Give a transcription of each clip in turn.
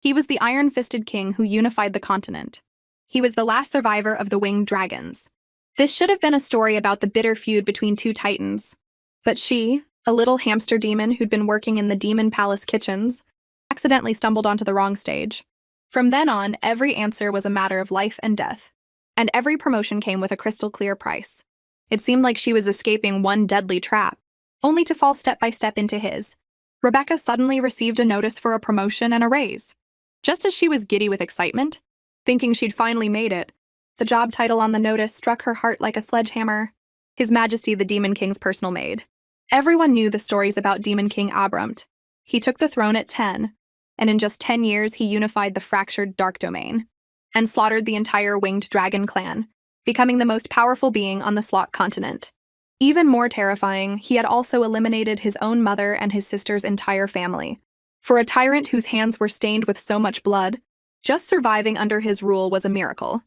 He was the iron-fisted king who unified the continent. He was the last survivor of the winged dragons. This should have been a story about the bitter feud between two titans. But she, a little hamster demon who'd been working in the demon palace kitchens, accidentally stumbled onto the wrong stage. From then on, every answer was a matter of life and death. And every promotion came with a crystal-clear price. It seemed like she was escaping one deadly trap, only to fall step by step into his. Rebecca suddenly received a notice for a promotion and a raise. Just as she was giddy with excitement, thinking she'd finally made it, the job title on the notice struck her heart like a sledgehammer. His Majesty the Demon King's personal maid. Everyone knew the stories about Demon King Abramt. He took the throne at 10, and in just 10 years he unified the fractured Dark Domain and slaughtered the entire Winged Dragon clan, becoming the most powerful being on the Slot continent. Even more terrifying, he had also eliminated his own mother and his sister's entire family. For a tyrant whose hands were stained with so much blood, just surviving under his rule was a miracle,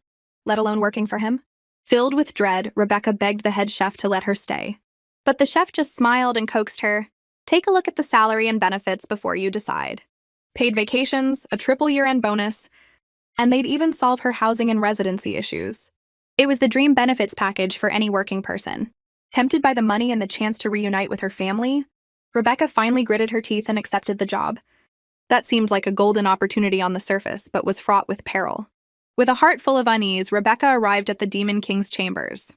let alone working for him. Filled with dread, Rebecca begged the head chef to let her stay. But the chef just smiled and coaxed her, "Take a look at the salary and benefits before you decide. Paid vacations, a triple year-end bonus, and they'd even solve her housing and residency issues." It was the dream benefits package for any working person. Tempted by the money and the chance to reunite with her family, Rebecca finally gritted her teeth and accepted the job. That seemed like a golden opportunity on the surface, but was fraught with peril. With a heart full of unease, Rebecca arrived at the Demon King's chambers.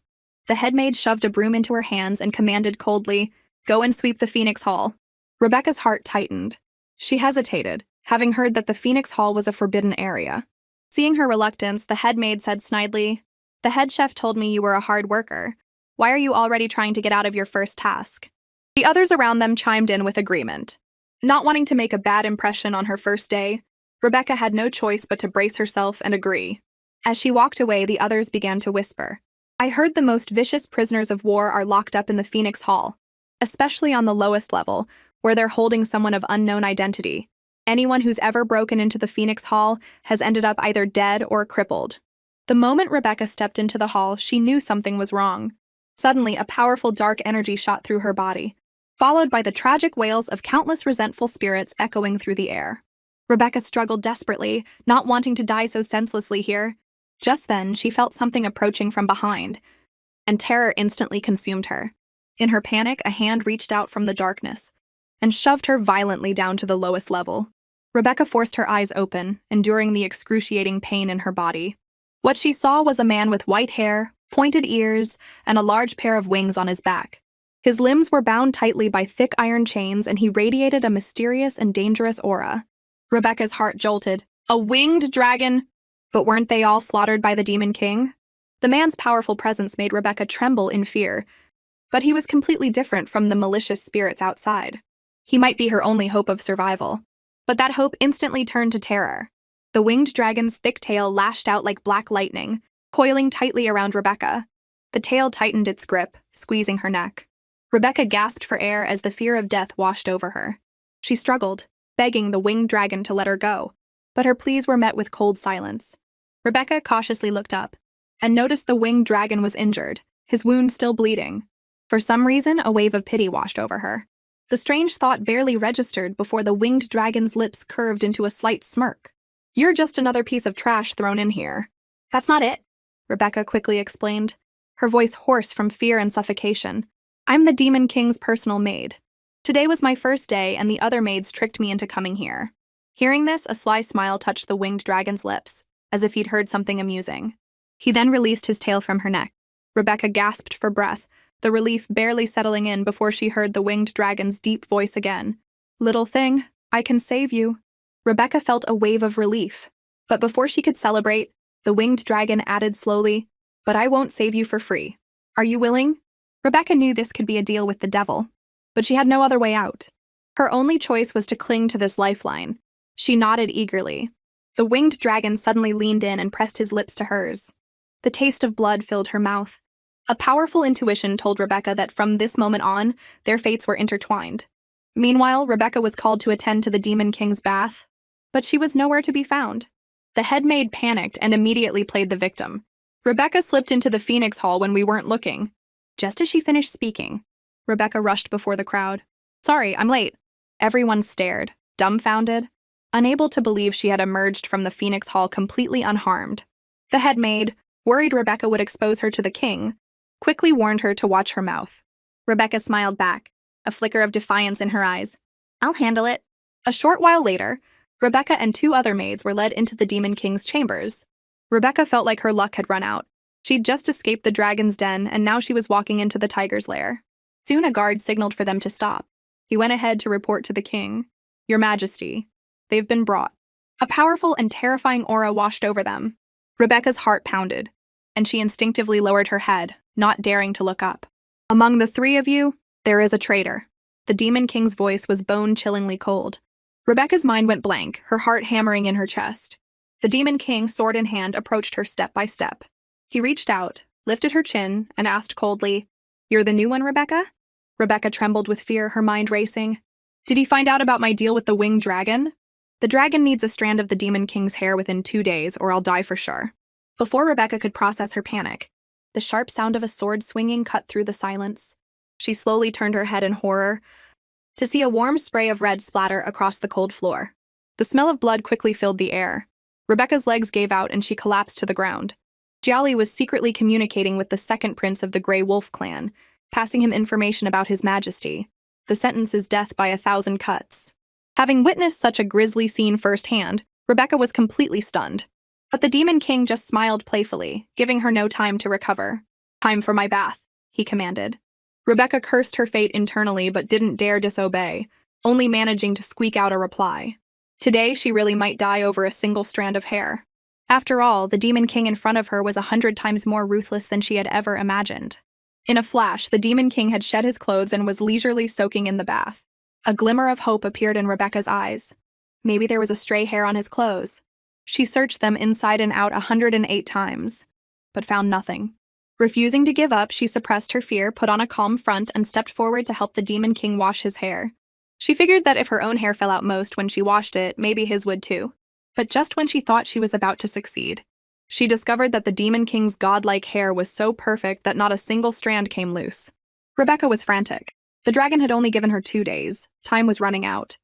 The headmaid shoved a broom into her hands and commanded coldly, "Go and sweep the Phoenix Hall." Rebecca's heart tightened. She hesitated, having heard that the Phoenix Hall was a forbidden area. Seeing her reluctance, the headmaid said snidely, "The head chef told me you were a hard worker. Why are you already trying to get out of your first task?" The others around them chimed in with agreement. Not wanting to make a bad impression on her first day, Rebecca had no choice but to brace herself and agree. As she walked away, the others began to whisper, "I heard the most vicious prisoners of war are locked up in the Phoenix Hall, especially on the lowest level, where they're holding someone of unknown identity. Anyone who's ever broken into the Phoenix Hall has ended up either dead or crippled." The moment Rebecca stepped into the hall, she knew something was wrong. Suddenly, a powerful dark energy shot through her body, followed by the tragic wails of countless resentful spirits echoing through the air. Rebecca struggled desperately, not wanting to die so senselessly here. Just then, she felt something approaching from behind, and terror instantly consumed her. In her panic, a hand reached out from the darkness and shoved her violently down to the lowest level. Rebecca forced her eyes open, enduring the excruciating pain in her body. What she saw was a man with white hair, pointed ears, and a large pair of wings on his back. His limbs were bound tightly by thick iron chains, and he radiated a mysterious and dangerous aura. Rebecca's heart jolted. A winged dragon! But weren't they all slaughtered by the Demon King? The man's powerful presence made Rebecca tremble in fear, but he was completely different from the malicious spirits outside. He might be her only hope of survival. But that hope instantly turned to terror. The winged dragon's thick tail lashed out like black lightning, coiling tightly around Rebecca. The tail tightened its grip, squeezing her neck. Rebecca gasped for air as the fear of death washed over her. She struggled, begging the winged dragon to let her go, but her pleas were met with cold silence. Rebecca cautiously looked up and noticed the winged dragon was injured, his wound still bleeding. For some reason, a wave of pity washed over her. The strange thought barely registered before the winged dragon's lips curved into a slight smirk. "You're just another piece of trash thrown in here." "That's not it," Rebecca quickly explained, her voice hoarse from fear and suffocation. "I'm the Demon King's personal maid. Today was my first day, and the other maids tricked me into coming here." Hearing this, a sly smile touched the winged dragon's lips, as if he'd heard something amusing. He then released his tail from her neck. Rebecca gasped for breath, the relief barely settling in before she heard the winged dragon's deep voice again. "Little thing, I can save you." Rebecca felt a wave of relief, but before she could celebrate, the winged dragon added slowly, "But I won't save you for free. Are you willing?" Rebecca knew this could be a deal with the devil, but she had no other way out. Her only choice was to cling to this lifeline. She nodded eagerly. The winged dragon suddenly leaned in and pressed his lips to hers. The taste of blood filled her mouth. A powerful intuition told Rebecca that from this moment on, their fates were intertwined. Meanwhile, Rebecca was called to attend to the Demon King's bath, but she was nowhere to be found. The headmaid panicked and immediately played the victim. "Rebecca slipped into the Phoenix Hall when we weren't looking." Just as she finished speaking, Rebecca rushed before the crowd. "Sorry, I'm late." Everyone stared, dumbfounded. unable to believe she had emerged from the Phoenix Hall completely unharmed. The head maid, worried Rebecca would expose her to the king, quickly warned her to watch her mouth. Rebecca smiled back, a flicker of defiance in her eyes. "I'll handle it." A short while later, Rebecca and two other maids were led into the Demon King's chambers. Rebecca felt like her luck had run out. She'd just escaped the dragon's den, and now she was walking into the tiger's lair. Soon a guard signaled for them to stop. He went ahead to report to the king. "Your Majesty, they've been brought." A powerful and terrifying aura washed over them. Rebecca's heart pounded, and she instinctively lowered her head, not daring to look up. "Among the three of you, there is a traitor." The Demon King's voice was bone-chillingly cold. Rebecca's mind went blank, her heart hammering in her chest. The Demon King, sword in hand, approached her step by step. He reached out, lifted her chin, and asked coldly, "You're the new one, Rebecca?" Rebecca trembled with fear, her mind racing. "Did he find out about my deal with the winged dragon?" "The dragon needs a strand of the Demon King's hair within 2 days, or I'll die for sure." Before Rebecca could process her panic, the sharp sound of a sword swinging cut through the silence. She slowly turned her head in horror to see a warm spray of red splatter across the cold floor. The smell of blood quickly filled the air. Rebecca's legs gave out and she collapsed to the ground. Gialli was secretly communicating with the second prince of the Grey Wolf clan, passing him information about his majesty. The sentence is death by 1,000 cuts. Having witnessed such a grisly scene firsthand, Rebecca was completely stunned. But the Demon King just smiled playfully, giving her no time to recover. "Time for my bath," he commanded. Rebecca cursed her fate internally but didn't dare disobey, only managing to squeak out a reply. Today she really might die over a single strand of hair. After all, the Demon King in front of her was 100 times more ruthless than she had ever imagined. In a flash, the Demon King had shed his clothes and was leisurely soaking in the bath. A glimmer of hope appeared in Rebecca's eyes. Maybe there was a stray hair on his clothes. She searched them inside and out 108 times, but found nothing. Refusing to give up, she suppressed her fear, put on a calm front, and stepped forward to help the Demon King wash his hair. She figured that if her own hair fell out most when she washed it, maybe his would too. But just when she thought she was about to succeed, she discovered that the Demon King's godlike hair was so perfect that not a single strand came loose. Rebecca was frantic. The dragon had only given her 2 days. Time was running out.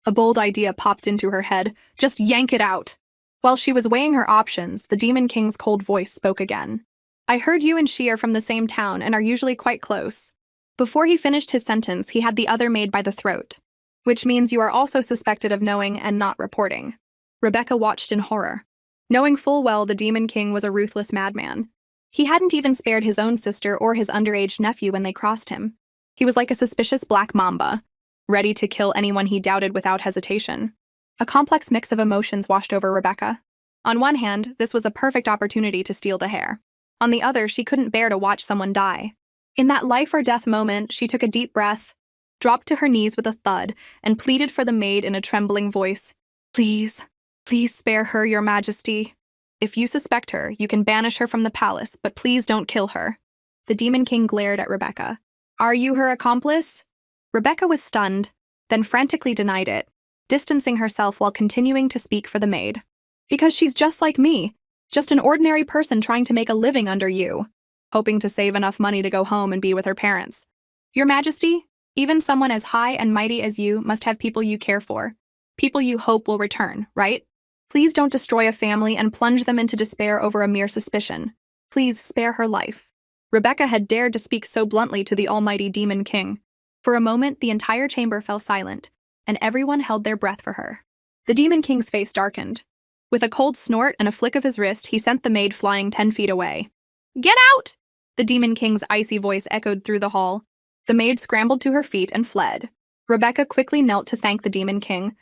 A bold idea popped into her head. Just yank it out. While she was weighing her options, the Demon King's cold voice spoke again. "I heard you and she are from the same town and are usually quite close." Before he finished his sentence, he had the other maid by the throat. "Which means you are also suspected of knowing and not reporting." Rebecca watched in horror. Knowing full well the Demon King was a ruthless madman. He hadn't even spared his own sister or his underage nephew when they crossed him. He was like a suspicious black mamba, ready to kill anyone he doubted without hesitation. A complex mix of emotions washed over Rebecca. On one hand, this was a perfect opportunity to steal the hair. On the other, she couldn't bear to watch someone die. In that life-or-death moment, she took a deep breath, dropped to her knees with a thud, and pleaded for the maid in a trembling voice. "Please, please spare her, your majesty. If you suspect her, you can banish her from the palace, but please don't kill her." The Demon King glared at Rebecca. "Are you her accomplice?" Rebecca was stunned, then frantically denied it, distancing herself while continuing to speak for the maid. "Because she's just like me, just an ordinary person trying to make a living under you, hoping to save enough money to go home and be with her parents. Your Majesty, even someone as high and mighty as you must have people you care for, people you hope will return, right? Please don't destroy a family and plunge them into despair over a mere suspicion. Please spare her life." Rebecca had dared to speak so bluntly to the almighty Demon King. For a moment, the entire chamber fell silent, and everyone held their breath for her. The Demon King's face darkened. With a cold snort and a flick of his wrist, he sent the maid flying 10 feet away. "Get out!" The Demon King's icy voice echoed through the hall. The maid scrambled to her feet and fled. Rebecca quickly knelt to thank the Demon King,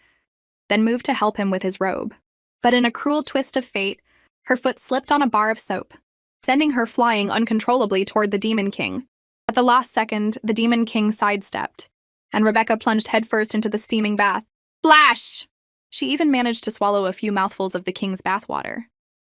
then moved to help him with his robe. But in a cruel twist of fate, her foot slipped on a bar of soap, sending her flying uncontrollably toward the Demon King. At the last second, the Demon King sidestepped, and Rebecca plunged headfirst into the steaming bath. Splash! She even managed to swallow a few mouthfuls of the king's bathwater.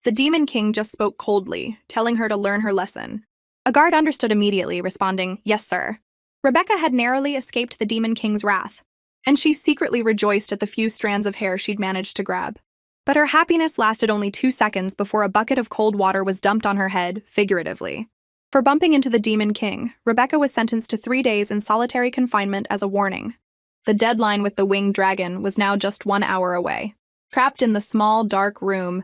The Demon King just spoke coldly, telling her to learn her lesson. A guard understood immediately, responding, "Yes, sir." Rebecca had narrowly escaped the Demon King's wrath, and she secretly rejoiced at the few strands of hair she'd managed to grab. But her happiness lasted only 2 seconds before a bucket of cold water was dumped on her head, figuratively. For bumping into the Demon King, Rebecca was sentenced to 3 days in solitary confinement as a warning. The deadline with the winged dragon was now just 1 hour away. Trapped in the small, dark room,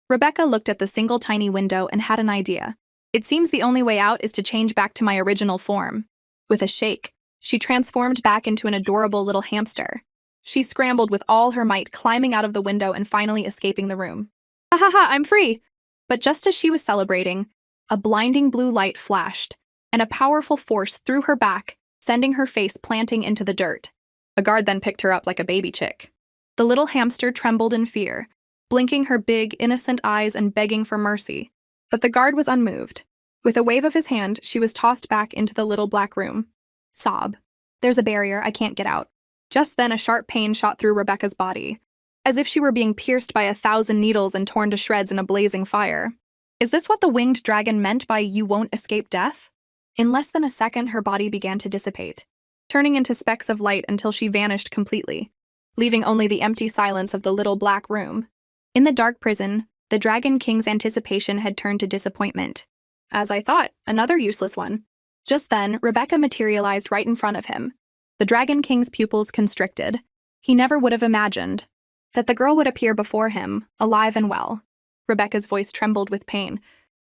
Rebecca looked at the single tiny window and had an idea. It seems the only way out is to change back to my original form. With a shake, she transformed back into an adorable little hamster. She scrambled with all her might, climbing out of the window and finally escaping the room. Ha ha ha, I'm free! But just as she was celebrating, a blinding blue light flashed, and a powerful force threw her back, sending her face planting into the dirt. A guard then picked her up like a baby chick. The little hamster trembled in fear, blinking her big, innocent eyes and begging for mercy. But the guard was unmoved. With a wave of his hand, she was tossed back into the little black room. Sob. There's a barrier, I can't get out. Just then a sharp pain shot through Rebecca's body, as if she were being pierced by 1,000 needles and torn to shreds in a blazing fire. Is this what the winged dragon meant by "you won't escape death"? In less than a second, her body began to dissipate, turning into specks of light until she vanished completely, leaving only the empty silence of the little black room. In the dark prison, the Dragon King's anticipation had turned to disappointment. As I thought, another useless one. Just then, Rebecca materialized right in front of him. The Dragon King's pupils constricted. He never would have imagined that the girl would appear before him, alive and well. Rebecca's voice trembled with pain.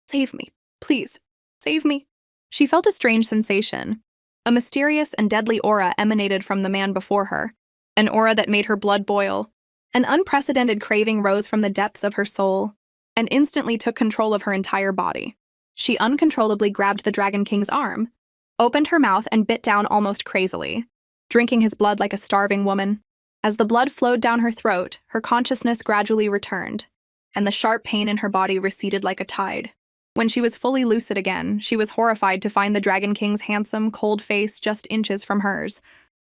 Save me, please, save me. She felt a strange sensation. A mysterious and deadly aura emanated from the man before her, an aura that made her blood boil. An unprecedented craving rose from the depths of her soul and instantly took control of her entire body. She uncontrollably grabbed the Dragon King's arm, opened her mouth and bit down almost crazily, drinking his blood like a starving woman. As the blood flowed down her throat, her consciousness gradually returned, and the sharp pain in her body receded like a tide. When she was fully lucid again, she was horrified to find the Dragon King's handsome, cold face just inches from hers,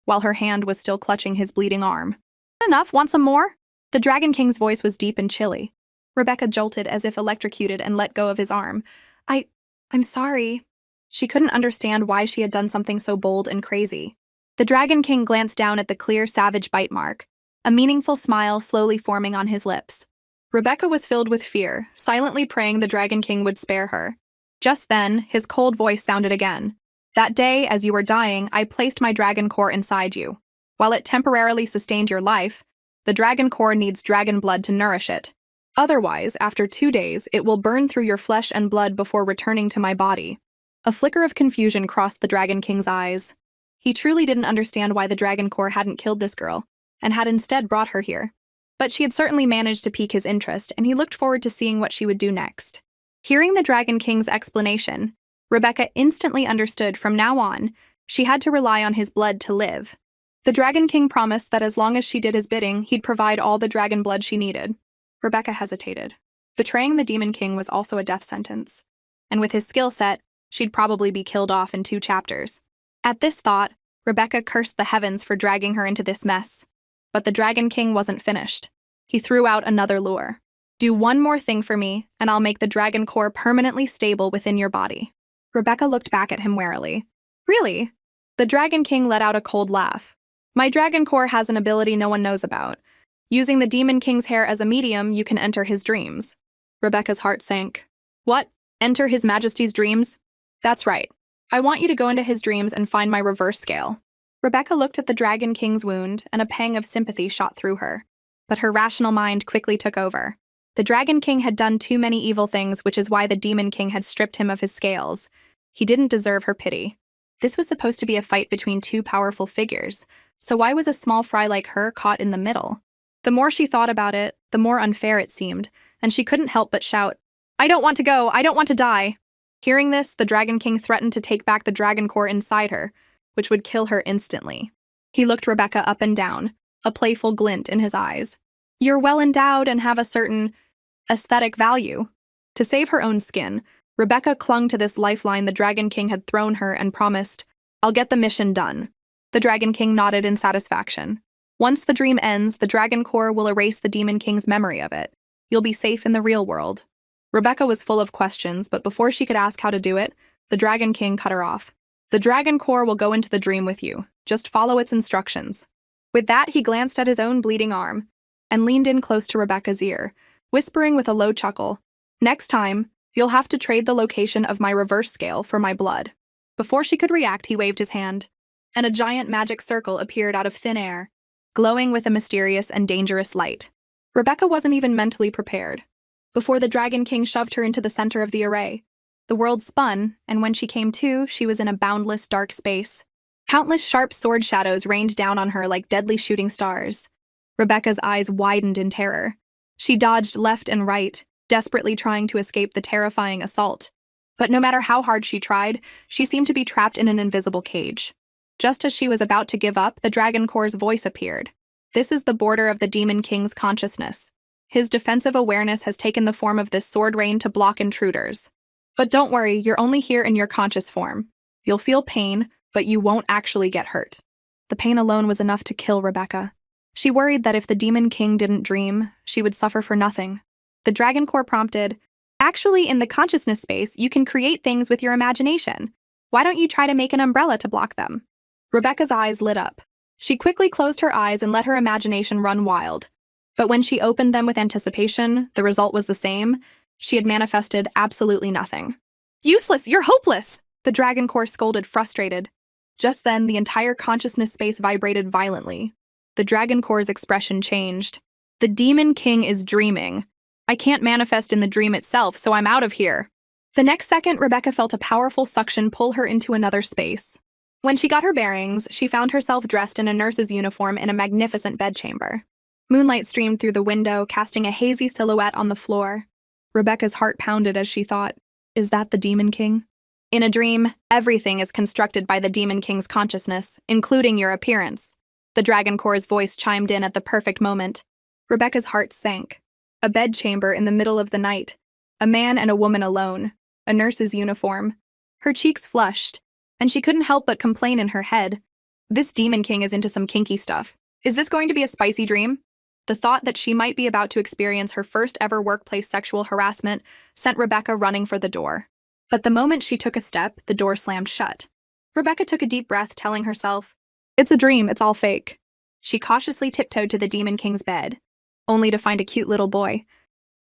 while her hand was still clutching his bleeding arm. Enough, want some more? The Dragon King's voice was deep and chilly. Rebecca jolted as if electrocuted and let go of his arm. I'm sorry. She couldn't understand why she had done something so bold and crazy. The Dragon King glanced down at the clear, savage bite mark, a meaningful smile slowly forming on his lips. Rebecca was filled with fear, silently praying the Dragon King would spare her. Just then, his cold voice sounded again. That day, as you were dying, I placed my dragon core inside you. While it temporarily sustained your life, the dragon core needs dragon blood to nourish it. Otherwise, after 2 days, it will burn through your flesh and blood before returning to my body. A flicker of confusion crossed the Dragon King's eyes. He truly didn't understand why the dragon core hadn't killed this girl, and had instead brought her here. But she had certainly managed to pique his interest, and he looked forward to seeing what she would do next. Hearing the Dragon King's explanation, Rebecca instantly understood from now on, she had to rely on his blood to live. The Dragon King promised that as long as she did his bidding, he'd provide all the dragon blood she needed. Rebecca hesitated. Betraying the Demon King was also a death sentence, and with his skill set, she'd probably be killed off in 2 chapters. At this thought, Rebecca cursed the heavens for dragging her into this mess. But the Dragon King wasn't finished. He threw out another lure. Do one more thing for me, and I'll make the dragon core permanently stable within your body. Rebecca looked back at him warily. Really? The Dragon King let out a cold laugh. My dragon core has an ability no one knows about. Using the Demon King's hair as a medium, you can enter his dreams. Rebecca's heart sank. What? Enter His Majesty's dreams? That's right. I want you to go into his dreams and find my reverse scale. Rebecca looked at the Dragon King's wound, and a pang of sympathy shot through her. But her rational mind quickly took over. The Dragon King had done too many evil things, which is why the Demon King had stripped him of his scales. He didn't deserve her pity. This was supposed to be a fight between 2 powerful figures, so why was a small fry like her caught in the middle? The more she thought about it, the more unfair it seemed, and she couldn't help but shout, I don't want to go, I don't want to die. Hearing this, the Dragon King threatened to take back the dragon core inside her, which would kill her instantly. He looked Rebecca up and down, a playful glint in his eyes. You're well endowed and have a certain aesthetic value. To save her own skin, Rebecca clung to this lifeline the Dragon King had thrown her and promised, I'll get the mission done. The Dragon King nodded in satisfaction. Once the dream ends, the dragon core will erase the Demon King's memory of it. You'll be safe in the real world. Rebecca was full of questions, but before she could ask how to do it, the Dragon King cut her off. The dragon core will go into the dream with you. Just follow its instructions. With that, he glanced at his own bleeding arm and leaned in close to Rebecca's ear, whispering with a low chuckle, Next time, you'll have to trade the location of my reverse scale for my blood. Before she could react, he waved his hand, and a giant magic circle appeared out of thin air, glowing with a mysterious and dangerous light. Rebecca wasn't even mentally prepared. Before the Dragon King shoved her into the center of the array, the world spun, and when she came to, she was in a boundless dark space. Countless sharp sword shadows rained down on her like deadly shooting stars. Rebecca's eyes widened in terror. She dodged left and right, desperately trying to escape the terrifying assault. But no matter how hard she tried, she seemed to be trapped in an invisible cage. Just as she was about to give up, the Dragon Core's voice appeared. This is the border of the Demon King's consciousness. His defensive awareness has taken the form of this sword rain to block intruders. But don't worry, you're only here in your conscious form. You'll feel pain, but you won't actually get hurt. The pain alone was enough to kill Rebecca. She worried that if the Demon King didn't dream, she would suffer for nothing. The Dragon Core prompted, "Actually, in the consciousness space, you can create things with your imagination. Why don't you try to make an umbrella to block them?" Rebecca's eyes lit up. She quickly closed her eyes and let her imagination run wild. But when she opened them with anticipation, the result was the same. She had manifested absolutely nothing. "Useless! You're hopeless!" The Dragon Core scolded, frustrated. Just then, the entire consciousness space vibrated violently. The Dragon Core's expression changed. "The Demon King is dreaming. I can't manifest in the dream itself, so I'm out of here." The next second, Rebecca felt a powerful suction pull her into another space. When she got her bearings, she found herself dressed in a nurse's uniform in a magnificent bedchamber. Moonlight streamed through the window, casting a hazy silhouette on the floor. Rebecca's heart pounded as she thought, "Is that the Demon King?" In a dream, everything is constructed by the Demon King's consciousness, including your appearance. The Dragon Core's voice chimed in at the perfect moment. Rebecca's heart sank. A bedchamber in the middle of the night. A man and a woman alone. A nurse's uniform. Her cheeks flushed, and she couldn't help but complain in her head. This Demon King is into some kinky stuff. Is this going to be a spicy dream? The thought that she might be about to experience her first ever workplace sexual harassment sent Rebecca running for the door. But the moment she took a step, the door slammed shut. Rebecca took a deep breath, telling herself, "It's a dream, it's all fake." She cautiously tiptoed to the Demon King's bed, only to find a cute little boy.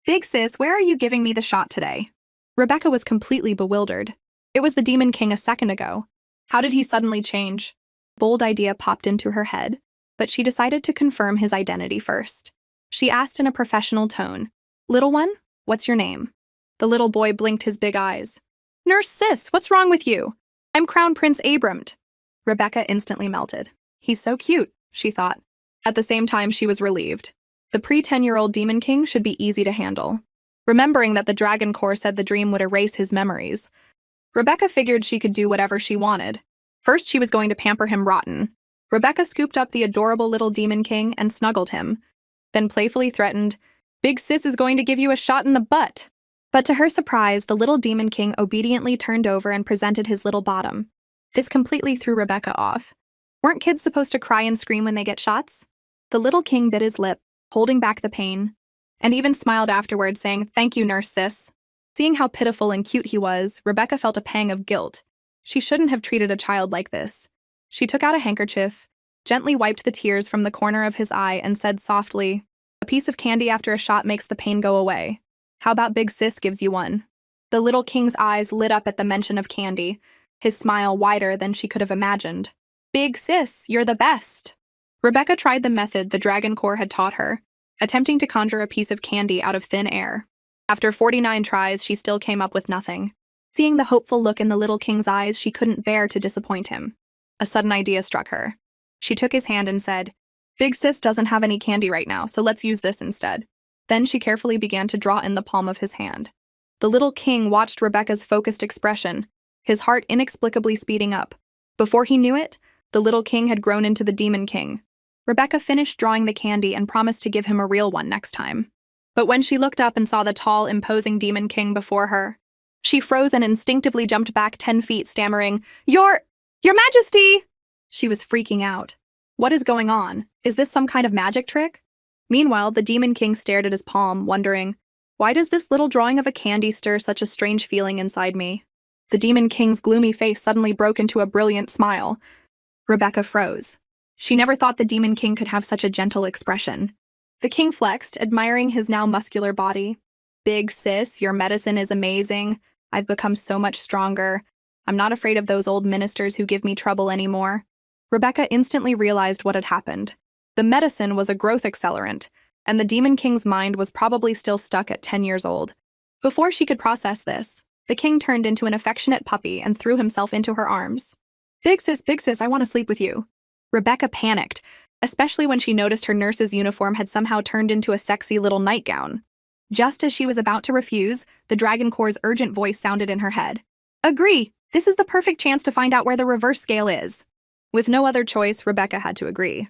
"Big sis, where are you giving me the shot today?" Rebecca was completely bewildered. It was the Demon King a second ago. How did he suddenly change? A bold idea popped into her head, but she decided to confirm his identity first. She asked in a professional tone, "Little one, what's your name?" The little boy blinked his big eyes. "Nurse Sis, what's wrong with you? I'm Crown Prince Abramt." Rebecca instantly melted. "He's so cute," she thought. At the same time, she was relieved. The pre-10-year-old Demon King should be easy to handle. Remembering that the Dragon Core said the dream would erase his memories, Rebecca figured she could do whatever she wanted. First, she was going to pamper him rotten. Rebecca scooped up the adorable little Demon King and snuggled him, then playfully threatened, "Big sis is going to give you a shot in the butt." But to her surprise, the little Demon King obediently turned over and presented his little bottom. This completely threw Rebecca off. Weren't kids supposed to cry and scream when they get shots? The little king bit his lip, holding back the pain, and even smiled afterward, saying, "Thank you, Nurse Sis." Seeing how pitiful and cute he was, Rebecca felt a pang of guilt. She shouldn't have treated a child like this. She took out a handkerchief, gently wiped the tears from the corner of his eye, and said softly, "A piece of candy after a shot makes the pain go away. How about Big Sis gives you one?" The little king's eyes lit up at the mention of candy, his smile wider than she could have imagined. "Big Sis, you're the best." Rebecca tried the method the Dragon Core had taught her, attempting to conjure a piece of candy out of thin air. After 49 tries, she still came up with nothing. Seeing the hopeful look in the little king's eyes, she couldn't bear to disappoint him. A sudden idea struck her. She took his hand and said, "Big Sis doesn't have any candy right now, so let's use this instead." Then she carefully began to draw in the palm of his hand. The little king watched Rebecca's focused expression, his heart inexplicably speeding up. Before he knew it, the little king had grown into the Demon King. Rebecca finished drawing the candy and promised to give him a real one next time. But when she looked up and saw the tall, imposing Demon King before her, she froze and instinctively jumped back 10 feet, stammering, Your Majesty!" She was freaking out. What is going on? Is this some kind of magic trick? Meanwhile, the Demon King stared at his palm, wondering, why does this little drawing of a candy stir such a strange feeling inside me? The Demon King's gloomy face suddenly broke into a brilliant smile. Rebecca froze. She never thought the Demon King could have such a gentle expression. The king flexed, admiring his now muscular body. "Big sis, your medicine is amazing. I've become so much stronger. I'm not afraid of those old ministers who give me trouble anymore." Rebecca instantly realized what had happened. The medicine was a growth accelerant, and the Demon King's mind was probably still stuck at 10 years old. Before she could process this, the king turned into an affectionate puppy and threw himself into her arms. Big sis, I want to sleep with you." Rebecca panicked, especially when she noticed her nurse's uniform had somehow turned into a sexy little nightgown. Just as she was about to refuse, the Dragon Core's urgent voice sounded in her head. "Agree! This is the perfect chance to find out where the reverse scale is." With no other choice, Rebecca had to agree.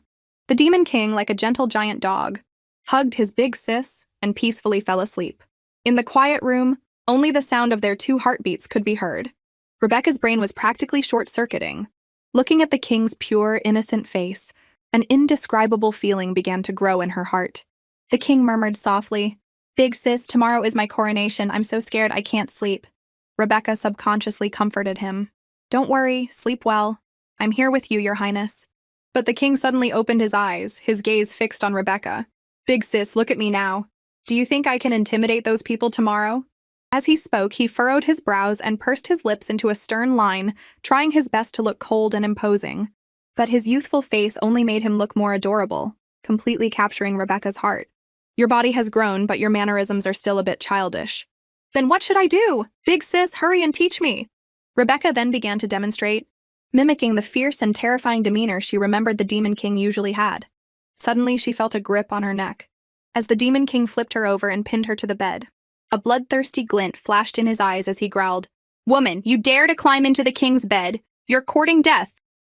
The Demon King, like a gentle giant dog, hugged his big sis and peacefully fell asleep. In the quiet room, only the sound of their 2 heartbeats could be heard. Rebecca's brain was practically short-circuiting. Looking at the king's pure, innocent face, an indescribable feeling began to grow in her heart. The king murmured softly, "Big sis, tomorrow is my coronation. I'm so scared I can't sleep." Rebecca subconsciously comforted him. "Don't worry, sleep well. I'm here with you, Your Highness." But the king suddenly opened his eyes, his gaze fixed on Rebecca. "Big sis, look at me now. Do you think I can intimidate those people tomorrow?" As he spoke, he furrowed his brows and pursed his lips into a stern line, trying his best to look cold and imposing. But his youthful face only made him look more adorable, completely capturing Rebecca's heart. "Your body has grown, but your mannerisms are still a bit childish." "Then what should I do? Big sis, hurry and teach me." Rebecca then began to demonstrate, mimicking the fierce and terrifying demeanor she remembered the Demon King usually had. Suddenly, she felt a grip on her neck, as the Demon King flipped her over and pinned her to the bed. A bloodthirsty glint flashed in his eyes as he growled, "Woman, you dare to climb into the king's bed? You're courting death."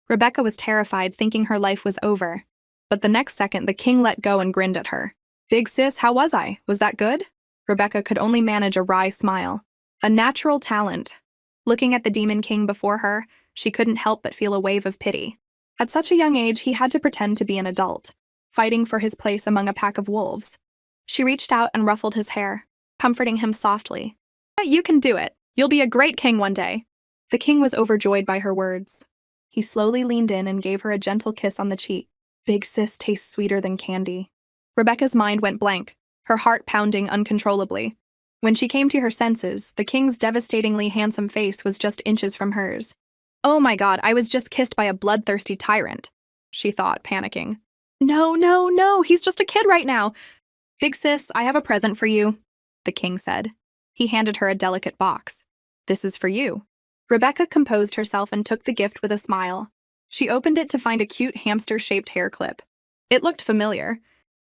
Rebecca was terrified, thinking her life was over. But the next second, the king let go and grinned at her. "Big sis, how was I? Was that good?" Rebecca could only manage a wry smile. A natural talent. Looking at the Demon King before her, she couldn't help but feel a wave of pity. At such a young age, he had to pretend to be an adult, fighting for his place among a pack of wolves. She reached out and ruffled his hair, comforting him softly. "You can do it. You'll be a great king one day." The king was overjoyed by her words. He slowly leaned in and gave her a gentle kiss on the cheek. "Big sis tastes sweeter than candy." Rebecca's mind went blank, her heart pounding uncontrollably. When she came to her senses, the king's devastatingly handsome face was just inches from hers. "Oh my God, I was just kissed by a bloodthirsty tyrant," she thought, panicking. No, he's just a kid right now." "Big sis, I have a present for you," the king said. He handed her a delicate box. "This is for you." Rebecca composed herself and took the gift with a smile. She opened it to find a cute hamster-shaped hair clip. It looked familiar,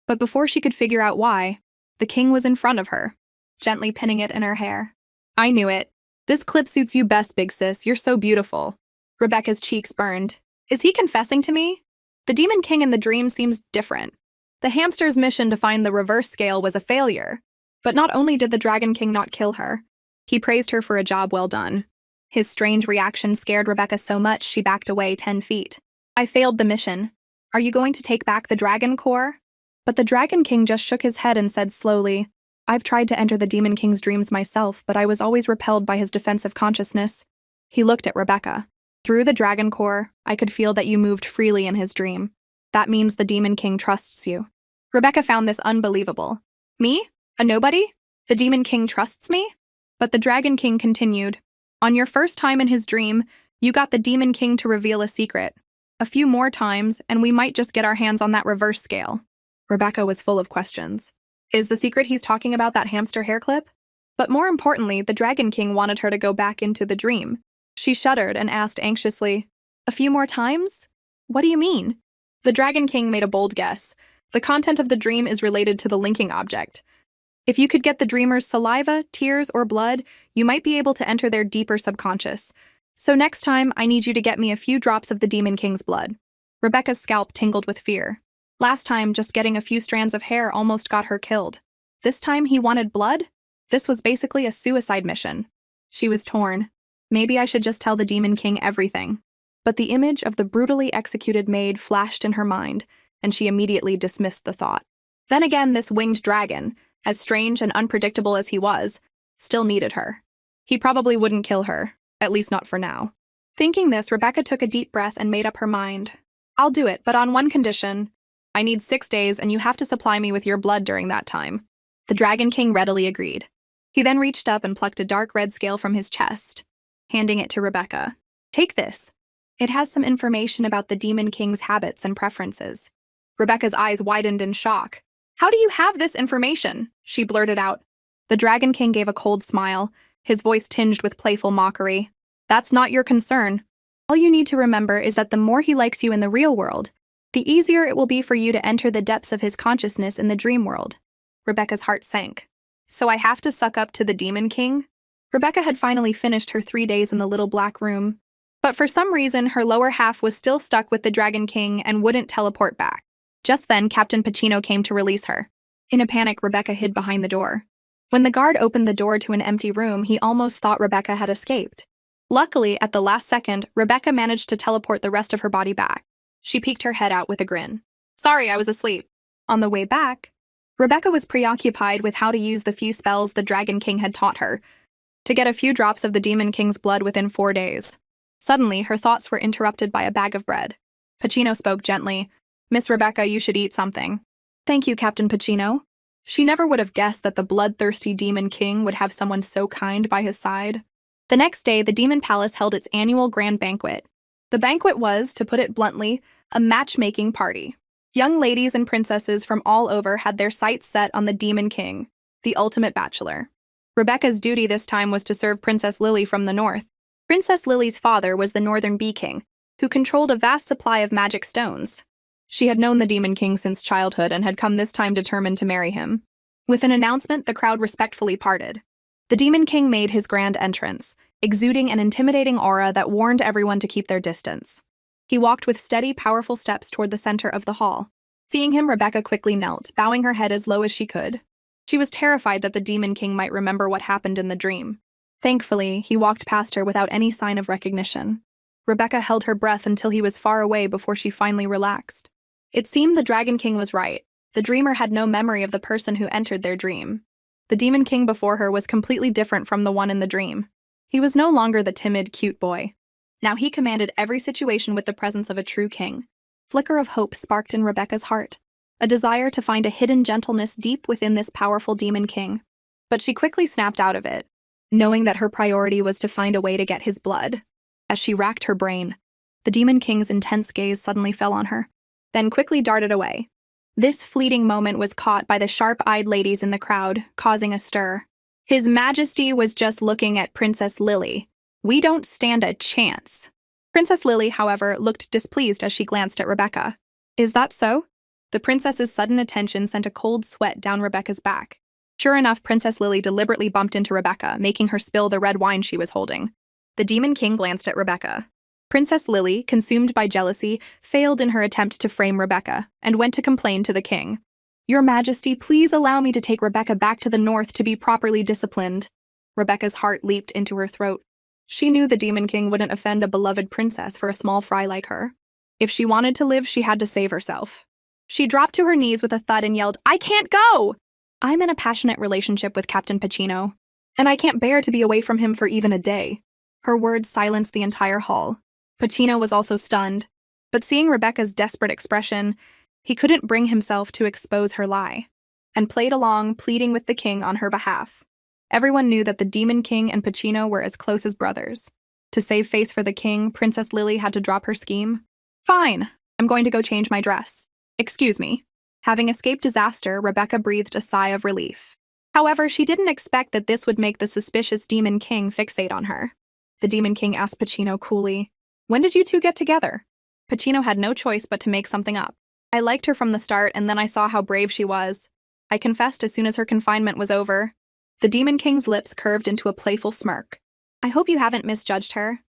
but before she could figure out why, the king was in front of her, gently pinning it in her hair. "I knew it. This clip suits you best, big sis. You're so beautiful." Rebecca's cheeks burned. Is he confessing to me? The Demon King in the dream seems different. The hamster's mission to find the reverse scale was a failure. But not only did the Dragon King not kill her, he praised her for a job well done. His strange reaction scared Rebecca so much she backed away 10 feet. "I failed the mission. Are you going to take back the Dragon Core?" But the Dragon King just shook his head and said slowly, "I've tried to enter the Demon King's dreams myself, but I was always repelled by his defensive consciousness." He looked at Rebecca. "Through the Dragon Core, I could feel that you moved freely in his dream. That means the Demon King trusts you." Rebecca found this unbelievable. "Me? A nobody? The Demon King trusts me?" But the Dragon King continued, "On your first time in his dream, you got the Demon King to reveal a secret. A few more times, and we might just get our hands on that reverse scale." Rebecca was full of questions. Is the secret he's talking about that hamster hair clip? But more importantly, the Dragon King wanted her to go back into the dream. She shuddered and asked anxiously, "A few more times? What do you mean?" The Dragon King made a bold guess. The content of the dream is related to the linking object. If you could get the dreamer's saliva, tears, or blood, you might be able to enter their deeper subconscious. So next time, I need you to get me a few drops of the Demon King's blood. Rebecca's scalp tingled with fear. Last time, just getting a few strands of hair almost got her killed. This time, he wanted blood? This was basically a suicide mission. She was torn. Maybe I should just tell the Demon King everything. But the image of the brutally executed maid flashed in her mind, and she immediately dismissed the thought. Then again, this winged dragon, as strange and unpredictable as he was, still needed her. He probably wouldn't kill her, at least not for now. Thinking this, Rebecca took a deep breath and made up her mind. "I'll do it, but on one condition. I need 6 days, and you have to supply me with your blood during that time." The Dragon King readily agreed. He then reached up and plucked a dark red scale from his chest, handing it to Rebecca. "Take this. It has some information about the Demon King's habits and preferences." Rebecca's eyes widened in shock. How do you have this information? She blurted out. The Dragon King gave a cold smile, his voice tinged with playful mockery. That's not your concern. All you need to remember is that the more he likes you in the real world, the easier it will be for you to enter the depths of his consciousness in the dream world. Rebecca's heart sank. So I have to suck up to the Demon King? Rebecca had finally finished her 3 days in the little black room, but for some reason her lower half was still stuck with the Dragon King and wouldn't teleport back. Just then, Captain Pacino came to release her. In a panic, Rebecca hid behind the door. When the guard opened the door to an empty room, he almost thought Rebecca had escaped. Luckily, at the last second, Rebecca managed to teleport the rest of her body back. She peeked her head out with a grin. Sorry, I was asleep. On the way back, Rebecca was preoccupied with how to use the few spells the Dragon King had taught her to get a few drops of the Demon King's blood within 4 days. Suddenly, her thoughts were interrupted by a bag of bread. Pacino spoke gently. Miss Rebecca, you should eat something. Thank you, Captain Pacino. She never would have guessed that the bloodthirsty Demon King would have someone so kind by his side. The next day, the Demon Palace held its annual grand banquet. The banquet was, to put it bluntly, a matchmaking party. Young ladies and princesses from all over had their sights set on the Demon King, the ultimate bachelor. Rebecca's duty this time was to serve Princess Lily from the north. Princess Lily's father was the Northern Bee King, who controlled a vast supply of magic stones. She had known the Demon King since childhood and had come this time determined to marry him. With an announcement, the crowd respectfully parted. The Demon King made his grand entrance, exuding an intimidating aura that warned everyone to keep their distance. He walked with steady, powerful steps toward the center of the hall. Seeing him, Rebecca quickly knelt, bowing her head as low as she could. She was terrified that the Demon King might remember what happened in the dream. Thankfully, he walked past her without any sign of recognition. Rebecca held her breath until he was far away before she finally relaxed. It seemed the Dragon King was right. The dreamer had no memory of the person who entered their dream. The Demon King before her was completely different from the one in the dream. He was no longer the timid, cute boy. Now he commanded every situation with the presence of a true king. Flicker of hope sparked in Rebecca's heart, a desire to find a hidden gentleness deep within this powerful Demon King. But she quickly snapped out of it, knowing that her priority was to find a way to get his blood. As she racked her brain, the Demon King's intense gaze suddenly fell on her, then quickly darted away. This fleeting moment was caught by the sharp-eyed ladies in the crowd, causing a stir. His Majesty was just looking at Princess Lily. We don't stand a chance. Princess Lily, however, looked displeased as she glanced at Rebecca. Is that so? The princess's sudden attention sent a cold sweat down Rebecca's back. Sure enough, Princess Lily deliberately bumped into Rebecca, making her spill the red wine she was holding. The Demon King glanced at Rebecca. Princess Lily, consumed by jealousy, failed in her attempt to frame Rebecca, and went to complain to the king. Your Majesty, please allow me to take Rebecca back to the north to be properly disciplined. Rebecca's heart leaped into her throat. She knew the Demon King wouldn't offend a beloved princess for a small fry like her. If she wanted to live, she had to save herself. She dropped to her knees with a thud and yelled, I can't go! I'm in a passionate relationship with Captain Pacino, and I can't bear to be away from him for even a day. Her words silenced the entire hall. Pacino was also stunned, but seeing Rebecca's desperate expression, he couldn't bring himself to expose her lie, and played along, pleading with the king on her behalf. Everyone knew that the Demon King and Pacino were as close as brothers. To save face for the king, Princess Lily had to drop her scheme. Fine, I'm going to go change my dress. Excuse me. Having escaped disaster, Rebecca breathed a sigh of relief. However, she didn't expect that this would make the suspicious Demon King fixate on her. The Demon King asked Pacino coolly, When did you two get together? Pacino had no choice but to make something up. I liked her from the start, and then I saw how brave she was. I confessed as soon as her confinement was over. The Demon King's lips curved into a playful smirk. I hope you haven't misjudged her.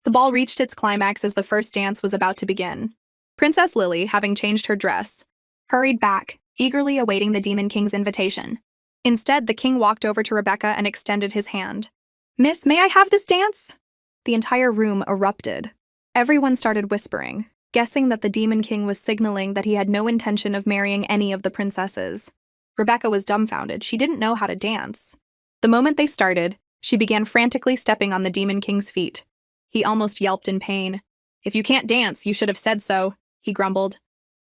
The ball reached its climax as the first dance was about to begin. Princess Lily, having changed her dress, hurried back, eagerly awaiting the Demon King's invitation. Instead, the king walked over to Rebecca and extended his hand. Miss, may I have this dance? The entire room erupted. Everyone started whispering, guessing that the Demon King was signaling that he had no intention of marrying any of the princesses. Rebecca was dumbfounded. She didn't know how to dance. The moment they started, she began frantically stepping on the Demon King's feet. He almost yelped in pain. If you can't dance, you should have said so, he grumbled.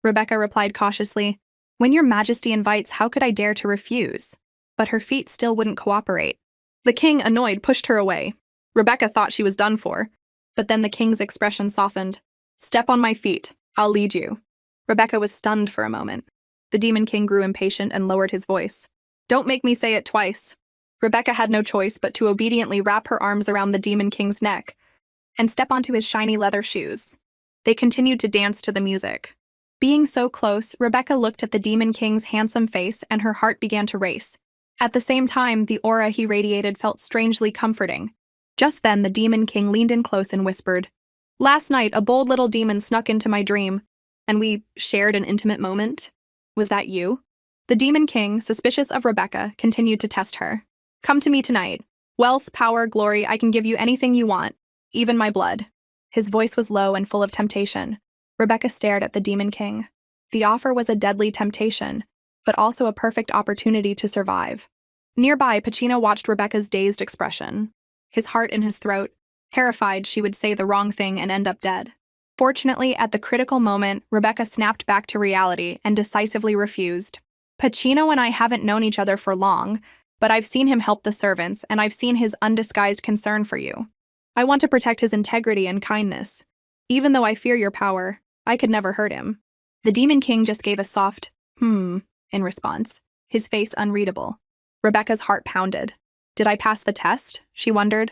Rebecca replied cautiously, When your Majesty invites, how could I dare to refuse? But her feet still wouldn't cooperate. The king, annoyed, pushed her away. Rebecca thought she was done for, but then the king's expression softened. Step on my feet. I'll lead you. Rebecca was stunned for a moment. The Demon King grew impatient and lowered his voice. Don't make me say it twice. Rebecca had no choice but to obediently wrap her arms around the Demon King's neck and step onto his shiny leather shoes. They continued to dance to the music. Being so close, Rebecca looked at the Demon King's handsome face and her heart began to race. At the same time, the aura he radiated felt strangely comforting. Just then, the Demon King leaned in close and whispered, "Last night, a bold little demon snuck into my dream, and we shared an intimate moment. Was that you?" The Demon King, suspicious of Rebecca, continued to test her. "Come to me tonight. Wealth, power, glory, I can give you anything you want, even my blood." His voice was low and full of temptation. Rebecca stared at the Demon King. The offer was a deadly temptation, but also a perfect opportunity to survive. Nearby, Pacino watched Rebecca's dazed expression, his heart in his throat, terrified she would say the wrong thing and end up dead. Fortunately, at the critical moment, Rebecca snapped back to reality and decisively refused. "Pacino and I haven't known each other for long, but I've seen him help the servants, and I've seen his undisguised concern for you. I want to protect his integrity and kindness. Even though I fear your power, I could never hurt him." The Demon King just gave a soft, in response, his face unreadable. Rebecca's heart pounded. Did I pass the test? She wondered.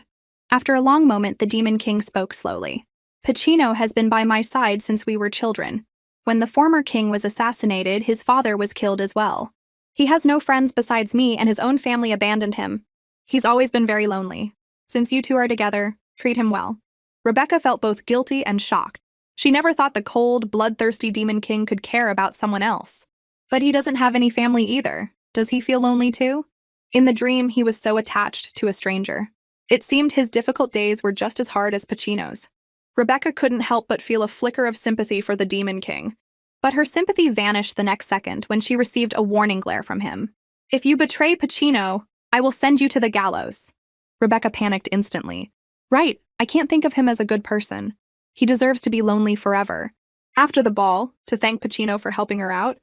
After a long moment, the Demon King spoke slowly. "Pacino has been by my side since we were children. When the former king was assassinated, his father was killed as well. He has no friends besides me, and his own family abandoned him. He's always been very lonely. Since you two are together, treat him well." Rebecca felt both guilty and shocked. She never thought the cold, bloodthirsty Demon King could care about someone else. But he doesn't have any family either. Does he feel lonely too? In the dream, he was so attached to a stranger. It seemed his difficult days were just as hard as Pacino's. Rebecca couldn't help but feel a flicker of sympathy for the Demon King. But her sympathy vanished the next second when she received a warning glare from him. "If you betray Pacino, I will send you to the gallows." Rebecca panicked instantly. "Right, I can't think of him as a good person. He deserves to be lonely forever." After the ball, to thank Pacino for helping her out,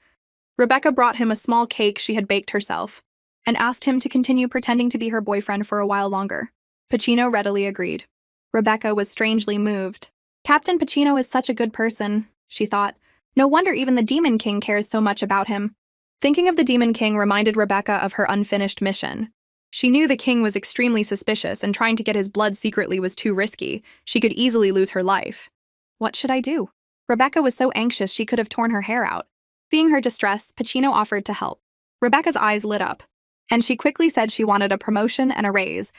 Rebecca brought him a small cake she had baked herself and asked him to continue pretending to be her boyfriend for a while longer. Pacino readily agreed. Rebecca was strangely moved. "Captain Pacino is such a good person," she thought. "No wonder even the Demon King cares so much about him." Thinking of the Demon King reminded Rebecca of her unfinished mission. She knew the king was extremely suspicious, and trying to get his blood secretly was too risky. She could easily lose her life. What should I do? Rebecca was so anxious she could have torn her hair out. Seeing her distress, Pacino offered to help. Rebecca's eyes lit up, and she quickly said she wanted a promotion and a raise,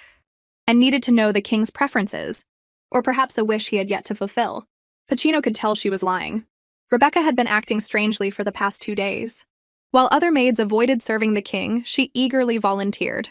and needed to know the king's preferences, or perhaps a wish he had yet to fulfill. Pacino could tell she was lying. Rebecca had been acting strangely for the past 2 days. While other maids avoided serving the king, she eagerly volunteered.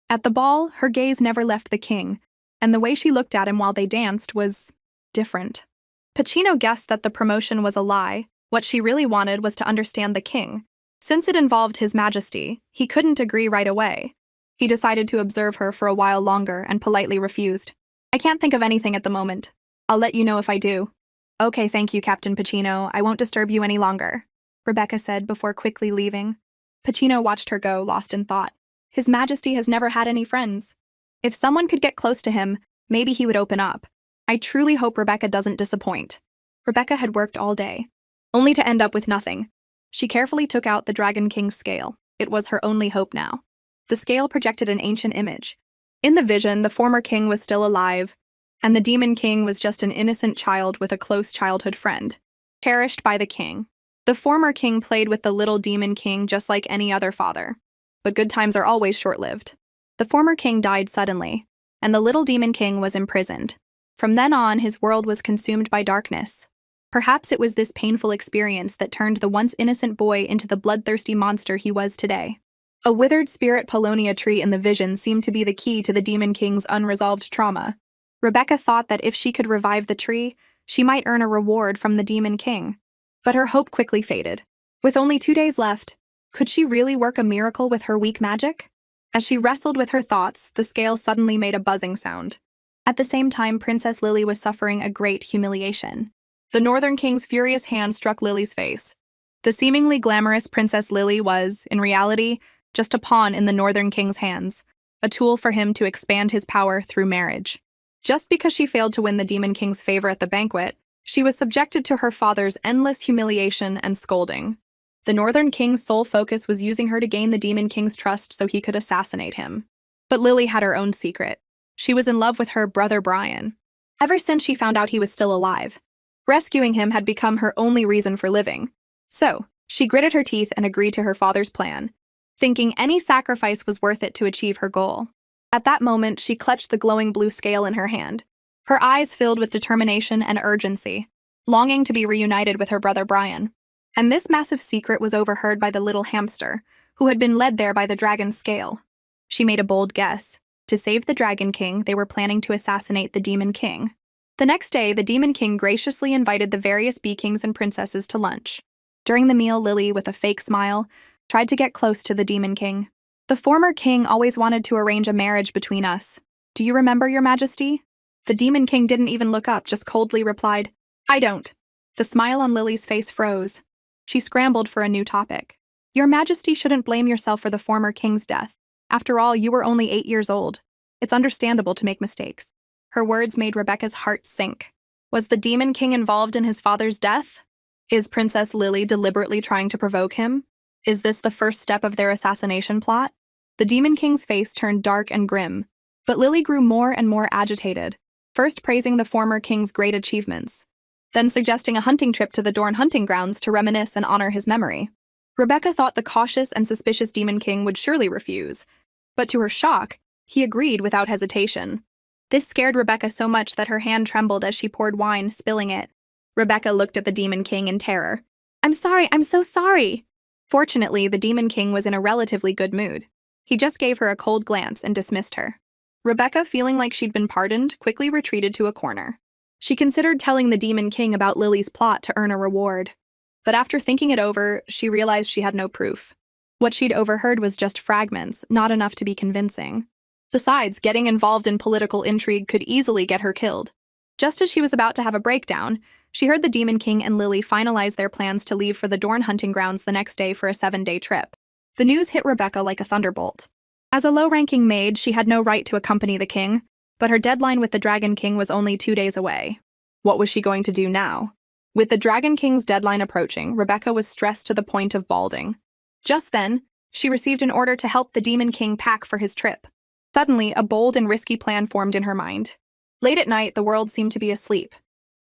At the ball, her gaze never left the king, and the way she looked at him while they danced was different. Pacino guessed that the promotion was a lie. What she really wanted was to understand the king. Since it involved His Majesty, he couldn't agree right away. He decided to observe her for a while longer and politely refused. "I can't think of anything at the moment. I'll let you know if I do." "Okay, thank you, Captain Pacino. I won't disturb you any longer," Rebecca said before quickly leaving. Pacino watched her go, lost in thought. His Majesty has never had any friends. If someone could get close to him, maybe he would open up. I truly hope Rebecca doesn't disappoint. Rebecca had worked all day, only to end up with nothing. She carefully took out the Dragon King's scale. It was her only hope now. The scale projected an ancient image. In the vision, the former king was still alive, and the Demon King was just an innocent child with a close childhood friend, cherished by the king. The former king played with the little Demon King just like any other father. But good times are always short-lived. The former king died suddenly, and the little Demon King was imprisoned. From then on, his world was consumed by darkness. Perhaps it was this painful experience that turned the once innocent boy into the bloodthirsty monster he was today. A withered spirit paulownia tree in the vision seemed to be the key to the Demon King's unresolved trauma. Rebecca thought that if she could revive the tree, she might earn a reward from the Demon King. But her hope quickly faded. With only 2 days left, could she really work a miracle with her weak magic? As she wrestled with her thoughts, the scale suddenly made a buzzing sound. At the same time, Princess Lily was suffering a great humiliation. The Northern King's furious hand struck Lily's face. The seemingly glamorous Princess Lily was, in reality, just a pawn in the Northern King's hands, a tool for him to expand his power through marriage. Just because she failed to win the Demon King's favor at the banquet, she was subjected to her father's endless humiliation and scolding. The Northern King's sole focus was using her to gain the Demon King's trust so he could assassinate him. But Lily had her own secret. She was in love with her brother Brian. Ever since she found out he was still alive, rescuing him had become her only reason for living. So, she gritted her teeth and agreed to her father's plan, thinking any sacrifice was worth it to achieve her goal. At that moment, she clutched the glowing blue scale in her hand, her eyes filled with determination and urgency, longing to be reunited with her brother Brian. And this massive secret was overheard by the little hamster, who had been led there by the dragon's scale. She made a bold guess. To save the Dragon King, they were planning to assassinate the Demon King. The next day, the Demon King graciously invited the various bee kings and princesses to lunch. During the meal, Lily, with a fake smile, tried to get close to the Demon King. The former king always wanted to arrange a marriage between us. Do you remember, Your Majesty? The Demon King didn't even look up, just coldly replied, I don't. The smile on Lily's face froze. She scrambled for a new topic. Your Majesty shouldn't blame yourself for the former king's death. After all, you were only 8 years old. It's understandable to make mistakes. Her words made Rebecca's heart sink. Was the Demon King involved in his father's death? Is Princess Lily deliberately trying to provoke him? Is this the first step of their assassination plot? The Demon King's face turned dark and grim, but Lily grew more and more agitated, first praising the former king's great achievements, then suggesting a hunting trip to the Dorne hunting grounds to reminisce and honor his memory. Rebecca thought the cautious and suspicious Demon King would surely refuse, but to her shock, he agreed without hesitation. This scared Rebecca so much that her hand trembled as she poured wine, spilling it. Rebecca looked at the Demon King in terror. I'm sorry, I'm so sorry. Fortunately, the Demon King was in a relatively good mood. He just gave her a cold glance and dismissed her. Rebecca, feeling like she'd been pardoned, quickly retreated to a corner. She considered telling the Demon King about Lily's plot to earn a reward. But after thinking it over, she realized she had no proof. What she'd overheard was just fragments, not enough to be convincing. Besides, getting involved in political intrigue could easily get her killed. Just as she was about to have a breakdown, she heard the Demon King and Lily finalize their plans to leave for the Dorne hunting grounds the next day for a 7-day trip. The news hit Rebecca like a thunderbolt. As a low-ranking maid, she had no right to accompany the king, but her deadline with the Dragon King was only 2 days away. What was she going to do now? With the Dragon King's deadline approaching, Rebecca was stressed to the point of balding. Just then, she received an order to help the Demon King pack for his trip. Suddenly, a bold and risky plan formed in her mind. Late at night, the world seemed to be asleep,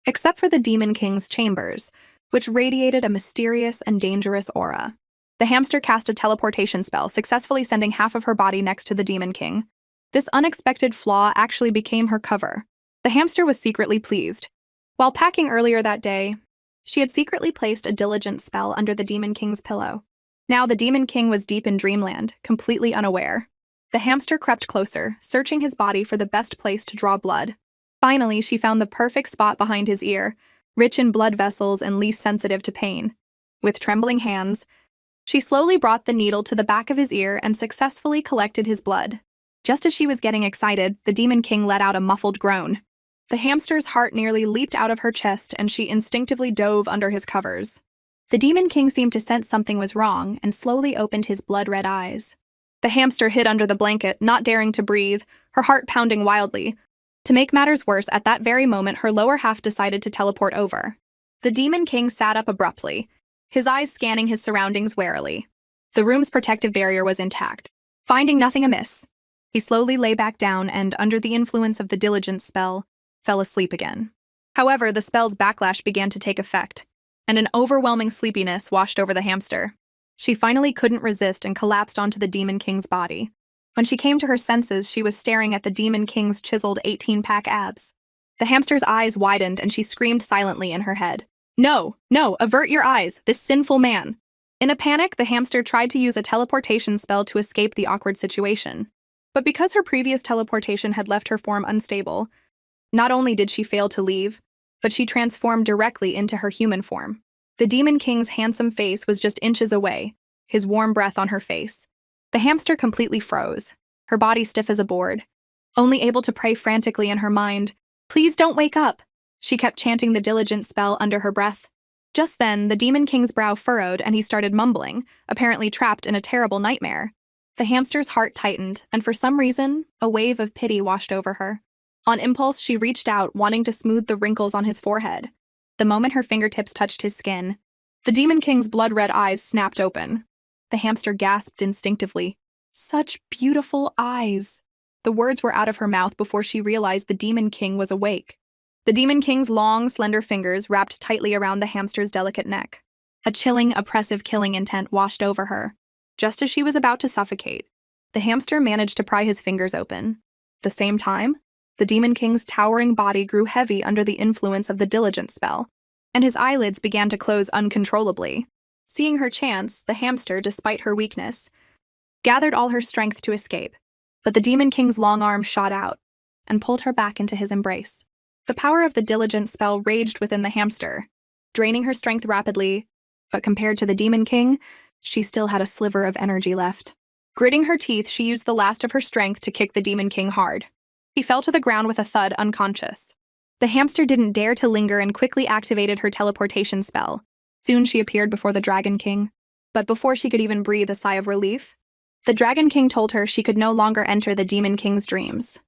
except for the Demon King's chambers, which radiated a mysterious and dangerous aura. The hamster cast a teleportation spell, successfully sending half of her body next to the Demon King. This unexpected flaw actually became her cover. The hamster was secretly pleased. While packing earlier that day, she had secretly placed a diligence spell under the Demon King's pillow. Now the Demon King was deep in dreamland, completely unaware. The hamster crept closer, searching his body for the best place to draw blood. Finally, she found the perfect spot behind his ear, rich in blood vessels and least sensitive to pain. With trembling hands, she slowly brought the needle to the back of his ear and successfully collected his blood. Just as she was getting excited, the Demon King let out a muffled groan. The hamster's heart nearly leaped out of her chest and she instinctively dove under his covers. The Demon King seemed to sense something was wrong and slowly opened his blood-red eyes. The hamster hid under the blanket, not daring to breathe, her heart pounding wildly. To make matters worse, at that very moment, her lower half decided to teleport over. The Demon King sat up abruptly, his eyes scanning his surroundings warily. The room's protective barrier was intact. Finding nothing amiss, he slowly lay back down and, under the influence of the diligence spell, fell asleep again. However, the spell's backlash began to take effect, and an overwhelming sleepiness washed over the hamster. She finally couldn't resist and collapsed onto the Demon King's body. When she came to her senses, she was staring at the Demon King's chiseled 18-pack abs. The hamster's eyes widened and she screamed silently in her head. No, no, avert your eyes, this sinful man. In a panic, the hamster tried to use a teleportation spell to escape the awkward situation. But because her previous teleportation had left her form unstable, not only did she fail to leave, but she transformed directly into her human form. The Demon King's handsome face was just inches away, his warm breath on her face. The hamster completely froze, her body stiff as a board, only able to pray frantically in her mind, "Please don't wake up." She kept chanting the diligence spell under her breath. Just then, the Demon King's brow furrowed and he started mumbling, apparently trapped in a terrible nightmare. The hamster's heart tightened, and for some reason, a wave of pity washed over her. On impulse, she reached out, wanting to smooth the wrinkles on his forehead. The moment her fingertips touched his skin, The Demon King's blood-red eyes snapped open. The hamster gasped instinctively. Such beautiful eyes. The words were out of her mouth before she realized the Demon King was awake. The Demon King's long, slender fingers wrapped tightly around the hamster's delicate neck. A chilling, oppressive killing intent washed over her. Just as she was about to suffocate, the hamster managed to pry his fingers open. At the same time, the Demon King's towering body grew heavy under the influence of the diligence spell, and his eyelids began to close uncontrollably. Seeing her chance, the hamster, despite her weakness, gathered all her strength to escape. But the Demon King's long arm shot out and pulled her back into his embrace. The power of the diligence spell raged within the hamster, draining her strength rapidly, but compared to the Demon King, she still had a sliver of energy left. Gritting her teeth, she used the last of her strength to kick the Demon King hard. He fell to the ground with a thud, unconscious. The hamster didn't dare to linger and quickly activated her teleportation spell. Soon she appeared before the Dragon King. But before she could even breathe a sigh of relief, the Dragon King told her she could no longer enter the Demon King's dreams.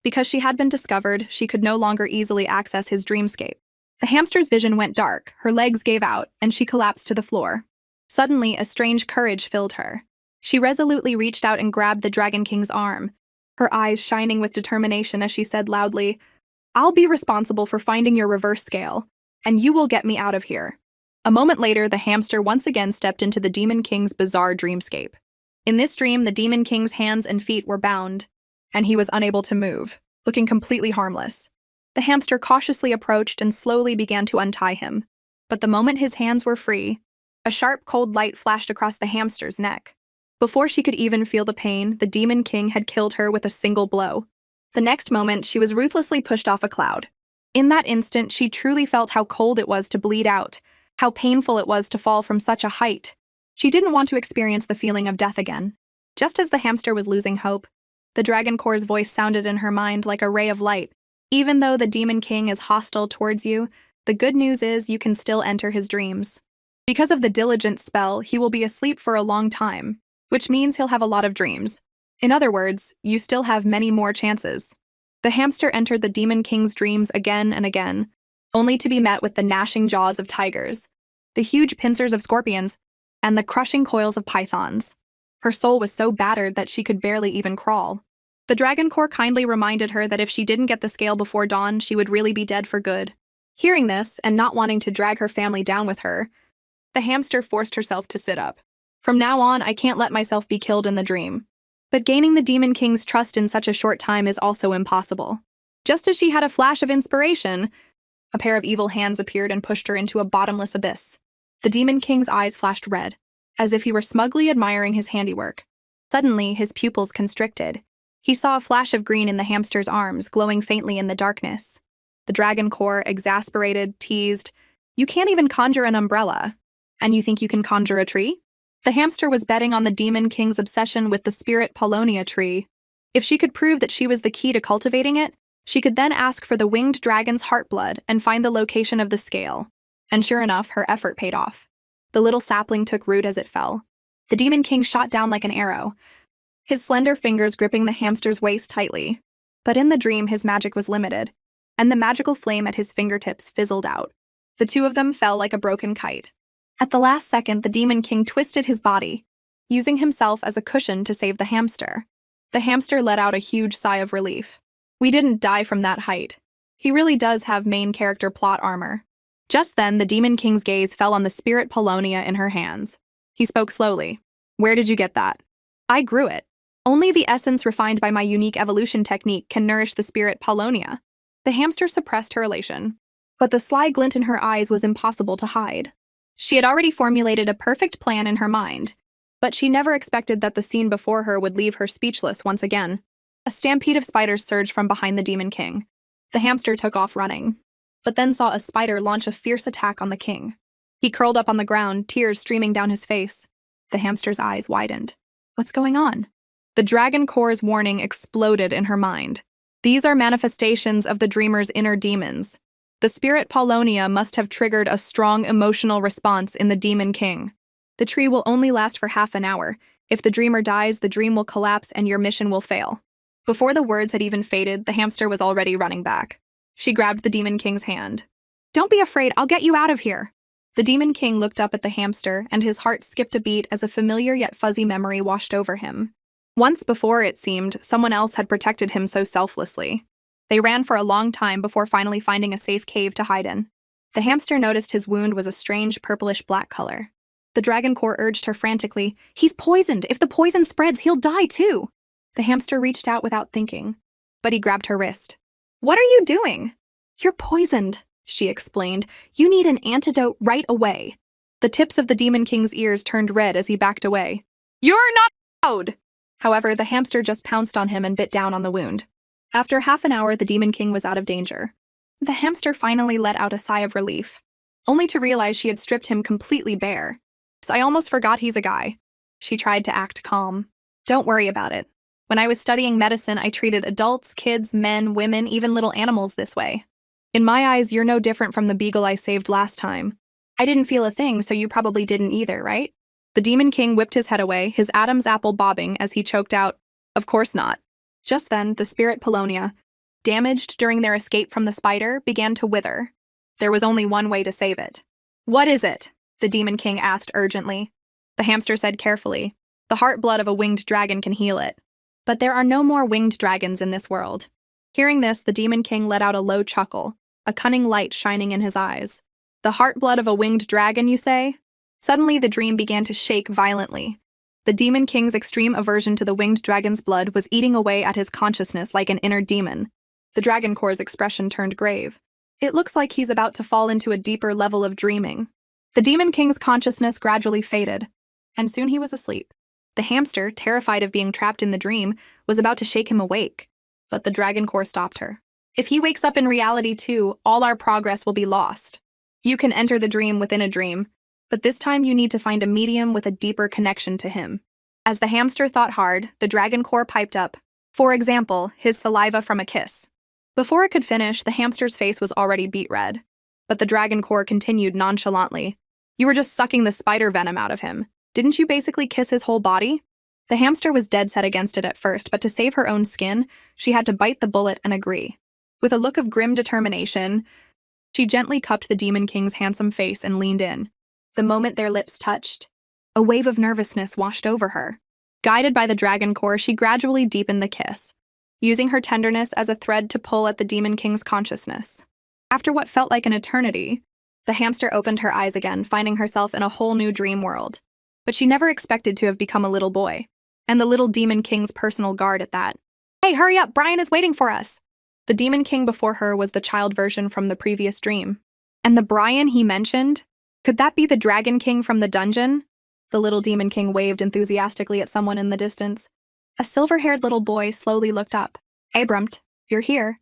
Because she had been discovered, she could no longer easily access his dreamscape. The hamster's vision went dark, her legs gave out, and she collapsed to the floor. Suddenly, a strange courage filled her. She resolutely reached out and grabbed the Dragon King's arm, her eyes shining with determination as she said loudly, "I'll be responsible for finding your reverse scale, and you will get me out of here." A moment later, the hamster once again stepped into the Demon King's bizarre dreamscape. In this dream, the Demon King's hands and feet were bound, and he was unable to move, looking completely harmless. The hamster cautiously approached and slowly began to untie him. But the moment his hands were free, a sharp, cold light flashed across the hamster's neck. Before she could even feel the pain, the Demon King had killed her with a single blow. The next moment, she was ruthlessly pushed off a cloud. In that instant, she truly felt how cold it was to bleed out, how painful it was to fall from such a height. She didn't want to experience the feeling of death again. Just as the hamster was losing hope, the Dragon Core's voice sounded in her mind like a ray of light. Even though the Demon King is hostile towards you, the good news is you can still enter his dreams. Because of the diligence spell, he will be asleep for a long time, which means he'll have a lot of dreams. In other words, you still have many more chances. The hamster entered the Demon King's dreams again and again, only to be met with the gnashing jaws of tigers, the huge pincers of scorpions, and the crushing coils of pythons. Her soul was so battered that she could barely even crawl. The Dragon Core kindly reminded her that if she didn't get the scale before dawn, she would really be dead for good. Hearing this, and not wanting to drag her family down with her, the hamster forced herself to sit up. From now on, I can't let myself be killed in the dream. But gaining the Demon King's trust in such a short time is also impossible. Just as she had a flash of inspiration, a pair of evil hands appeared and pushed her into a bottomless abyss. The Demon King's eyes flashed red, as if he were smugly admiring his handiwork. Suddenly, his pupils constricted. He saw a flash of green in the hamster's arms, glowing faintly in the darkness. The Dragon Core, exasperated, teased, "You can't even conjure an umbrella. And you think you can conjure a tree?" The hamster was betting on the Demon King's obsession with the spirit Polonia tree. If she could prove that she was the key to cultivating it, she could then ask for the winged dragon's heartblood and find the location of the scale. And sure enough, her effort paid off. The little sapling took root as it fell. The Demon King shot down like an arrow, his slender fingers gripping the hamster's waist tightly. But in the dream, his magic was limited, and the magical flame at his fingertips fizzled out. The two of them fell like a broken kite. At the last second, the Demon King twisted his body, using himself as a cushion to save the hamster. The hamster let out a huge sigh of relief. We didn't die from that height. He really does have main character plot armor. Just then, the Demon King's gaze fell on the spirit Polonia in her hands. He spoke slowly. "Where did you get that?" "I grew it. Only the essence refined by my unique evolution technique can nourish the spirit Polonia." The hamster suppressed her elation, but the sly glint in her eyes was impossible to hide. She had already formulated a perfect plan in her mind, but she never expected that the scene before her would leave her speechless once again. A stampede of spiders surged from behind the Demon King. The hamster took off running, but then saw a spider launch a fierce attack on the king. He curled up on the ground, tears streaming down his face. The hamster's eyes widened. What's going on? The Dragon Core's warning exploded in her mind. These are manifestations of the dreamer's inner demons. The spirit Polonia must have triggered a strong emotional response in the Demon King. The tree will only last for half an hour. If the dreamer dies, the dream will collapse and your mission will fail. Before the words had even faded, the hamster was already running back. She grabbed the Demon King's hand. "Don't be afraid, I'll get you out of here." The Demon King looked up at the hamster, and his heart skipped a beat as a familiar yet fuzzy memory washed over him. Once before, it seemed, someone else had protected him so selflessly. They ran for a long time before finally finding a safe cave to hide in. The hamster noticed his wound was a strange purplish-black color. The dragon core urged her frantically, "He's poisoned! If the poison spreads, he'll die too!" The hamster reached out without thinking, but he grabbed her wrist. "What are you doing?" "You're poisoned," she explained. "You need an antidote right away." The tips of the Demon King's ears turned red as he backed away. "You're not allowed!" However, the hamster just pounced on him and bit down on the wound. After half an hour, the Demon King was out of danger. The hamster finally let out a sigh of relief, only to realize she had stripped him completely bare. "I almost forgot he's a guy." She tried to act calm. "Don't worry about it. When I was studying medicine, I treated adults, kids, men, women, even little animals this way. In my eyes, you're no different from the beagle I saved last time. I didn't feel a thing, so you probably didn't either, right?" The Demon King whipped his head away, his Adam's apple bobbing as he choked out, "Of course not." Just then, the spirit Polonia, damaged during their escape from the spider, began to wither. There was only one way to save it. "What is it?" the Demon King asked urgently. The hamster said carefully, "The heart blood of a winged dragon can heal it. But there are no more winged dragons in this world." Hearing this, the Demon King let out a low chuckle, a cunning light shining in his eyes. "The heart blood of a winged dragon, you say?" Suddenly, the dream began to shake violently. The Demon King's extreme aversion to the winged dragon's blood was eating away at his consciousness like an inner demon. The Dragon Core's expression turned grave. "It looks like he's about to fall into a deeper level of dreaming." The Demon King's consciousness gradually faded, and soon he was asleep. The hamster, terrified of being trapped in the dream, was about to shake him awake, but the Dragon Core stopped her. "If he wakes up in reality too, all our progress will be lost. You can enter the dream within a dream, but this time you need to find a medium with a deeper connection to him." As the hamster thought hard, the Dragon Core piped up. For example, his saliva from a kiss. Before it could finish, the hamster's face was already beet red. But the Dragon Core continued nonchalantly. "You were just sucking the spider venom out of him. Didn't you basically kiss his whole body?" The hamster was dead set against it at first, but to save her own skin, she had to bite the bullet and agree. With a look of grim determination, she gently cupped the Demon King's handsome face and leaned in. The moment their lips touched, a wave of nervousness washed over her. Guided by the Dragon Core, she gradually deepened the kiss, using her tenderness as a thread to pull at the Demon King's consciousness. After what felt like an eternity, the hamster opened her eyes again, finding herself in a whole new dream world. But she never expected to have become a little boy, and the little Demon King's personal guard at that. "Hey, hurry up, Brian is waiting for us!" The Demon King before her was the child version from the previous dream. And the Brian he mentioned? Could that be the Dragon King from the dungeon? The little Demon King waved enthusiastically at someone in the distance. A silver-haired little boy slowly looked up. "Abrumt, you're here."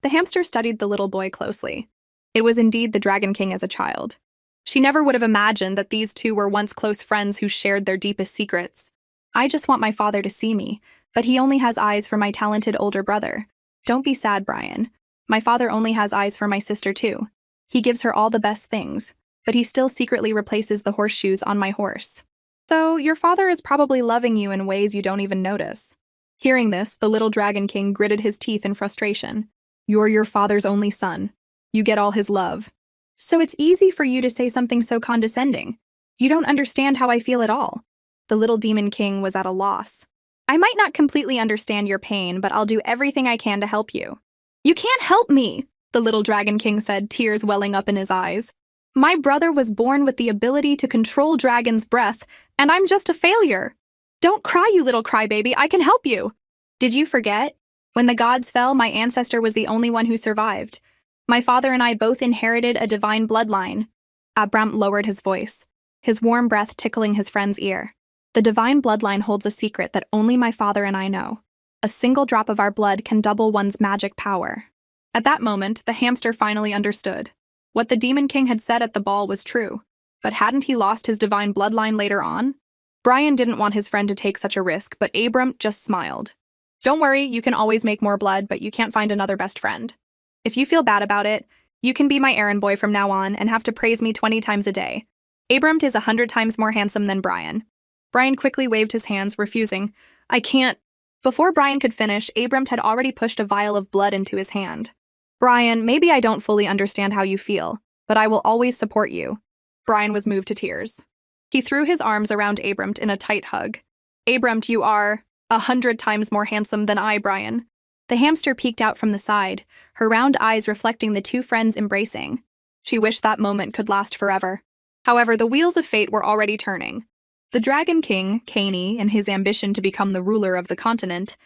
The hamster studied the little boy closely. It was indeed the Dragon King as a child. She never would have imagined that these two were once close friends who shared their deepest secrets. "I just want my father to see me, but he only has eyes for my talented older brother. Don't be sad, Brian. My father only has eyes for my sister too. He gives her all the best things, but he still secretly replaces the horseshoes on my horse. So your father is probably loving you in ways you don't even notice." Hearing this, the little Dragon King gritted his teeth in frustration. "You're your father's only son. You get all his love. So it's easy for you to say something so condescending. You don't understand how I feel at all." The little Demon King was at a loss. "I might not completely understand your pain, but I'll do everything I can to help you." "You can't help me," the little Dragon King said, tears welling up in his eyes. "My brother was born with the ability to control dragon's breath, and I'm just a failure. Don't cry, you little crybaby, I can help you." "Did you forget? When the gods fell, my ancestor was the only one who survived. My father and I both inherited a divine bloodline." Abram lowered his voice, his warm breath tickling his friend's ear. "The divine bloodline holds a secret that only my father and I know. A single drop of our blood can double one's magic power." At that moment, the hamster finally understood. What the Demon King had said at the ball was true. But hadn't he lost his divine bloodline later on? Brian didn't want his friend to take such a risk, but Abram just smiled. "Don't worry, you can always make more blood, but you can't find another best friend. If you feel bad about it, you can be my errand boy from now on and have to praise me 20 times a day. Abram is 100 times more handsome than Brian." Brian quickly waved his hands, refusing. "I can't." Before Brian could finish, Abram had already pushed a vial of blood into his hand. "Brian, maybe I don't fully understand how you feel, but I will always support you. Brian was moved to tears. He threw his arms around Abramt in a tight hug. Abramt, you are 100 times more handsome than I, Brian. The hamster peeked out from the side, her round eyes reflecting the two friends embracing. She wished that moment could last forever. However, the wheels of fate were already turning. The Dragon King, Caney, in his ambition to become the ruler of the continent,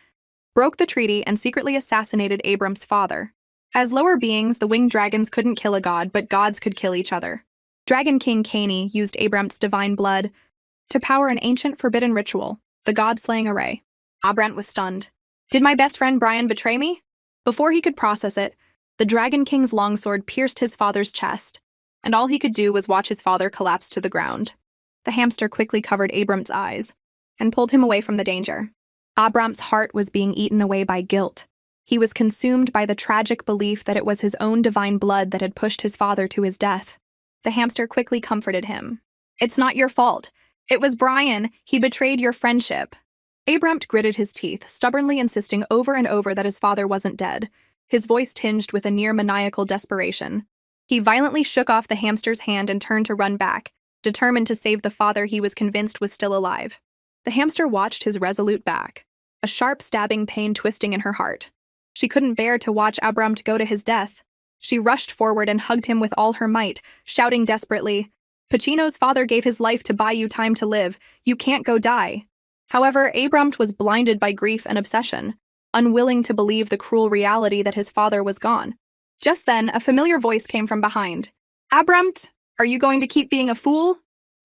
broke the treaty and secretly assassinated Abram's father. As lower beings, the winged dragons couldn't kill a god, but gods could kill each other. Dragon King Caney used Abram's divine blood to power an ancient forbidden ritual, the god-slaying array. Abrant was stunned. Did my best friend Brian betray me? Before he could process it, the Dragon King's longsword pierced his father's chest, and all he could do was watch his father collapse to the ground. The hamster quickly covered Abram's eyes and pulled him away from the danger. Abram's heart was being eaten away by guilt. He was consumed by the tragic belief that it was his own divine blood that had pushed his father to his death. The hamster quickly comforted him. It's not your fault. It was Brian. He betrayed your friendship. Abramt gritted his teeth, stubbornly insisting over and over that his father wasn't dead, his voice tinged with a near-maniacal desperation. He violently shook off the hamster's hand and turned to run back, determined to save the father he was convinced was still alive. The hamster watched his resolute back, a sharp stabbing pain twisting in her heart. She couldn't bear to watch Abramt go to his death. She rushed forward and hugged him with all her might, shouting desperately, Pacino's father gave his life to buy you time to live. You can't go die. However, Abramt was blinded by grief and obsession, unwilling to believe the cruel reality that his father was gone. Just then, a familiar voice came from behind. Abramt, are you going to keep being a fool?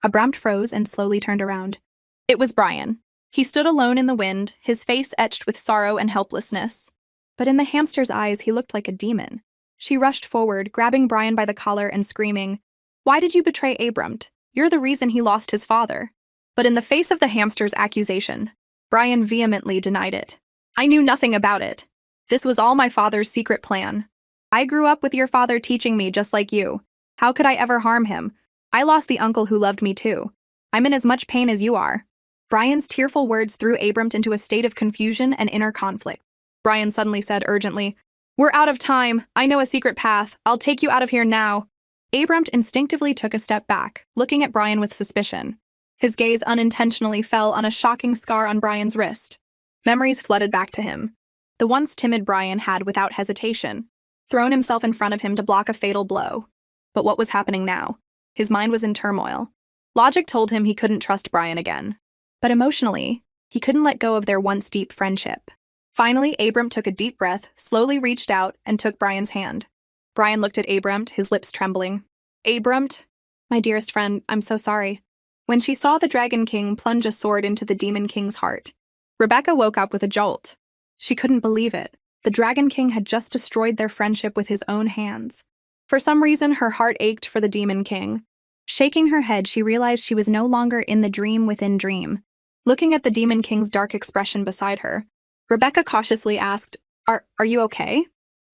Abramt froze and slowly turned around. It was Brian. He stood alone in the wind, his face etched with sorrow and helplessness. But in the hamster's eyes, he looked like a demon. She rushed forward, grabbing Brian by the collar and screaming, Why did you betray Abramt? You're the reason he lost his father. But in the face of the hamster's accusation, Brian vehemently denied it. I knew nothing about it. This was all my father's secret plan. I grew up with your father teaching me just like you. How could I ever harm him? I lost the uncle who loved me too. I'm in as much pain as you are. Brian's tearful words threw Abramt into a state of confusion and inner conflict. Brian suddenly said urgently, We're out of time. I know a secret path. I'll take you out of here now. Abramt instinctively took a step back, looking at Brian with suspicion. His gaze unintentionally fell on a shocking scar on Brian's wrist. Memories flooded back to him. The once timid Brian had, without hesitation, thrown himself in front of him to block a fatal blow. But what was happening now? His mind was in turmoil. Logic told him he couldn't trust Brian again. But emotionally, he couldn't let go of their once deep friendship. Finally, Abramt took a deep breath, slowly reached out, and took Brian's hand. Brian looked at Abramt, his lips trembling. Abramt, my dearest friend, I'm so sorry. When she saw the Dragon King plunge a sword into the Demon King's heart, Rebecca woke up with a jolt. She couldn't believe it. The Dragon King had just destroyed their friendship with his own hands. For some reason, her heart ached for the Demon King. Shaking her head, she realized she was no longer in the dream within dream. Looking at the Demon King's dark expression beside her, Rebecca cautiously asked, Are you okay?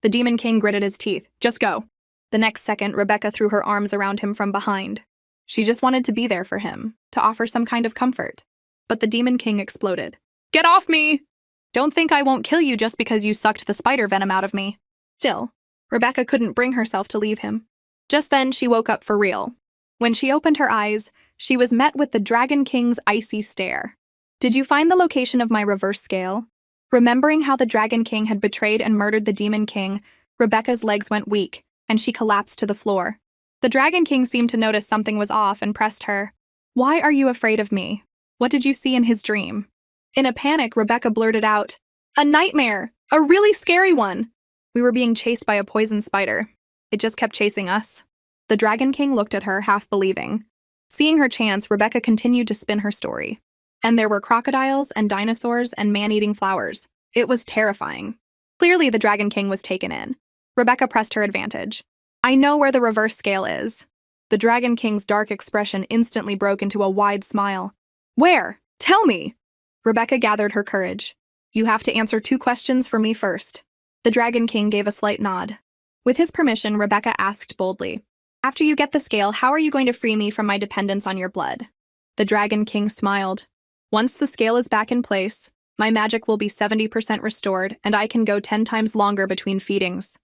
The Demon King gritted his teeth. Just go. The next second, Rebecca threw her arms around him from behind. She just wanted to be there for him, to offer some kind of comfort. But the Demon King exploded. Get off me! Don't think I won't kill you just because you sucked the spider venom out of me. Still, Rebecca couldn't bring herself to leave him. Just then, she woke up for real. When she opened her eyes, she was met with the Dragon King's icy stare. Did you find the location of my reverse scale? Remembering how the Dragon King had betrayed and murdered the Demon King, Rebecca's legs went weak, and she collapsed to the floor. The Dragon King seemed to notice something was off and pressed her. Why are you afraid of me? What did you see in his dream? In a panic, Rebecca blurted out, A nightmare! A really scary one! We were being chased by a poison spider. It just kept chasing us. The Dragon King looked at her, half believing. Seeing her chance, Rebecca continued to spin her story. And there were crocodiles and dinosaurs and man-eating flowers. It was terrifying. Clearly, the Dragon King was taken in. Rebecca pressed her advantage. I know where the reverse scale is. The Dragon King's dark expression instantly broke into a wide smile. Where? Tell me! Rebecca gathered her courage. You have to answer 2 questions for me first. The Dragon King gave a slight nod. With his permission, Rebecca asked boldly, After you get the scale, how are you going to free me from my dependence on your blood? The Dragon King smiled. Once the scale is back in place, my magic will be 70% restored, and I can go 10 times longer between feedings.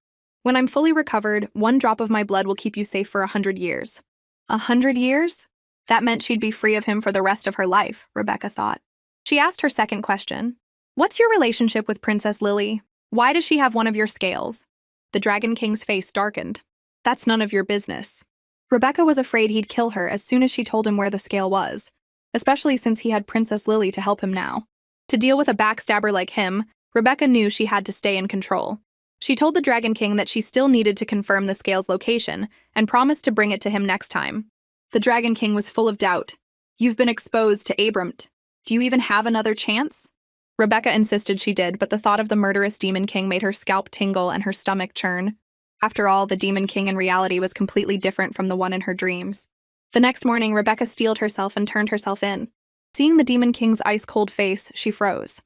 When I'm fully recovered, 1 drop of my blood will keep you safe for 100 years. 100 years? That meant she'd be free of him for the rest of her life, Rebecca thought. She asked her second question. What's your relationship with Princess Lily? Why does she have one of your scales? The Dragon King's face darkened. That's none of your business. Rebecca was afraid he'd kill her as soon as she told him where the scale was, especially since he had Princess Lily to help him now. To deal with a backstabber like him, Rebecca knew she had to stay in control. She told the Dragon King that she still needed to confirm the scale's location and promised to bring it to him next time. The Dragon King was full of doubt. You've been exposed to Abramt. Do you even have another chance? Rebecca insisted she did, but the thought of the murderous Demon King made her scalp tingle and her stomach churn. After all, the Demon King in reality was completely different from the one in her dreams. The next morning, Rebecca steeled herself and turned herself in. Seeing the Demon King's ice-cold face, she froze.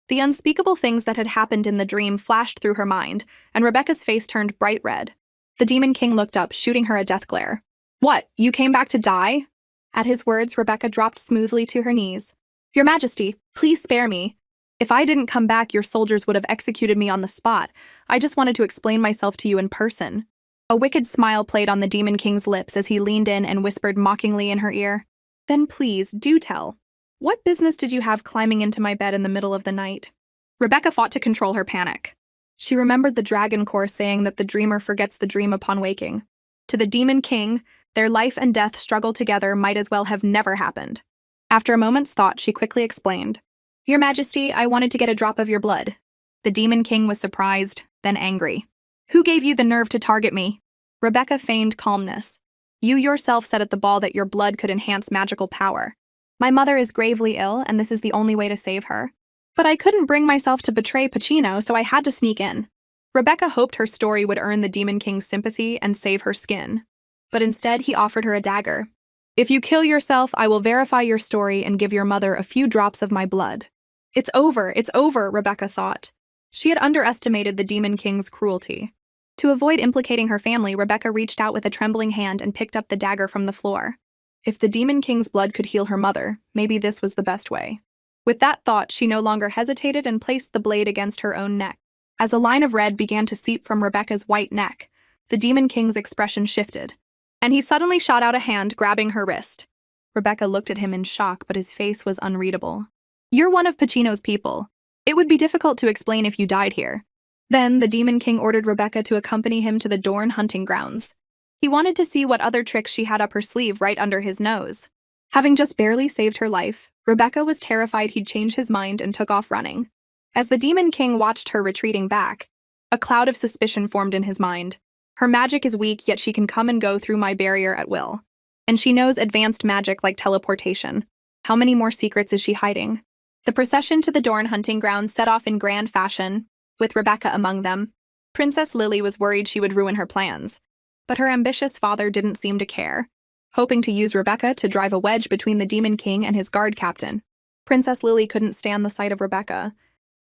The unspeakable things that had happened in the dream flashed through her mind, and Rebecca's face turned bright red. The Demon King looked up, shooting her a death glare. What, you came back to die? At his words, Rebecca dropped smoothly to her knees. Your Majesty, please spare me. If I didn't come back, your soldiers would have executed me on the spot. I just wanted to explain myself to you in person. A wicked smile played on the Demon King's lips as he leaned in and whispered mockingly in her ear. Then please, do tell. What business did you have climbing into my bed in the middle of the night? Rebecca fought to control her panic. She remembered the Dragon Core saying that the dreamer forgets the dream upon waking. To the Demon King, their life and death struggle together might as well have never happened. After a moment's thought, she quickly explained. Your Majesty, I wanted to get a drop of your blood. The Demon King was surprised, then angry. Who gave you the nerve to target me? Rebecca feigned calmness. You yourself said at the ball that your blood could enhance magical power. My mother is gravely ill, and this is the only way to save her. But I couldn't bring myself to betray Pacino, so I had to sneak in. Rebecca hoped her story would earn the Demon King's sympathy and save her skin. But instead, he offered her a dagger. If you kill yourself, I will verify your story and give your mother a few drops of my blood. It's over, Rebecca thought. She had underestimated the Demon King's cruelty. To avoid implicating her family, Rebecca reached out with a trembling hand and picked up the dagger from the floor. If the Demon King's blood could heal her mother, maybe this was the best way. With that thought, she no longer hesitated and placed the blade against her own neck. As a line of red began to seep from Rebecca's white neck, the Demon King's expression shifted, and he suddenly shot out a hand, grabbing her wrist. Rebecca looked at him in shock, but his face was unreadable. You're one of Pacino's people. It would be difficult to explain if you died here. Then, the Demon King ordered Rebecca to accompany him to the Dorn hunting grounds. He wanted to see what other tricks she had up her sleeve right under his nose. Having just barely saved her life, Rebecca was terrified he'd change his mind and took off running. As the Demon King watched her retreating back, a cloud of suspicion formed in his mind. Her magic is weak, yet she can come and go through my barrier at will. And she knows advanced magic like teleportation. How many more secrets is she hiding? The procession to the Dorn hunting grounds set off in grand fashion, with Rebecca among them. Princess Lily was worried she would ruin her plans, but her ambitious father didn't seem to care, hoping to use Rebecca to drive a wedge between the Demon King and his guard captain. Princess Lily couldn't stand the sight of Rebecca,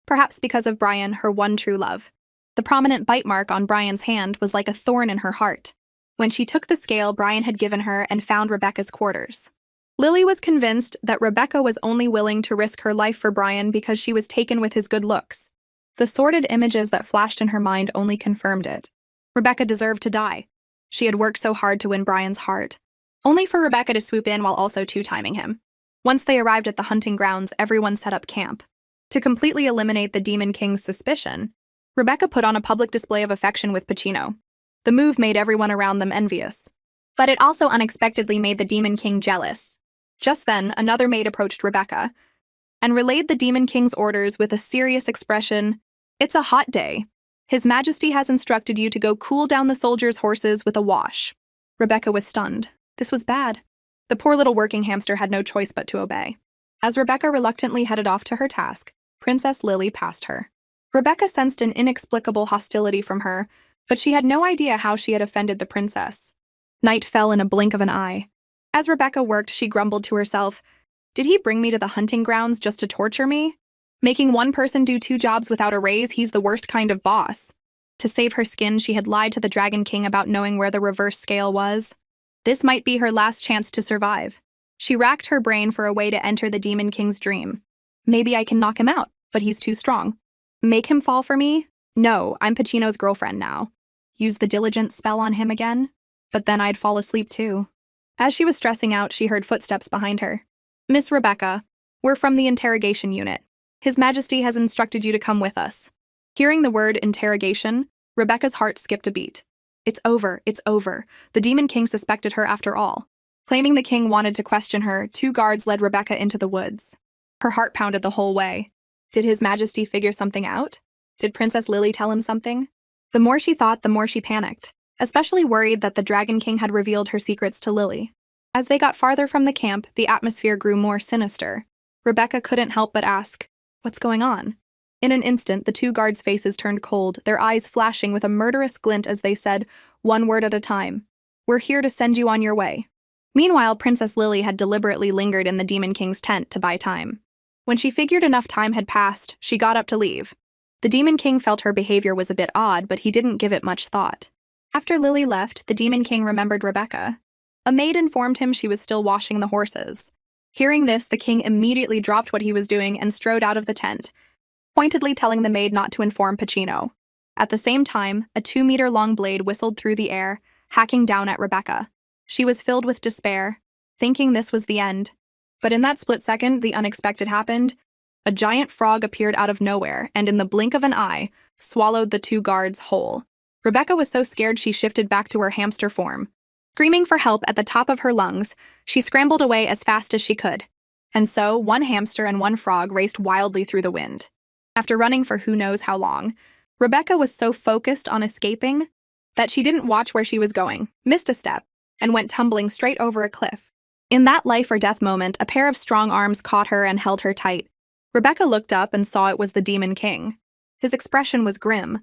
perhaps because of Brian, her one true love. The prominent bite mark on Brian's hand was like a thorn in her heart. When she took the scale Brian had given her and found Rebecca's quarters, Lily was convinced that Rebecca was only willing to risk her life for Brian because she was taken with his good looks. The sordid images that flashed in her mind only confirmed it. Rebecca deserved to die. She had worked so hard to win Brian's heart, only for Rebecca to swoop in while also two-timing him. Once they arrived at the hunting grounds, everyone set up camp. To completely eliminate the Demon King's suspicion, Rebecca put on a public display of affection with Pacino. The move made everyone around them envious. But it also unexpectedly made the Demon King jealous. Just then, another maid approached Rebecca and relayed the Demon King's orders with a serious expression. It's a hot day. His Majesty has instructed you to go cool down the soldiers' horses with a wash. Rebecca was stunned. This was bad. The poor little working hamster had no choice but to obey. As Rebecca reluctantly headed off to her task, Princess Lily passed her. Rebecca sensed an inexplicable hostility from her, but she had no idea how she had offended the princess. Night fell in a blink of an eye. As Rebecca worked, she grumbled to herself, did he bring me to the hunting grounds just to torture me? Making one person do 2 jobs without a raise, he's the worst kind of boss. To save her skin, she had lied to the Dragon King about knowing where the reverse scale was. This might be her last chance to survive. She racked her brain for a way to enter the Demon King's dream. Maybe I can knock him out, but he's too strong. Make him fall for me? No, I'm Pacino's girlfriend now. Use the diligence spell on him again? But then I'd fall asleep too. As she was stressing out, she heard footsteps behind her. "Miss Rebecca, we're from the interrogation unit. His Majesty has instructed you to come with us." Hearing the word interrogation, Rebecca's heart skipped a beat. It's over, it's over. The Demon King suspected her after all. Claiming the king wanted to question her, 2 guards led Rebecca into the woods. Her heart pounded the whole way. Did His Majesty figure something out? Did Princess Lily tell him something? The more she thought, the more she panicked, especially worried that the Dragon King had revealed her secrets to Lily. As they got farther from the camp, the atmosphere grew more sinister. Rebecca couldn't help but ask, "What's going on?" In an instant, the 2 guards' faces turned cold, their eyes flashing with a murderous glint as they said, one word at a time, "We're here to send you on your way." Meanwhile, Princess Lily had deliberately lingered in the Demon King's tent to buy time. When she figured enough time had passed, she got up to leave. The Demon King felt her behavior was a bit odd, but he didn't give it much thought. After Lily left, the Demon King remembered Rebecca. A maid informed him she was still washing the horses. Hearing this, the king immediately dropped what he was doing and strode out of the tent, pointedly telling the maid not to inform Pacino. At the same time, a 2-meter-long blade whistled through the air, hacking down at Rebecca. She was filled with despair, thinking this was the end. But in that split second, the unexpected happened. A giant frog appeared out of nowhere, and in the blink of an eye, swallowed the 2 guards whole. Rebecca was so scared she shifted back to her hamster form. Screaming for help at the top of her lungs, she scrambled away as fast as she could. And so, 1 hamster and 1 frog raced wildly through the wind. After running for who knows how long, Rebecca was so focused on escaping that she didn't watch where she was going, missed a step, and went tumbling straight over a cliff. In that life-or-death moment, a pair of strong arms caught her and held her tight. Rebecca looked up and saw it was the Demon King. His expression was grim,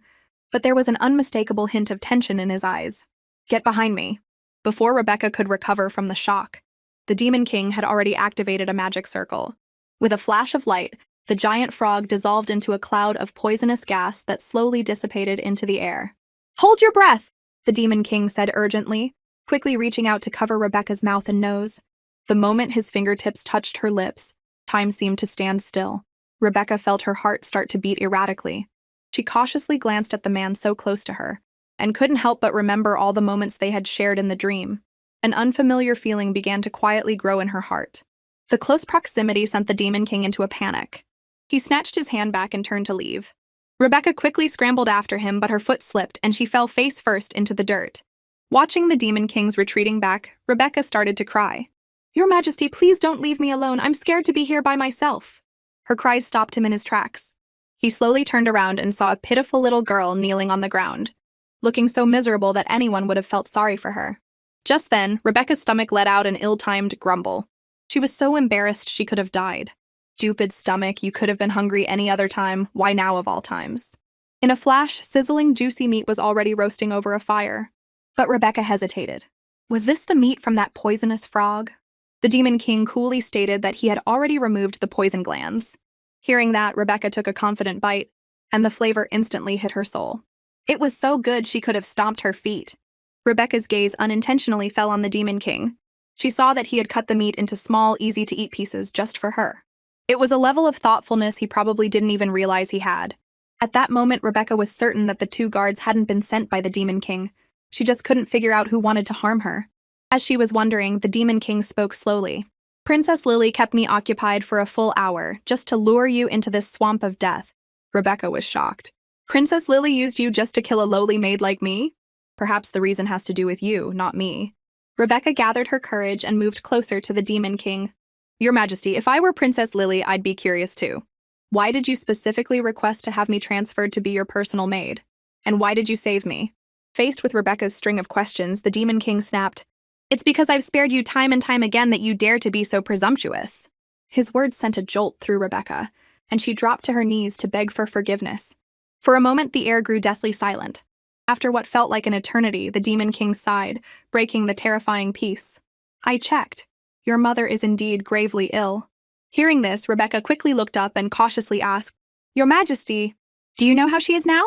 but there was an unmistakable hint of tension in his eyes. "Get behind me." Before Rebecca could recover from the shock, the Demon King had already activated a magic circle. With a flash of light, the giant frog dissolved into a cloud of poisonous gas that slowly dissipated into the air. "Hold your breath," the Demon King said urgently, quickly reaching out to cover Rebecca's mouth and nose. The moment his fingertips touched her lips, time seemed to stand still. Rebecca felt her heart start to beat erratically. She cautiously glanced at the man so close to her, and couldn't help but remember all the moments they had shared in the dream. An unfamiliar feeling began to quietly grow in her heart. The close proximity sent the Demon King into a panic. He snatched his hand back and turned to leave. Rebecca quickly scrambled after him, but her foot slipped and she fell face first into the dirt. Watching the Demon King's retreating back, Rebecca started to cry. "Your Majesty, please don't leave me alone. I'm scared to be here by myself." Her cries stopped him in his tracks. He slowly turned around and saw a pitiful little girl kneeling on the ground, looking so miserable that anyone would have felt sorry for her. Just then, Rebecca's stomach let out an ill-timed grumble. She was so embarrassed she could have died. Stupid stomach, you could have been hungry any other time, why now of all times? In a flash, sizzling, juicy meat was already roasting over a fire. But Rebecca hesitated. Was this the meat from that poisonous frog? The Demon King coolly stated that he had already removed the poison glands. Hearing that, Rebecca took a confident bite, and the flavor instantly hit her soul. It was so good she could have stomped her feet. Rebecca's gaze unintentionally fell on the Demon King. She saw that he had cut the meat into small, easy-to-eat pieces just for her. It was a level of thoughtfulness he probably didn't even realize he had. At that moment, Rebecca was certain that the 2 guards hadn't been sent by the Demon King. She just couldn't figure out who wanted to harm her. As she was wondering, the Demon King spoke slowly. "Princess Lily kept me occupied for a full hour, just to lure you into this swamp of death." Rebecca was shocked. "Princess Lily used you just to kill a lowly maid like me? Perhaps the reason has to do with you, not me." Rebecca gathered her courage and moved closer to the Demon King. "Your Majesty, if I were Princess Lily, I'd be curious too. Why did you specifically request to have me transferred to be your personal maid? And why did you save me?" Faced with Rebecca's string of questions, the Demon King snapped, "It's because I've spared you time and time again that you dare to be so presumptuous." His words sent a jolt through Rebecca, and she dropped to her knees to beg for forgiveness. For a moment, the air grew deathly silent. After what felt like an eternity, the Demon King sighed, breaking the terrifying peace. "I checked. Your mother is indeed gravely ill." Hearing this, Rebecca quickly looked up and cautiously asked, "Your Majesty, do you know how she is now?"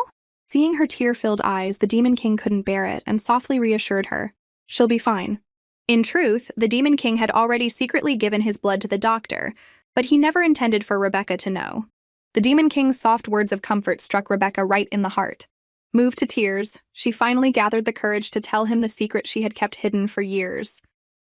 Seeing her tear-filled eyes, the Demon King couldn't bear it and softly reassured her, "She'll be fine." In truth, the Demon King had already secretly given his blood to the doctor, but he never intended for Rebecca to know. The Demon King's soft words of comfort struck Rebecca right in the heart. Moved to tears, she finally gathered the courage to tell him the secret she had kept hidden for years.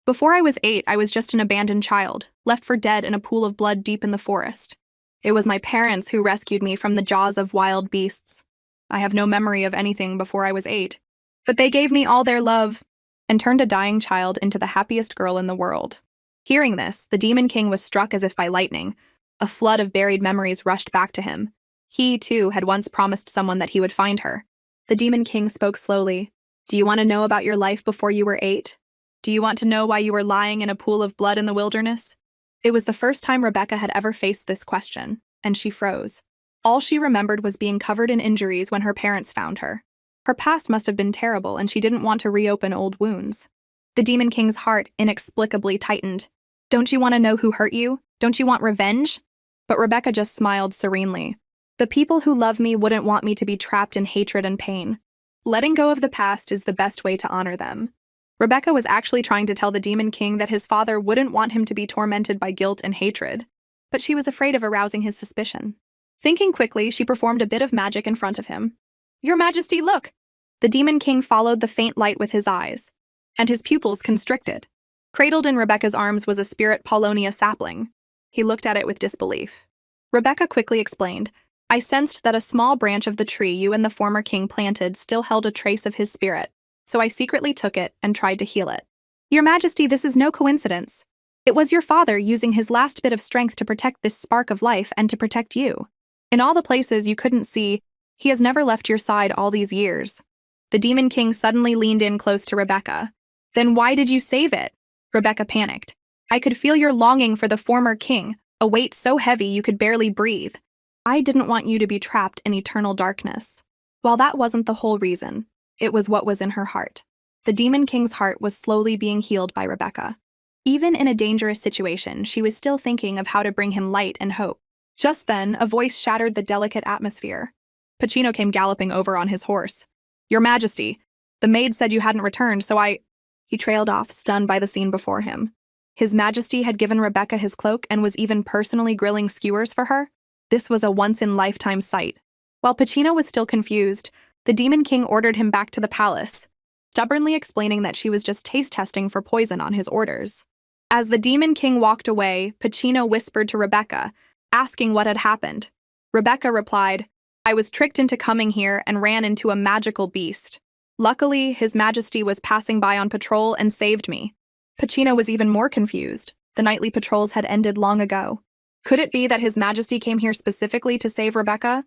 Before I was 8, I was just an abandoned child, left for dead in a pool of blood deep in the forest. It was my parents who rescued me from the jaws of wild beasts. I have no memory of anything before I was 8. But they gave me all their love and turned a dying child into the happiest girl in the world. Hearing this, the Demon King was struck as if by lightning. A flood of buried memories rushed back to him. He, too, had once promised someone that he would find her. The Demon King spoke slowly. Do you want to know about your life before you were 8? Do you want to know why you were lying in a pool of blood in the wilderness? It was the first time Rebecca had ever faced this question, and she froze. All she remembered was being covered in injuries when her parents found her. Her past must have been terrible, and she didn't want to reopen old wounds. The Demon King's heart inexplicably tightened. Don't you want to know who hurt you? Don't you want revenge? But Rebecca just smiled serenely. The people who love me wouldn't want me to be trapped in hatred and pain. Letting go of the past is the best way to honor them. Rebecca was actually trying to tell the Demon King that his father wouldn't want him to be tormented by guilt and hatred, but she was afraid of arousing his suspicion. Thinking quickly, she performed a bit of magic in front of him. Your Majesty, look! The Demon King followed the faint light with his eyes, and his pupils constricted. Cradled in Rebecca's arms was a spirit Paulonia sapling. He looked at it with disbelief. Rebecca quickly explained, I sensed that a small branch of the tree you and the former king planted still held a trace of his spirit, so I secretly took it and tried to heal it. Your Majesty, this is no coincidence. It was your father using his last bit of strength to protect this spark of life and to protect you. In all the places you couldn't see, he has never left your side all these years. The Demon King suddenly leaned in close to Rebecca. Then why did you save it? Rebecca panicked. I could feel your longing for the former king, a weight so heavy you could barely breathe. I didn't want you to be trapped in eternal darkness. While that wasn't the whole reason, it was what was in her heart. The Demon King's heart was slowly being healed by Rebecca. Even in a dangerous situation, she was still thinking of how to bring him light and hope. Just then, a voice shattered the delicate atmosphere. Pacino came galloping over on his horse. Your Majesty, the maid said you hadn't returned, so I... He trailed off, stunned by the scene before him. His Majesty had given Rebecca his cloak and was even personally grilling skewers for her? This was a once-in-lifetime sight. While Pacino was still confused, the Demon King ordered him back to the palace, stubbornly explaining that she was just taste testing for poison on his orders. As the Demon King walked away, Pacino whispered to Rebecca, asking what had happened. Rebecca replied, I was tricked into coming here and ran into a magical beast. Luckily, His Majesty was passing by on patrol and saved me. Pacino was even more confused. The nightly patrols had ended long ago. Could it be that His Majesty came here specifically to save Rebecca?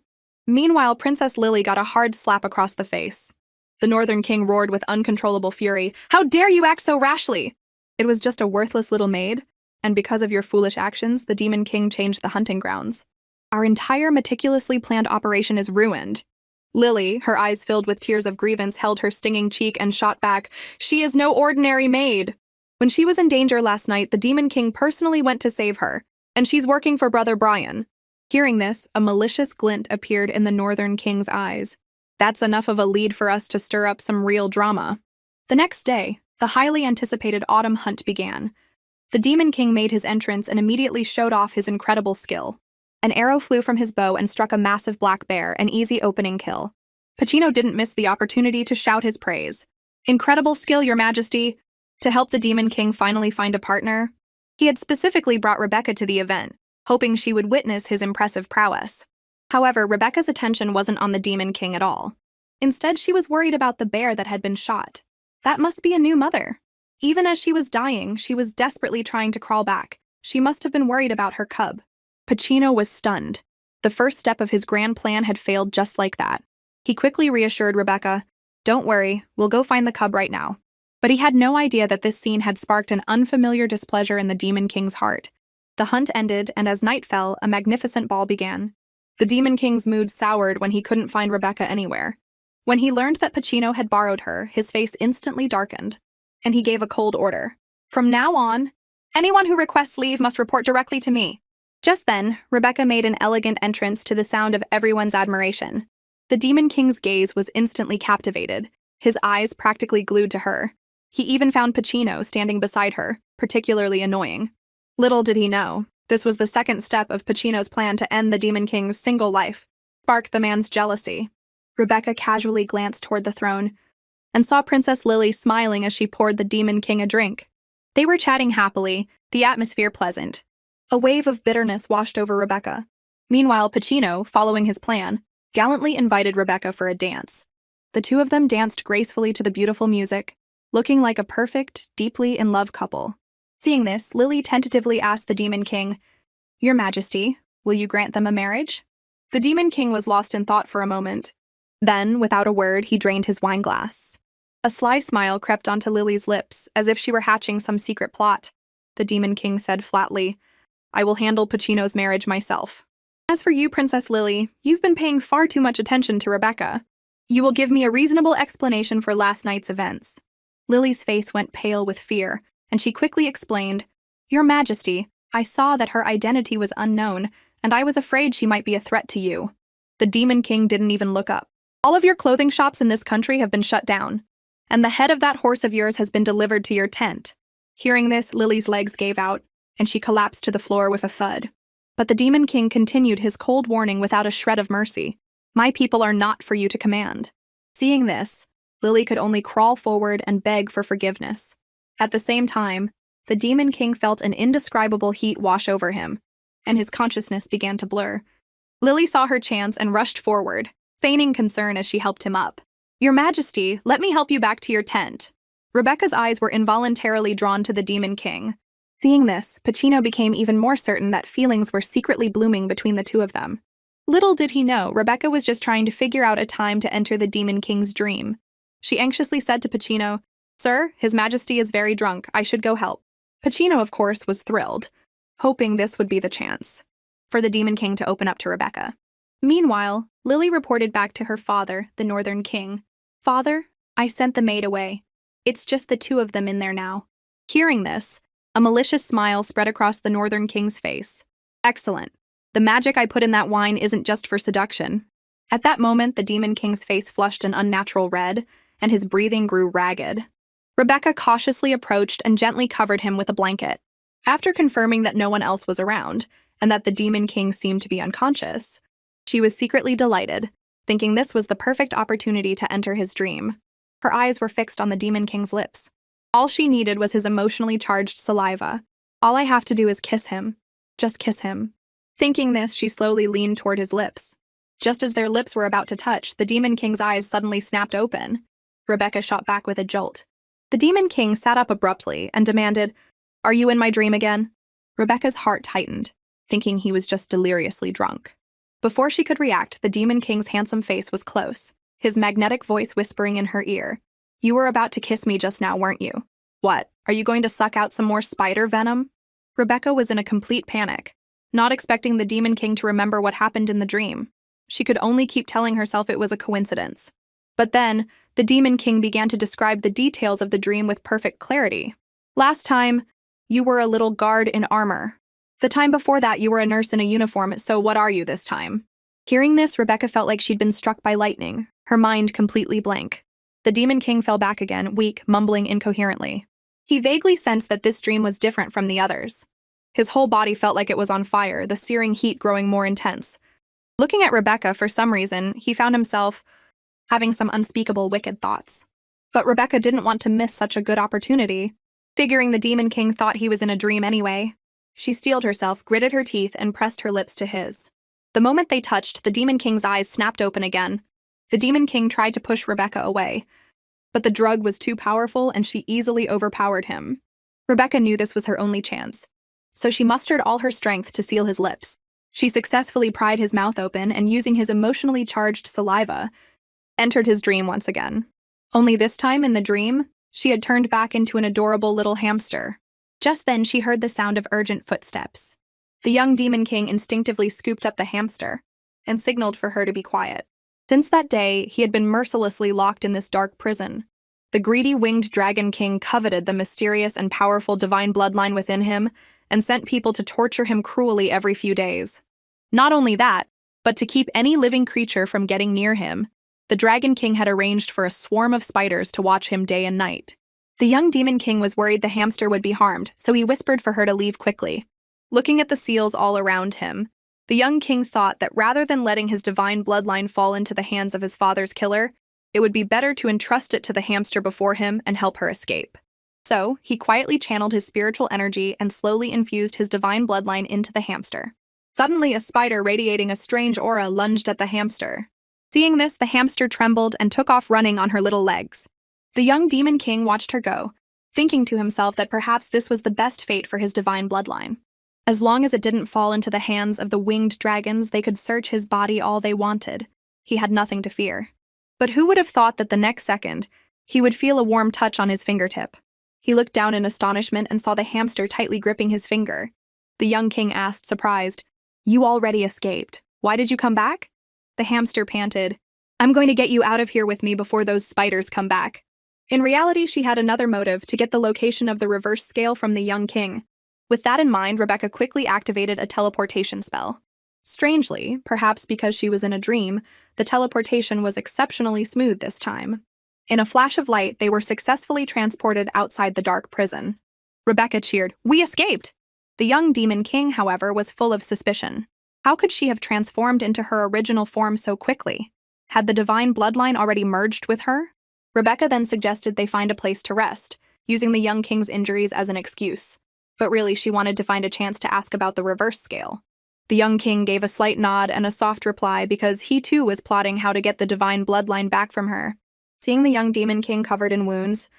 Meanwhile, Princess Lily got a hard slap across the face. The Northern King roared with uncontrollable fury. How dare you act so rashly? It was just a worthless little maid, and because of your foolish actions, the Demon King changed the hunting grounds. Our entire meticulously planned operation is ruined. Lily, her eyes filled with tears of grievance, held her stinging cheek and shot back, She is no ordinary maid. When she was in danger last night, the Demon King personally went to save her, and she's working for Brother Brian. Hearing this, a malicious glint appeared in the Northern King's eyes. That's enough of a lead for us to stir up some real drama. The next day, the highly anticipated autumn hunt began. The Demon King made his entrance and immediately showed off his incredible skill. An arrow flew from his bow and struck a massive black bear, an easy opening kill. Pacino didn't miss the opportunity to shout his praise. Incredible skill, Your Majesty! To help the Demon King finally find a partner, he had specifically brought Rebecca to the event, hoping she would witness his impressive prowess. However, Rebecca's attention wasn't on the Demon King at all. Instead, she was worried about the bear that had been shot. That must be a new mother. Even as she was dying, she was desperately trying to crawl back. She must have been worried about her cub. Pacino was stunned. The first step of his grand plan had failed just like that. He quickly reassured Rebecca, Don't worry, we'll go find the cub right now. But he had no idea that this scene had sparked an unfamiliar displeasure in the Demon King's heart. The hunt ended, and as night fell, a magnificent ball began. The Demon King's mood soured when he couldn't find Rebecca anywhere. When he learned that Pacino had borrowed her, his face instantly darkened, and he gave a cold order. From now on, anyone who requests leave must report directly to me. Just then, Rebecca made an elegant entrance to the sound of everyone's admiration. The Demon King's gaze was instantly captivated, his eyes practically glued to her. He even found Pacino standing beside her, particularly annoying. Little did he know, this was the second step of Pacino's plan to end the Demon King's single life, spark the man's jealousy. Rebecca casually glanced toward the throne and saw Princess Lily smiling as she poured the Demon King a drink. They were chatting happily, the atmosphere pleasant. A wave of bitterness washed over Rebecca. Meanwhile, Pacino, following his plan, gallantly invited Rebecca for a dance. The two of them danced gracefully to the beautiful music, looking like a perfect, deeply in love couple. Seeing this, Lily tentatively asked the Demon King, "Your Majesty, will you grant them a marriage?" The Demon King was lost in thought for a moment. Then, without a word, he drained his wineglass. A sly smile crept onto Lily's lips, as if she were hatching some secret plot. The Demon King said flatly, "I will handle Pacino's marriage myself. As for you, Princess Lily, you've been paying far too much attention to Rebecca. You will give me a reasonable explanation for last night's events." Lily's face went pale with fear, and she quickly explained, "Your Majesty, I saw that her identity was unknown, and I was afraid she might be a threat to you." The Demon King didn't even look up. "All of your clothing shops in this country have been shut down, and the head of that horse of yours has been delivered to your tent." Hearing this, Lily's legs gave out, and she collapsed to the floor with a thud. But the Demon King continued his cold warning without a shred of mercy. "My people are not for you to command." Seeing this, Lily could only crawl forward and beg for forgiveness. At the same time, the Demon King felt an indescribable heat wash over him, and his consciousness began to blur. Lily saw her chance and rushed forward, feigning concern as she helped him up. "Your Majesty, let me help you back to your tent." Rebecca's eyes were involuntarily drawn to the Demon King. Seeing this, Pacino became even more certain that feelings were secretly blooming between the two of them. Little did he know, Rebecca was just trying to figure out a time to enter the Demon King's dream. She anxiously said to Pacino, "Sir, His Majesty is very drunk. I should go help." Pacino, of course, was thrilled, hoping this would be the chance for the Demon King to open up to Rebecca. Meanwhile, Lily reported back to her father, the Northern King. "Father, I sent the maid away. It's just the two of them in there now." Hearing this, a malicious smile spread across the Northern King's face. "Excellent. The magic I put in that wine isn't just for seduction." At that moment, the Demon King's face flushed an unnatural red, and his breathing grew ragged. Rebecca cautiously approached and gently covered him with a blanket. After confirming that no one else was around, and that the Demon King seemed to be unconscious, she was secretly delighted, thinking this was the perfect opportunity to enter his dream. Her eyes were fixed on the Demon King's lips. All she needed was his emotionally charged saliva. "All I have to do is kiss him. Just kiss him." Thinking this, she slowly leaned toward his lips. Just as their lips were about to touch, the Demon King's eyes suddenly snapped open. Rebecca shot back with a jolt. The Demon King sat up abruptly and demanded, "Are you in my dream again?" Rebecca's heart tightened, thinking he was just deliriously drunk. Before she could react, the Demon King's handsome face was close, his magnetic voice whispering in her ear, "You were about to kiss me just now, weren't you? What, are you going to suck out some more spider venom?" Rebecca was in a complete panic, not expecting the Demon King to remember what happened in the dream. She could only keep telling herself it was a coincidence. But then, the Demon King began to describe the details of the dream with perfect clarity. "Last time, you were a little guard in armor. The time before that, you were a nurse in a uniform, so what are you this time?" Hearing this, Rebecca felt like she'd been struck by lightning, her mind completely blank. The Demon King fell back again, weak, mumbling incoherently. He vaguely sensed that this dream was different from the others. His whole body felt like it was on fire, the searing heat growing more intense. Looking at Rebecca, for some reason, he found himself having some unspeakable wicked thoughts. But Rebecca didn't want to miss such a good opportunity. Figuring the Demon King thought he was in a dream anyway, she steeled herself, gritted her teeth, and pressed her lips to his. The moment they touched, the Demon King's eyes snapped open again. The Demon King tried to push Rebecca away, but the drug was too powerful and she easily overpowered him. Rebecca knew this was her only chance, so she mustered all her strength to seal his lips. She successfully pried his mouth open and, using his emotionally charged saliva, entered his dream once again. Only this time, in the dream, she had turned back into an adorable little hamster. Just then, she heard the sound of urgent footsteps. The young Demon King instinctively scooped up the hamster and signaled for her to be quiet. Since that day, he had been mercilessly locked in this dark prison. The greedy winged Dragon King coveted the mysterious and powerful divine bloodline within him and sent people to torture him cruelly every few days. Not only that, but to keep any living creature from getting near him, the Dragon King had arranged for a swarm of spiders to watch him day and night. The young Demon King was worried the hamster would be harmed, so he whispered for her to leave quickly. Looking at the seals all around him, the young king thought that rather than letting his divine bloodline fall into the hands of his father's killer, it would be better to entrust it to the hamster before him and help her escape. So, he quietly channeled his spiritual energy and slowly infused his divine bloodline into the hamster. Suddenly, a spider radiating a strange aura lunged at the hamster. Seeing this, the hamster trembled and took off running on her little legs. The young demon king watched her go, thinking to himself that perhaps this was the best fate for his divine bloodline. As long as it didn't fall into the hands of the winged dragons, they could search his body all they wanted. He had nothing to fear. But who would have thought that the next second, he would feel a warm touch on his fingertip? He looked down in astonishment and saw the hamster tightly gripping his finger. The young king asked, surprised, "You already escaped. Why did you come back?" The hamster panted, "I'm going to get you out of here with me before those spiders come back." In reality, she had another motive: to get the location of the reverse scale from the young king. With that in mind, Rebecca quickly activated a teleportation spell. Strangely, perhaps because she was in a dream, the teleportation was exceptionally smooth this time. In a flash of light, they were successfully transported outside the dark prison. Rebecca cheered, "We escaped!" The young demon king, however, was full of suspicion. How could she have transformed into her original form so quickly? Had the divine bloodline already merged with her? Rebecca then suggested they find a place to rest, using the young king's injuries as an excuse. But really, she wanted to find a chance to ask about the reverse scale. The young king gave a slight nod and a soft reply because he too was plotting how to get the divine bloodline back from her. Seeing the young demon king covered in wounds,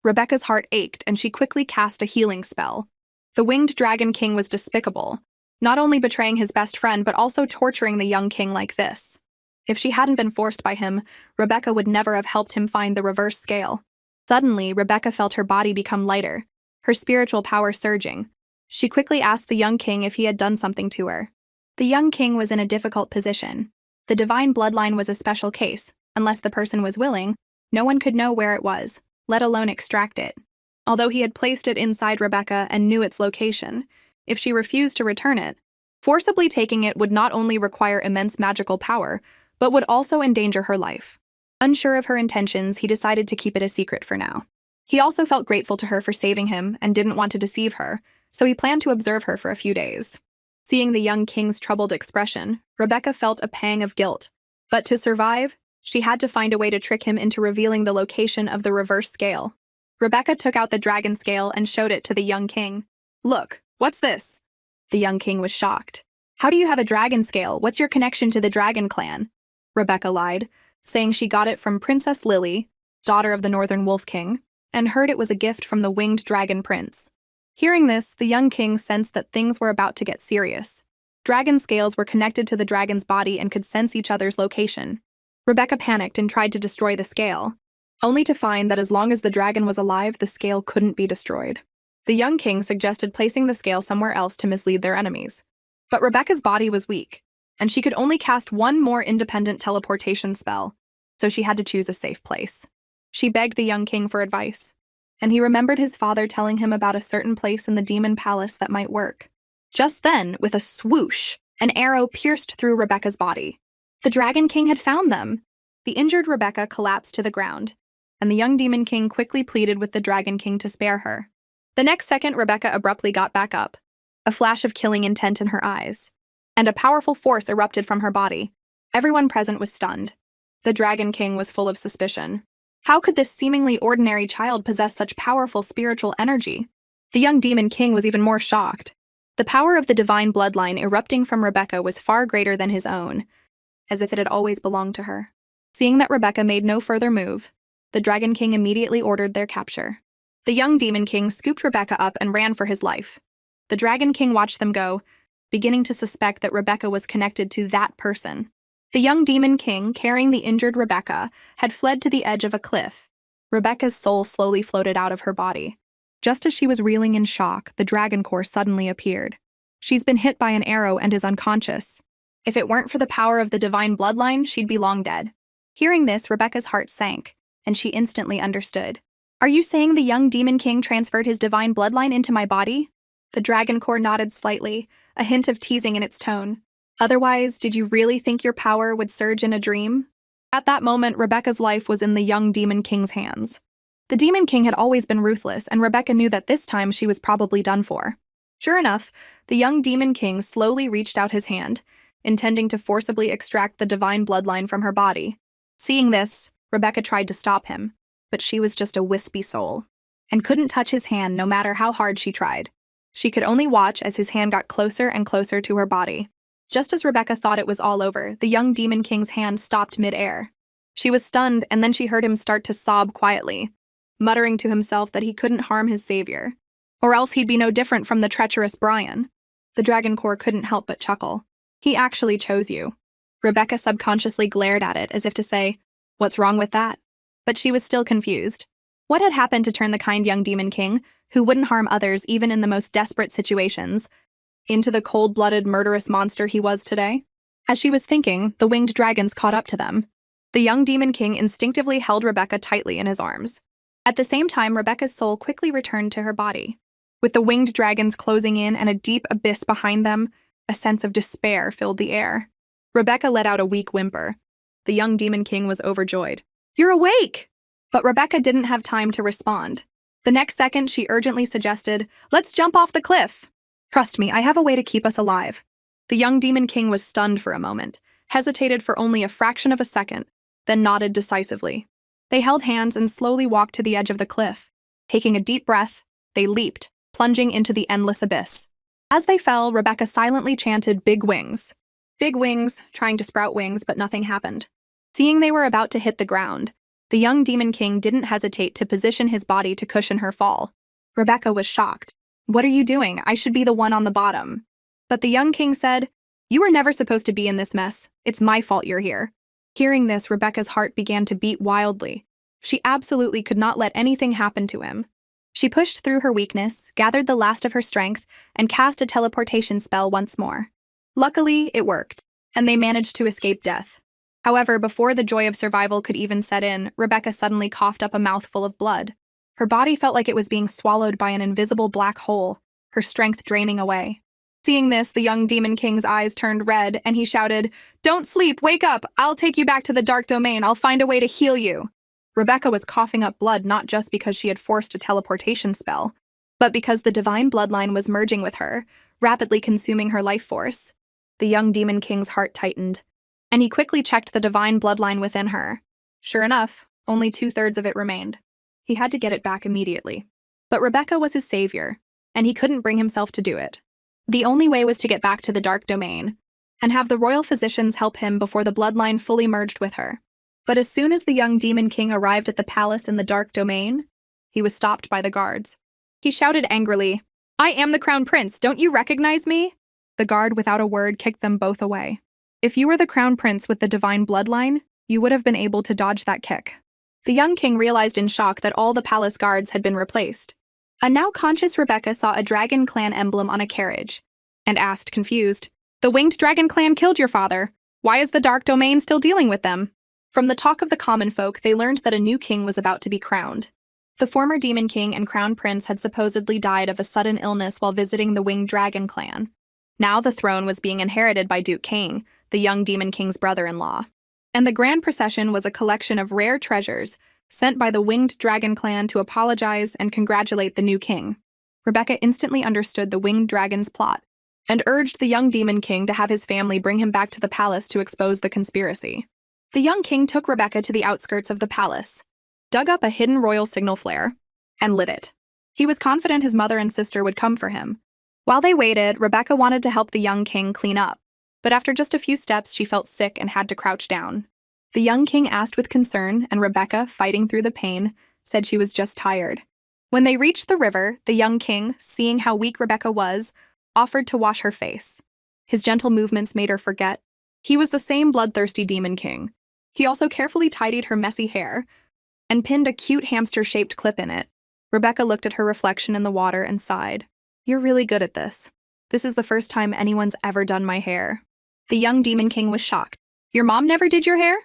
Rebecca's heart ached and she quickly cast a healing spell. The winged dragon king was despicable, not only betraying his best friend but also torturing the young king like this. If she hadn't been forced by him, Rebecca would never have helped him find the reverse scale. Suddenly, Rebecca felt her body become lighter, her spiritual power surging. She quickly asked the young king if he had done something to her. The young king was in a difficult position. The divine bloodline was a special case. Unless the person was willing, no one could know where it was, let alone extract it. Although he had placed it inside Rebecca and knew its location, if she refused to return it, forcibly taking it would not only require immense magical power, but would also endanger her life. Unsure of her intentions, he decided to keep it a secret for now. He also felt grateful to her for saving him and didn't want to deceive her, so he planned to observe her for a few days. Seeing the young king's troubled expression, Rebecca felt a pang of guilt. But to survive, she had to find a way to trick him into revealing the location of the reverse scale. Rebecca took out the dragon scale and showed it to the young king. "Look, what's this?" The young king was shocked. "How do you have a dragon scale? What's your connection to the dragon clan?" Rebecca lied, saying she got it from Princess Lily, daughter of the Northern Wolf King, and heard it was a gift from the winged dragon prince. Hearing this, the young king sensed that things were about to get serious. Dragon scales were connected to the dragon's body and could sense each other's location. Rebecca panicked and tried to destroy the scale, only to find that as long as the dragon was alive, the scale couldn't be destroyed. The young king suggested placing the scale somewhere else to mislead their enemies. But Rebecca's body was weak, and she could only cast one more independent teleportation spell, so she had to choose a safe place. She begged the young king for advice, and he remembered his father telling him about a certain place in the demon palace that might work. Just then, with a swoosh, an arrow pierced through Rebecca's body. The Dragon King had found them. The injured Rebecca collapsed to the ground, and the young Demon King quickly pleaded with the Dragon King to spare her. The next second, Rebecca abruptly got back up, a flash of killing intent in her eyes, and a powerful force erupted from her body. Everyone present was stunned. The Dragon King was full of suspicion. How could this seemingly ordinary child possess such powerful spiritual energy? The young Demon King was even more shocked. The power of the divine bloodline erupting from Rebecca was far greater than his own, as if it had always belonged to her. Seeing that Rebecca made no further move, the Dragon King immediately ordered their capture. The young Demon King scooped Rebecca up and ran for his life. The Dragon King watched them go, beginning to suspect that Rebecca was connected to that person. The young Demon King, carrying the injured Rebecca, had fled to the edge of a cliff. Rebecca's soul slowly floated out of her body. Just as she was reeling in shock, the Dragon Core suddenly appeared. She's been hit by an arrow and is unconscious. If it weren't for the power of the divine bloodline, she'd be long dead. Hearing this, Rebecca's heart sank, and she instantly understood. "Are you saying the young Demon King transferred his divine bloodline into my body?" The Dragon Core nodded slightly, a hint of teasing in its tone. "Otherwise, did you really think your power would surge in a dream?" At that moment, Rebecca's life was in the young Demon King's hands. The Demon King had always been ruthless, and Rebecca knew that this time she was probably done for. Sure enough, the young Demon King slowly reached out his hand, intending to forcibly extract the divine bloodline from her body. Seeing this, Rebecca tried to stop him, but she was just a wispy soul. and couldn't touch his hand no matter how hard she tried. She could only watch as his hand got closer and closer to her body. Just as Rebecca thought it was all over, the young Demon King's hand stopped mid-air. She was stunned, and then she heard him start to sob quietly, muttering to himself that he couldn't harm his savior, or else he'd be no different from the treacherous Brian. The Dragon Core couldn't help but chuckle. He actually chose you. Rebecca subconsciously glared at it as if to say, "What's wrong with that?" But she was still confused. What had happened to turn the kind young Demon King, who wouldn't harm others even in the most desperate situations, into the cold-blooded, murderous monster he was today? As she was thinking, the winged dragons caught up to them. The young Demon King instinctively held Rebecca tightly in his arms. At the same time, Rebecca's soul quickly returned to her body. With the winged dragons closing in and a deep abyss behind them, a sense of despair filled the air. Rebecca let out a weak whimper. The young Demon King was overjoyed. "You're awake!" But Rebecca didn't have time to respond. The next second, she urgently suggested, "Let's jump off the cliff. Trust me, I have a way to keep us alive." The young Demon King was stunned for a moment, hesitated for only a fraction of a second, then nodded decisively. They held hands and slowly walked to the edge of the cliff. Taking a deep breath, they leaped, plunging into the endless abyss. As they fell, Rebecca silently chanted, "Big wings." Big wings, trying to sprout wings, but nothing happened. Seeing they were about to hit the ground, the young Demon King didn't hesitate to position his body to cushion her fall. Rebecca was shocked. "What are you doing? I should be the one on the bottom." But the young king said, "You were never supposed to be in this mess. It's my fault you're here." Hearing this, Rebecca's heart began to beat wildly. She absolutely could not let anything happen to him. She pushed through her weakness, gathered the last of her strength, and cast a teleportation spell once more. Luckily, it worked, and they managed to escape death. However, before the joy of survival could even set in, Rebecca suddenly coughed up a mouthful of blood. Her body felt like it was being swallowed by an invisible black hole, her strength draining away. Seeing this, the young Demon King's eyes turned red, and he shouted, "Don't sleep! Wake up! I'll take you back to the Dark Domain. I'll find a way to heal you." Rebecca was coughing up blood not just because she had forced a teleportation spell, but because the divine bloodline was merging with her, rapidly consuming her life force. The young Demon King's heart tightened, and he quickly checked the divine bloodline within her. Sure enough, only 2/3 of it remained. He had to get it back immediately. But Rebecca was his savior, and he couldn't bring himself to do it. The only way was to get back to the Dark Domain, and have the royal physicians help him before the bloodline fully merged with her. But as soon as the young Demon King arrived at the palace in the Dark Domain, he was stopped by the guards. He shouted angrily, "I am the Crown Prince, don't you recognize me?" The guard, without a word, kicked them both away. If you were the Crown Prince with the divine bloodline, you would have been able to dodge that kick. The young king realized in shock that all the palace guards had been replaced. A now conscious Rebecca saw a dragon clan emblem on a carriage, and asked, confused, "The winged dragon clan killed your father. Why is the Dark Domain still dealing with them?" From the talk of the common folk, they learned that a new king was about to be crowned. The former Demon King and Crown Prince had supposedly died of a sudden illness while visiting the winged dragon clan. Now the throne was being inherited by Duke King, the young Demon King's brother-in-law. And the grand procession was a collection of rare treasures sent by the winged dragon clan to apologize and congratulate the new king. Rebecca instantly understood the winged dragon's plot and urged the young Demon King to have his family bring him back to the palace to expose the conspiracy. The young king took Rebecca to the outskirts of the palace, dug up a hidden royal signal flare, and lit it. He was confident his mother and sister would come for him. While they waited, Rebecca wanted to help the young king clean up, but after just a few steps, she felt sick and had to crouch down. The young king asked with concern, and Rebecca, fighting through the pain, said she was just tired. When they reached the river, the young king, seeing how weak Rebecca was, offered to wash her face. His gentle movements made her forget. He was the same bloodthirsty Demon King. He also carefully tidied her messy hair and pinned a cute hamster-shaped clip in it. Rebecca looked at her reflection in the water and sighed. "You're really good at this. This is the first time anyone's ever done my hair." The young Demon King was shocked. "Your mom never did your hair?"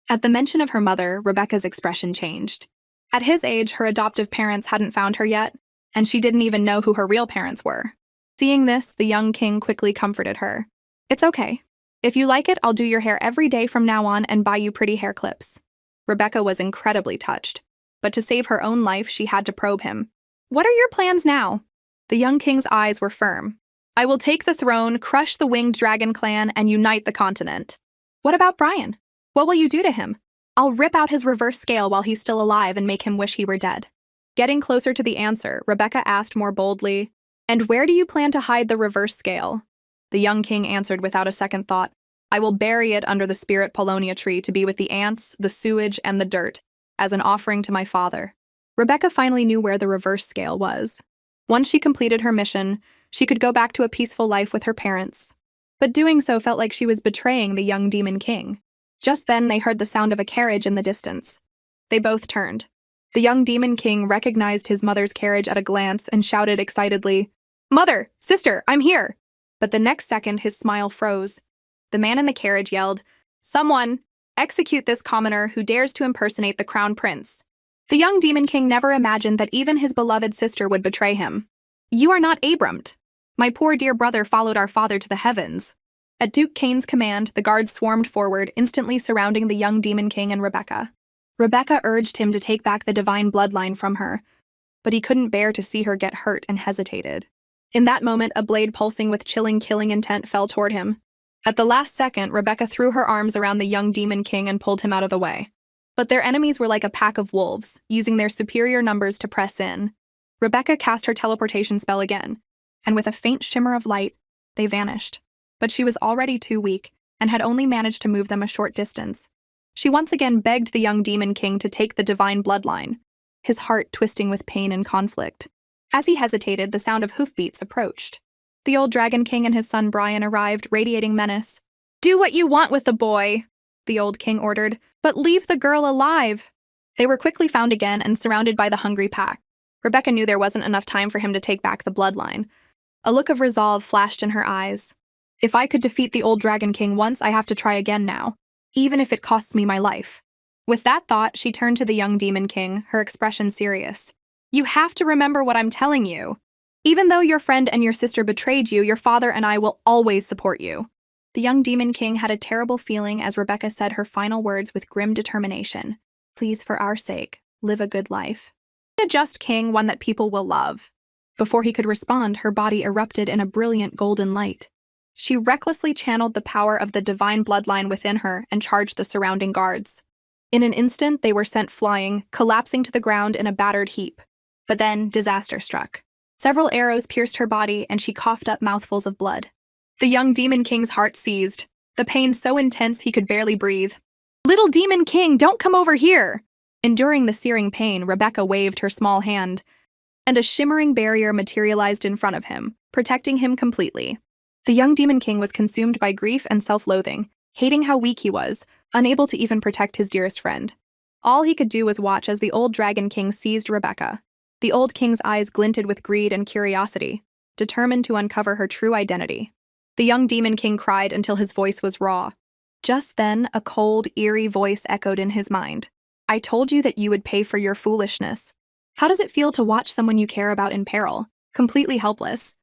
At the mention of her mother, Rebecca's expression changed. At his age, her adoptive parents hadn't found her yet, and she didn't even know who her real parents were. Seeing this, the young king quickly comforted her. "It's okay. If you like it, I'll do your hair every day from now on and buy you pretty hair clips." Rebecca was incredibly touched, but to save her own life, she had to probe him. "What are your plans now?" The young king's eyes were firm. "I will take the throne, crush the winged dragon clan, and unite the continent." "What about Brian? What will you do to him?" "I'll rip out his reverse scale while he's still alive and make him wish he were dead." Getting closer to the answer, Rebecca asked more boldly, "And where do you plan to hide the reverse scale?" The young king answered without a second thought, "I will bury it under the spirit Polonia tree to be with the ants, the sewage, and the dirt, as an offering to my father." Rebecca finally knew where the reverse scale was. Once she completed her mission, she could go back to a peaceful life with her parents. But doing so felt like she was betraying the young demon king. Just then, they heard the sound of a carriage in the distance. They both turned. The young demon king recognized his mother's carriage at a glance and shouted excitedly, "Mother! Sister! I'm here!" But the next second, his smile froze. The man in the carriage yelled, "Someone! Execute this commoner who dares to impersonate the crown prince." The young demon king never imagined that even his beloved sister would betray him. "You are not Abramt. My poor dear brother followed our father to the heavens." At Duke Cain's command, the guards swarmed forward, instantly surrounding the young demon king and Rebecca. Rebecca urged him to take back the divine bloodline from her, but he couldn't bear to see her get hurt and hesitated. In that moment, a blade pulsing with chilling killing intent fell toward him. At the last second, Rebecca threw her arms around the young demon king and pulled him out of the way. But their enemies were like a pack of wolves, using their superior numbers to press in. Rebecca cast her teleportation spell again, and with a faint shimmer of light, they vanished. But she was already too weak, and had only managed to move them a short distance. She once again begged the young demon king to take the divine bloodline, his heart twisting with pain and conflict. As he hesitated, the sound of hoofbeats approached. The old dragon king and his son Brian arrived, radiating menace. "Do what you want with the boy," the old king ordered, "but leave the girl alive." They were quickly found again and surrounded by the hungry pack. Rebecca knew there wasn't enough time for him to take back the bloodline. A look of resolve flashed in her eyes. "If I could defeat the old dragon king once, I have to try again now, even if it costs me my life." With that thought, she turned to the young demon king, her expression serious. "You have to remember what I'm telling you. Even though your friend and your sister betrayed you, your father and I will always support you." The young demon king had a terrible feeling as Rebecca said her final words with grim determination. "Please, for our sake, live a good life. A just king, one that people will love." Before he could respond, her body erupted in a brilliant golden light. She recklessly channeled the power of the divine bloodline within her and charged the surrounding guards. In an instant, they were sent flying, collapsing to the ground in a battered heap. But then, disaster struck. Several arrows pierced her body, and she coughed up mouthfuls of blood. The young demon king's heart seized, the pain so intense he could barely breathe. "Little demon king, don't come over here!" Enduring the searing pain, Rebecca waved her small hand, and a shimmering barrier materialized in front of him, protecting him completely. The young demon king was consumed by grief and self-loathing, hating how weak he was, unable to even protect his dearest friend. All he could do was watch as the old dragon king seized Rebecca. The old king's eyes glinted with greed and curiosity, determined to uncover her true identity. The young demon king cried until his voice was raw. Just then, a cold, eerie voice echoed in his mind. "I told you that you would pay for your foolishness. How does it feel to watch someone you care about in peril, completely helpless?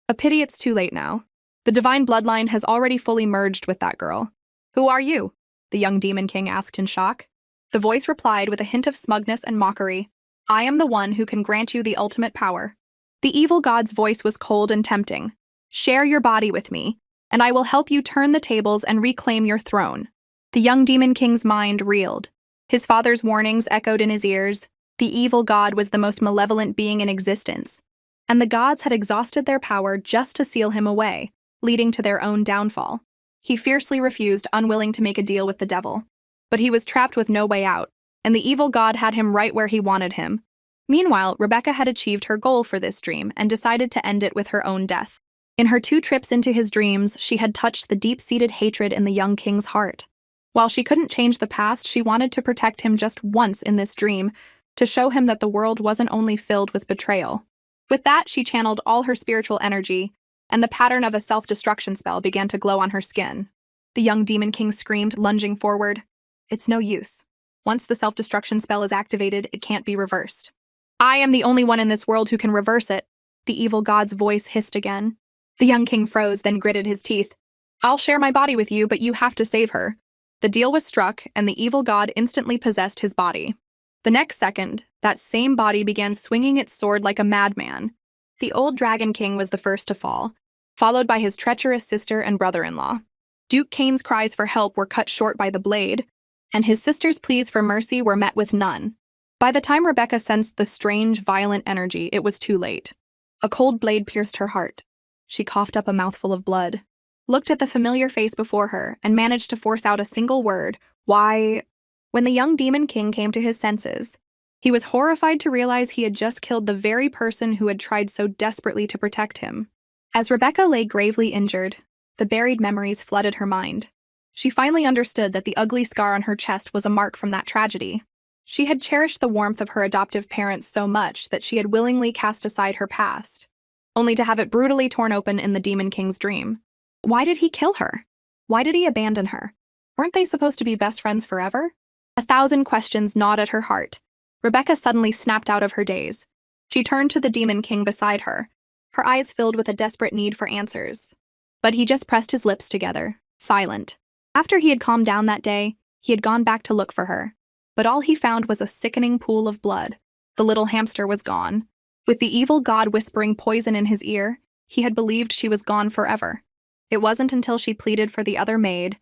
A pity it's too late now. The divine bloodline has already fully merged with that girl." "Who are you?" the young demon king asked in shock. The voice replied with a hint of smugness and mockery. "I am the one who can grant you the ultimate power." The evil god's voice was cold and tempting. "Share your body with me, and I will help you turn the tables and reclaim your throne." The young demon king's mind reeled. His father's warnings echoed in his ears. The evil god was the most malevolent being in existence, and the gods had exhausted their power just to seal him away, leading to their own downfall. He fiercely refused, unwilling to make a deal with the devil. But he was trapped with no way out, and the evil god had him right where he wanted him. Meanwhile, Rebecca had achieved her goal for this dream and decided to end it with her own death. In her 2 trips into his dreams, she had touched the deep-seated hatred in the young king's heart. While she couldn't change the past, she wanted to protect him just once in this dream, to show him that the world wasn't only filled with betrayal. With that, she channeled all her spiritual energy, and the pattern of a self-destruction spell began to glow on her skin. The young demon king screamed, lunging forward. "It's no use. Once the self-destruction spell is activated, it can't be reversed." "I am the only one in this world who can reverse it," the evil god's voice hissed again. The young king froze, then gritted his teeth. "I'll share my body with you, but you have to save her." The deal was struck, and the evil god instantly possessed his body. The next second, that same body began swinging its sword like a madman. The old dragon king was the first to fall, followed by his treacherous sister and brother-in-law. Duke Cain's cries for help were cut short by the blade, and his sister's pleas for mercy were met with none. By the time Rebecca sensed the strange, violent energy, it was too late. A cold blade pierced her heart. She coughed up a mouthful of blood, looked at the familiar face before her, and managed to force out a single word, "Why?" When the young demon king came to his senses, he was horrified to realize he had just killed the very person who had tried so desperately to protect him. As Rebecca lay gravely injured, the buried memories flooded her mind. She finally understood that the ugly scar on her chest was a mark from that tragedy. She had cherished the warmth of her adoptive parents so much that she had willingly cast aside her past, only to have it brutally torn open in the Demon King's dream. Why did he kill her? Why did he abandon her? Weren't they supposed to be best friends forever? 1,000 questions gnawed at her heart. Rebecca suddenly snapped out of her daze. She turned to the Demon King beside her, her eyes filled with a desperate need for answers. But he just pressed his lips together, silent. After he had calmed down that day, he had gone back to look for her. But all he found was a sickening pool of blood. The little hamster was gone. With the evil god whispering poison in his ear, he had believed she was gone forever. It wasn't until she pleaded for the other maid,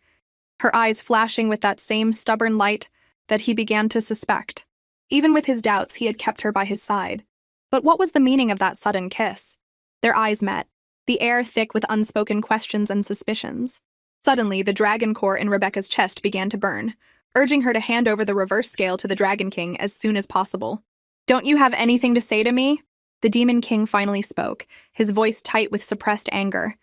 her eyes flashing with that same stubborn light, that he began to suspect. Even with his doubts, he had kept her by his side. But what was the meaning of that sudden kiss? Their eyes met, the air thick with unspoken questions and suspicions. Suddenly, the dragon core in Rebecca's chest began to burn, urging her to hand over the reverse scale to the Dragon King as soon as possible. "Don't you have anything to say to me?" The Demon King finally spoke, his voice tight with suppressed anger.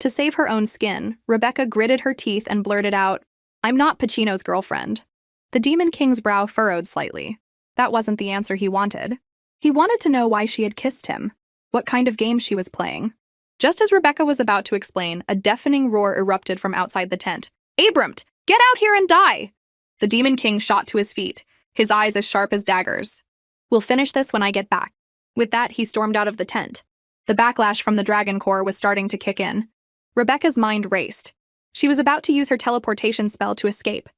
To save her own skin, Rebecca gritted her teeth and blurted out, "I'm not Pacino's girlfriend." The Demon King's brow furrowed slightly. That wasn't the answer he wanted. He wanted to know why she had kissed him, what kind of game she was playing. Just as Rebecca was about to explain, a deafening roar erupted from outside the tent. "Abramt, get out here and die!" The Demon King shot to his feet, his eyes as sharp as daggers. "We'll finish this when I get back." With that, he stormed out of the tent. The backlash from the Dragon Core was starting to kick in. Rebecca's mind raced. She was about to use her teleportation spell to escape,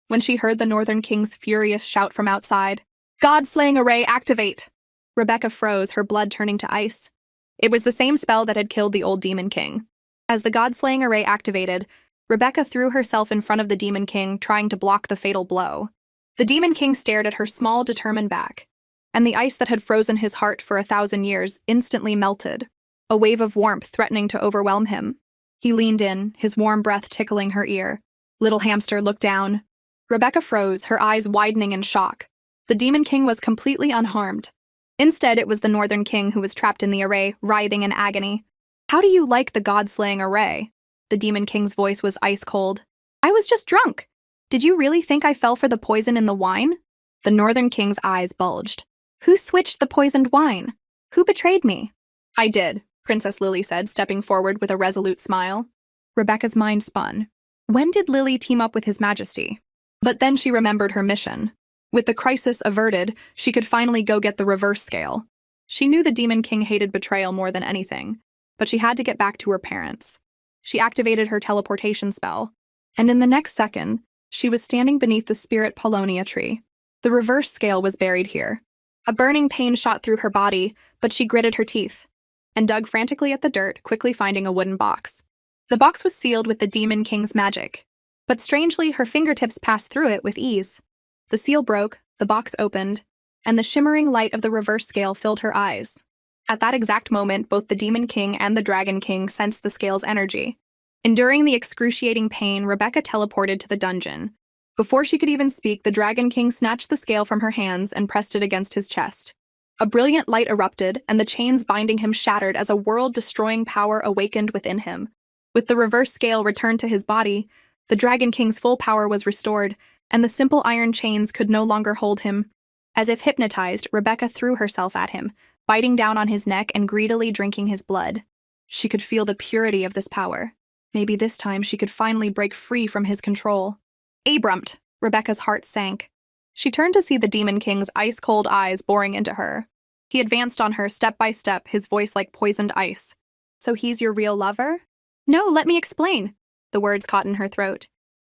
when she heard the Northern King's furious shout from outside. "God-slaying array, activate!" Rebecca froze, her blood turning to ice. It was the same spell that had killed the old Demon King. As the God-slaying array activated, Rebecca threw herself in front of the Demon King, trying to block the fatal blow. The Demon King stared at her small, determined back, and the ice that had frozen his heart for 1,000 years instantly melted, a wave of warmth threatening to overwhelm him. He leaned in, his warm breath tickling her ear. "Little hamster, look down." Rebecca froze, her eyes widening in shock. The Demon King was completely unharmed. Instead, it was the Northern King who was trapped in the array, writhing in agony. "How do you like the God-slaying array?" The Demon King's voice was ice cold. "I was just drunk. Did you really think I fell for the poison in the wine?" The Northern King's eyes bulged. "Who switched the poisoned wine? Who betrayed me?" "I did," Princess Lily said, stepping forward with a resolute smile. Rebecca's mind spun. When did Lily team up with His Majesty? But then she remembered her mission. With the crisis averted, she could finally go get the reverse scale. She knew the Demon King hated betrayal more than anything, but she had to get back to her parents. She activated her teleportation spell, and in the next second, she was standing beneath the Spirit Polonia tree. The reverse scale was buried here. A burning pain shot through her body, but she gritted her teeth and dug frantically at the dirt, quickly finding a wooden box. The box was sealed with the Demon King's magic, but strangely, her fingertips passed through it with ease. The seal broke, the box opened, and the shimmering light of the reverse scale filled her eyes. At that exact moment, both the Demon King and the Dragon King sensed the scale's energy. Enduring the excruciating pain, Rebecca teleported to the dungeon. Before she could even speak, the Dragon King snatched the scale from her hands and pressed it against his chest. A brilliant light erupted, and the chains binding him shattered as a world-destroying power awakened within him. With the reverse scale returned to his body, the Dragon King's full power was restored, and the simple iron chains could no longer hold him. As if hypnotized, Rebecca threw herself at him, biting down on his neck and greedily drinking his blood. She could feel the purity of this power. Maybe this time she could finally break free from his control. "Abramt!" Rebecca's heart sank. She turned to see the Demon King's ice-cold eyes boring into her. He advanced on her step by step, his voice like poisoned ice. "So he's your real lover?" "No, let me explain." The words caught in her throat.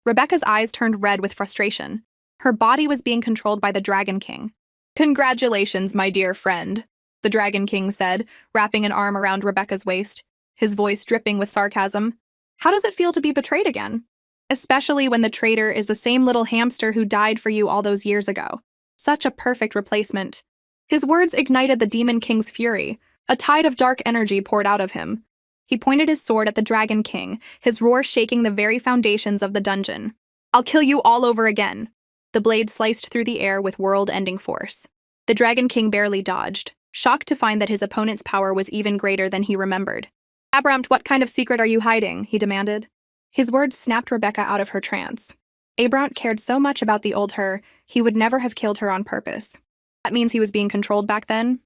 Rebecca's eyes turned red with frustration. Her body was being controlled by the Dragon King. "Congratulations, my dear friend," the Dragon King said, wrapping an arm around Rebecca's waist, his voice dripping with sarcasm. "How does it feel to be betrayed again? Especially when the traitor is the same little hamster who died for you all those years ago." Such a perfect replacement. His words ignited the Demon King's fury. A tide of dark energy poured out of him. He pointed his sword at the Dragon King, his roar shaking the very foundations of the dungeon. I'll kill you all over again. The blade sliced through the air with world-ending force. The Dragon King barely dodged, shocked to find that his opponent's power was even greater than he remembered. Abramt, what kind of secret are you hiding? He demanded. His words snapped Rebecca out of her trance. Abramt cared so much about the old her, he would never have killed her on purpose. That means he was being controlled back then?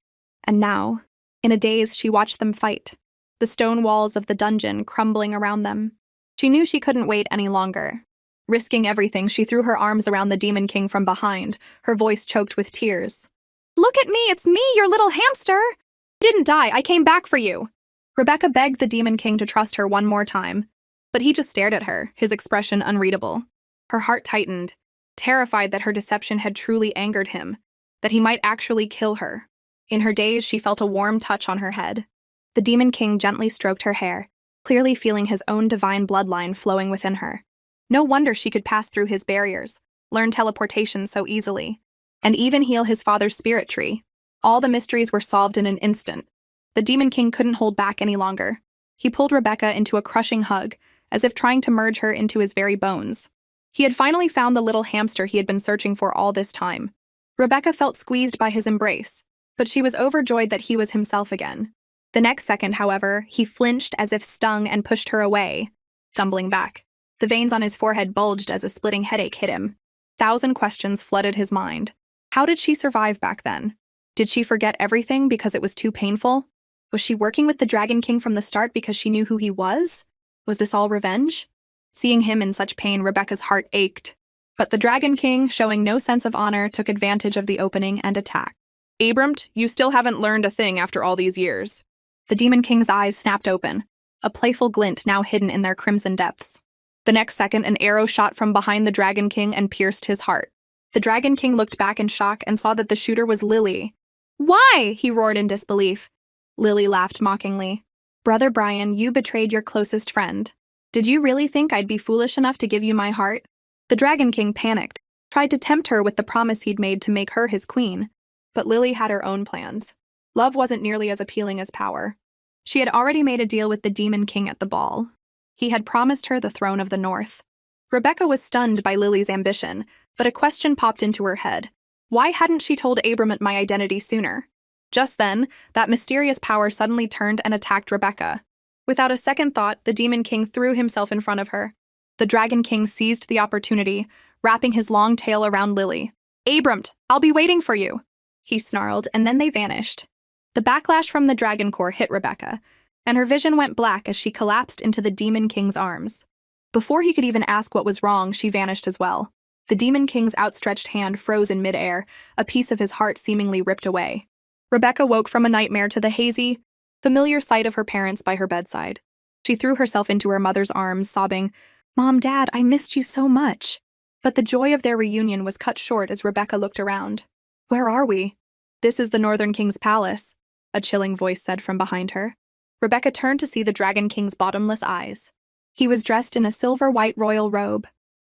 And now, in a daze, she watched them fight, the stone walls of the dungeon crumbling around them. She knew she couldn't wait any longer. Risking everything, she threw her arms around the Demon King from behind, her voice choked with tears. Look at me, it's me, your little hamster! You didn't die, I came back for you. Rebecca begged the Demon King to trust her one more time, but he just stared at her, his expression unreadable. Her heart tightened, terrified that her deception had truly angered him, that he might actually kill her. In her daze, she felt a warm touch on her head. The Demon King gently stroked her hair, clearly feeling his own divine bloodline flowing within her. No wonder she could pass through his barriers, learn teleportation so easily, and even heal his father's spirit tree. All the mysteries were solved in an instant. The Demon King couldn't hold back any longer. He pulled Rebecca into a crushing hug, as if trying to merge her into his very bones. He had finally found the little hamster he had been searching for all this time. Rebecca felt squeezed by his embrace, but she was overjoyed that he was himself again. The next second, however, he flinched as if stung and pushed her away, stumbling back. The veins on his forehead bulged as a splitting headache hit him. 1,000 questions flooded his mind. How did she survive back then? Did she forget everything because it was too painful? Was she working with the Dragon King from the start because she knew who he was? Was this all revenge? Seeing him in such pain, Rebecca's heart ached. But the Dragon King, showing no sense of honor, took advantage of the opening and attacked. Abramt, you still haven't learned a thing after all these years. The Demon King's eyes snapped open, a playful glint now hidden in their crimson depths. The next second, an arrow shot from behind the Dragon King and pierced his heart. The Dragon King looked back in shock and saw that the shooter was Lily. Why? He roared in disbelief. Lily laughed mockingly. Brother Brian, you betrayed your closest friend. Did you really think I'd be foolish enough to give you my heart? The Dragon King panicked, tried to tempt her with the promise he'd made to make her his queen. But Lily had her own plans. Love wasn't nearly as appealing as power. She had already made a deal with the Demon King at the ball. He had promised her the throne of the North. Rebecca was stunned by Lily's ambition, but a question popped into her head. Why hadn't she told Abramt my identity sooner? Just then, that mysterious power suddenly turned and attacked Rebecca. Without a second thought, the Demon King threw himself in front of her. The Dragon King seized the opportunity, wrapping his long tail around Lily. Abramt, I'll be waiting for you, he snarled, and then they vanished. The backlash from the Dragon Core hit Rebecca, and her vision went black as she collapsed into the Demon King's arms. Before he could even ask what was wrong, she vanished as well. The Demon King's outstretched hand froze in midair, a piece of his heart seemingly ripped away. Rebecca woke from a nightmare to the hazy, familiar sight of her parents by her bedside. She threw herself into her mother's arms, sobbing, "Mom, Dad, I missed you so much." But the joy of their reunion was cut short as Rebecca looked around. Where are we? This is the Northern King's palace, a chilling voice said from behind her. Rebecca turned to see the Dragon King's bottomless eyes. He was dressed in a silver-white royal robe,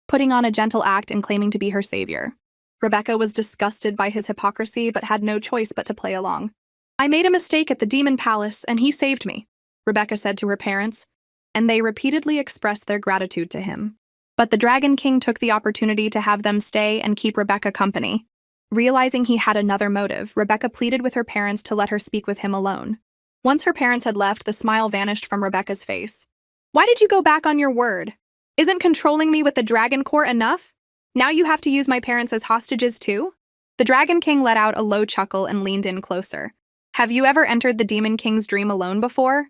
putting on a gentle act and claiming to be her savior. Rebecca was disgusted by his hypocrisy but had no choice but to play along. I made a mistake at the Demon Palace, and he saved me, Rebecca said to her parents, and they repeatedly expressed their gratitude to him. But the Dragon King took the opportunity to have them stay and keep Rebecca company. Realizing he had another motive, Rebecca pleaded with her parents to let her speak with him alone. Once her parents had left, the smile vanished from Rebecca's face. Why did you go back on your word? Isn't controlling me with the Dragon Core enough? Now you have to use my parents as hostages too? The Dragon King let out a low chuckle and leaned in closer. Have you ever entered the Demon King's dream alone before?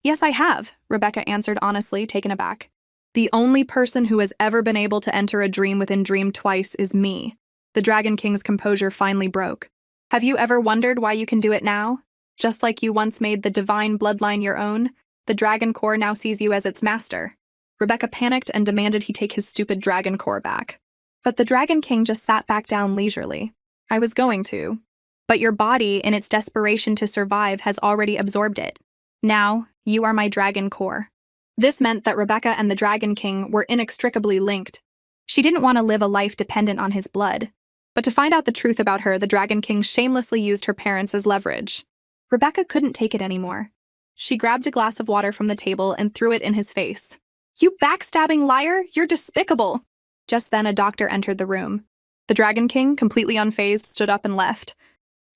Yes, I have, Rebecca answered honestly, taken aback. The only person who has ever been able to enter a dream within dream twice is me. The Dragon King's composure finally broke. Have you ever wondered why you can do it now? Just like you once made the divine bloodline your own, the Dragon Core now sees you as its master. Rebecca panicked and demanded he take his stupid Dragon Core back. But the Dragon King just sat back down leisurely. I was going to. But your body, in its desperation to survive, has already absorbed it. Now, you are my Dragon Core. This meant that Rebecca and the Dragon King were inextricably linked. She didn't want to live a life dependent on his blood. But to find out the truth about her, the Dragon King shamelessly used her parents as leverage. Rebecca couldn't take it anymore. She grabbed a glass of water from the table and threw it in his face. "You backstabbing liar! You're despicable!" Just then, a doctor entered the room. The Dragon King, completely unfazed, stood up and left,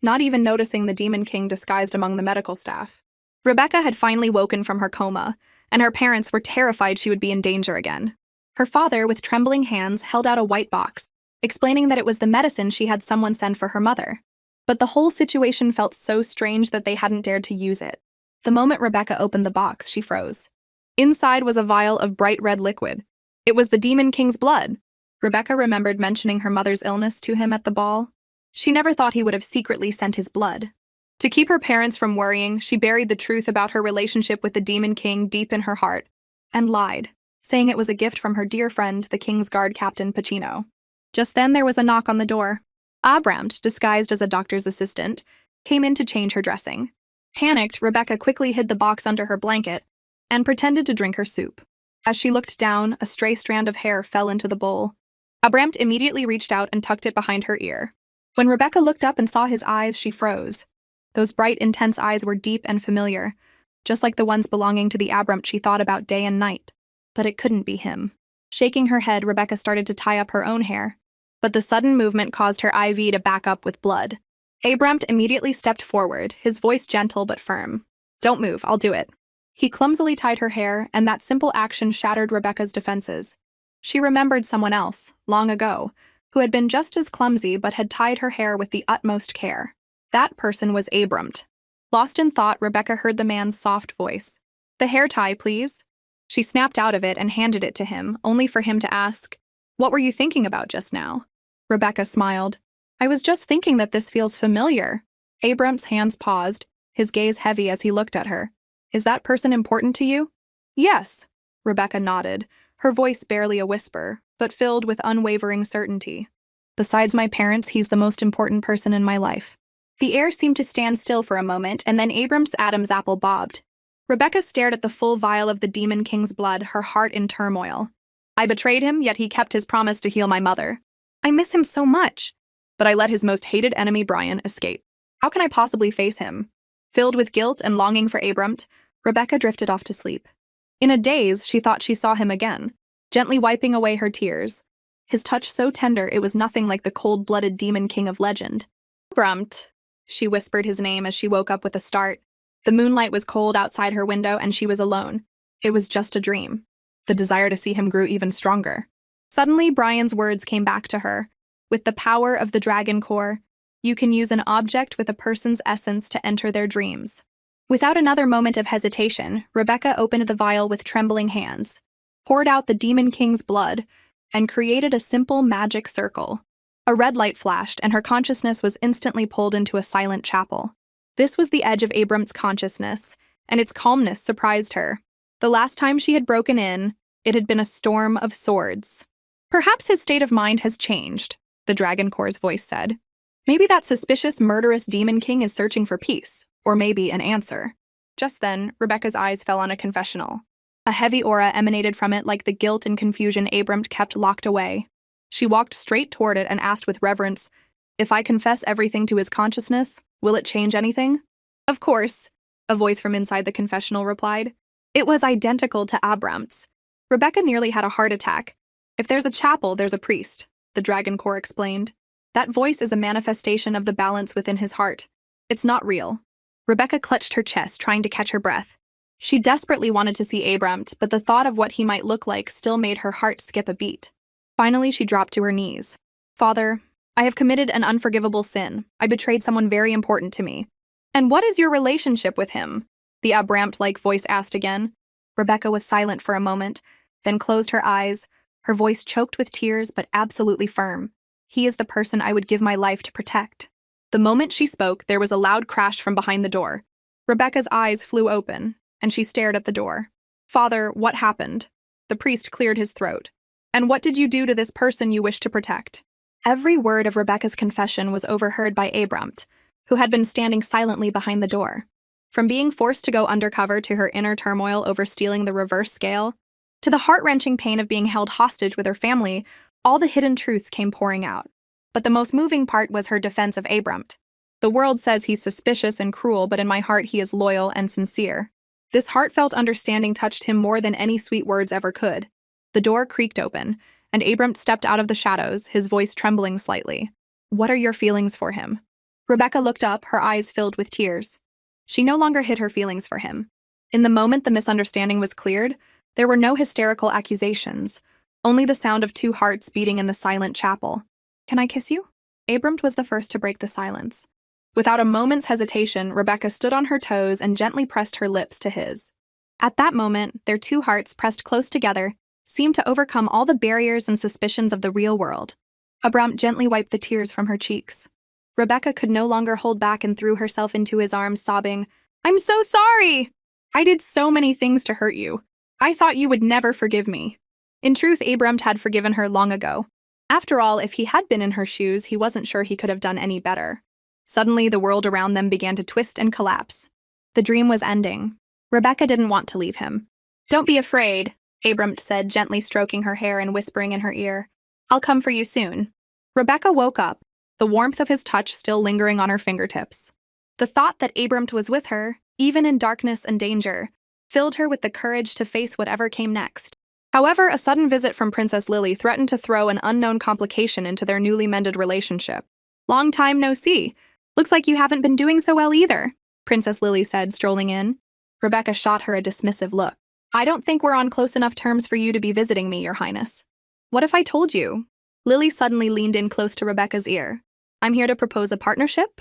not even noticing the Demon King disguised among the medical staff. Rebecca had finally woken from her coma, and her parents were terrified she would be in danger again. Her father, with trembling hands, held out a white box, explaining that it was the medicine she had someone send for her mother. But the whole situation felt so strange that they hadn't dared to use it. The moment Rebecca opened the box, she froze. Inside was a vial of bright red liquid. It was the Demon King's blood. Rebecca remembered mentioning her mother's illness to him at the ball. She never thought he would have secretly sent his blood. To keep her parents from worrying, she buried the truth about her relationship with the Demon King deep in her heart, and lied, saying it was a gift from her dear friend, the King's Guard Captain Pacino. Just then there was a knock on the door. Abramt, disguised as a doctor's assistant, came in to change her dressing. Panicked, Rebecca quickly hid the box under her blanket and pretended to drink her soup. As she looked down, a stray strand of hair fell into the bowl. Abramt immediately reached out and tucked it behind her ear. When Rebecca looked up and saw his eyes, she froze. Those bright, intense eyes were deep and familiar, just like the ones belonging to the Abramt she thought about day and night. But it couldn't be him. Shaking her head, Rebecca started to tie up her own hair, but the sudden movement caused her IV to back up with blood. Abramt immediately stepped forward, his voice gentle but firm. "Don't move, I'll do it." He clumsily tied her hair, and that simple action shattered Rebecca's defenses. She remembered someone else, long ago, who had been just as clumsy but had tied her hair with the utmost care. That person was Abramt. Lost in thought, Rebecca heard the man's soft voice. "The hair tie, please." She snapped out of it and handed it to him, only for him to ask, "What were you thinking about just now?" Rebecca smiled. "I was just thinking that this feels familiar." Abramt's hands paused, his gaze heavy as he looked at her. "Is that person important to you?" "Yes," Rebecca nodded, her voice barely a whisper, but filled with unwavering certainty. "Besides my parents, he's the most important person in my life." The air seemed to stand still for a moment, and then Abram's Adam's apple bobbed. Rebecca stared at the full vial of the Demon King's blood, her heart in turmoil. "I betrayed him, yet he kept his promise to heal my mother. I miss him so much. But I let his most hated enemy, Brian, escape. How can I possibly face him?" Filled with guilt and longing for Abramt, Rebecca drifted off to sleep. In a daze, she thought she saw him again, gently wiping away her tears. His touch so tender it was nothing like the cold-blooded Demon King of legend. "Abramt," she whispered his name as she woke up with a start. The moonlight was cold outside her window and she was alone. It was just a dream. The desire to see him grew even stronger. Suddenly, Brian's words came back to her. With the power of the Dragon Core, you can use an object with a person's essence to enter their dreams. Without another moment of hesitation, Rebecca opened the vial with trembling hands, poured out the Demon King's blood, and created a simple magic circle. A red light flashed, and her consciousness was instantly pulled into a silent chapel. This was the edge of Abramt's consciousness, and its calmness surprised her. The last time she had broken in, it had been a storm of swords. "Perhaps his state of mind has changed," the Dragon Core's voice said. "Maybe that suspicious, murderous Demon King is searching for peace, or maybe an answer." Just then, Rebecca's eyes fell on a confessional. A heavy aura emanated from it like the guilt and confusion Abramt kept locked away. She walked straight toward it and asked with reverence, "If I confess everything to his consciousness, will it change anything?" "Of course," a voice from inside the confessional replied. It was identical to Abramt's. Rebecca nearly had a heart attack. "If there's a chapel, there's a priest," the Dragon Core explained. "That voice is a manifestation of the balance within his heart. It's not real." Rebecca clutched her chest, trying to catch her breath. She desperately wanted to see Abramt, but the thought of what he might look like still made her heart skip a beat. Finally, she dropped to her knees. "Father, I have committed an unforgivable sin. I betrayed someone very important to me." "And what is your relationship with him?" the Abramt-like voice asked again. Rebecca was silent for a moment, then closed her eyes, her voice choked with tears but absolutely firm. "He is the person I would give my life to protect." The moment she spoke, there was a loud crash from behind the door. Rebecca's eyes flew open, and she stared at the door. "Father, what happened?" The priest cleared his throat. "And what did you do to this person you wish to protect?" Every word of Rebecca's confession was overheard by Abramt, who had been standing silently behind the door. From being forced to go undercover to her inner turmoil over stealing the reverse scale, to the heart-wrenching pain of being held hostage with her family, all the hidden truths came pouring out. But the most moving part was her defense of Abrumt. The world says he's suspicious and cruel, but in my heart he is loyal and sincere. This heartfelt understanding touched him more than any sweet words ever could. The door creaked open, and Abrumt stepped out of the shadows, his voice trembling slightly. What are your feelings for him? Rebecca looked up, her eyes filled with tears. She no longer hid her feelings for him. In the moment the misunderstanding was cleared, there were no hysterical accusations, only the sound of two hearts beating in the silent chapel. Can I kiss you? Abrumt was the first to break the silence. Without a moment's hesitation, Rebecca stood on her toes and gently pressed her lips to his. At that moment, their two hearts, pressed close together, seemed to overcome all the barriers and suspicions of the real world. Abrumt gently wiped the tears from her cheeks. Rebecca could no longer hold back and threw herself into his arms, sobbing, "I'm so sorry! I did so many things to hurt you. I thought you would never forgive me." In truth, Abrumt had forgiven her long ago. After all, if he had been in her shoes, he wasn't sure he could have done any better. Suddenly, the world around them began to twist and collapse. The dream was ending. Rebecca didn't want to leave him. "Don't be afraid," Abrumt said, gently stroking her hair and whispering in her ear. "I'll come for you soon." Rebecca woke up, the warmth of his touch still lingering on her fingertips. The thought that Abrumt was with her, even in darkness and danger, filled her with the courage to face whatever came next. However, a sudden visit from Princess Lily threatened to throw an unknown complication into their newly mended relationship. "Long time no see. Looks like you haven't been doing so well either," Princess Lily said, strolling in. Rebecca shot her a dismissive look. "I don't think we're on close enough terms for you to be visiting me, Your Highness." "What if I told you?" Lily suddenly leaned in close to Rebecca's ear. "I'm here to propose a partnership?"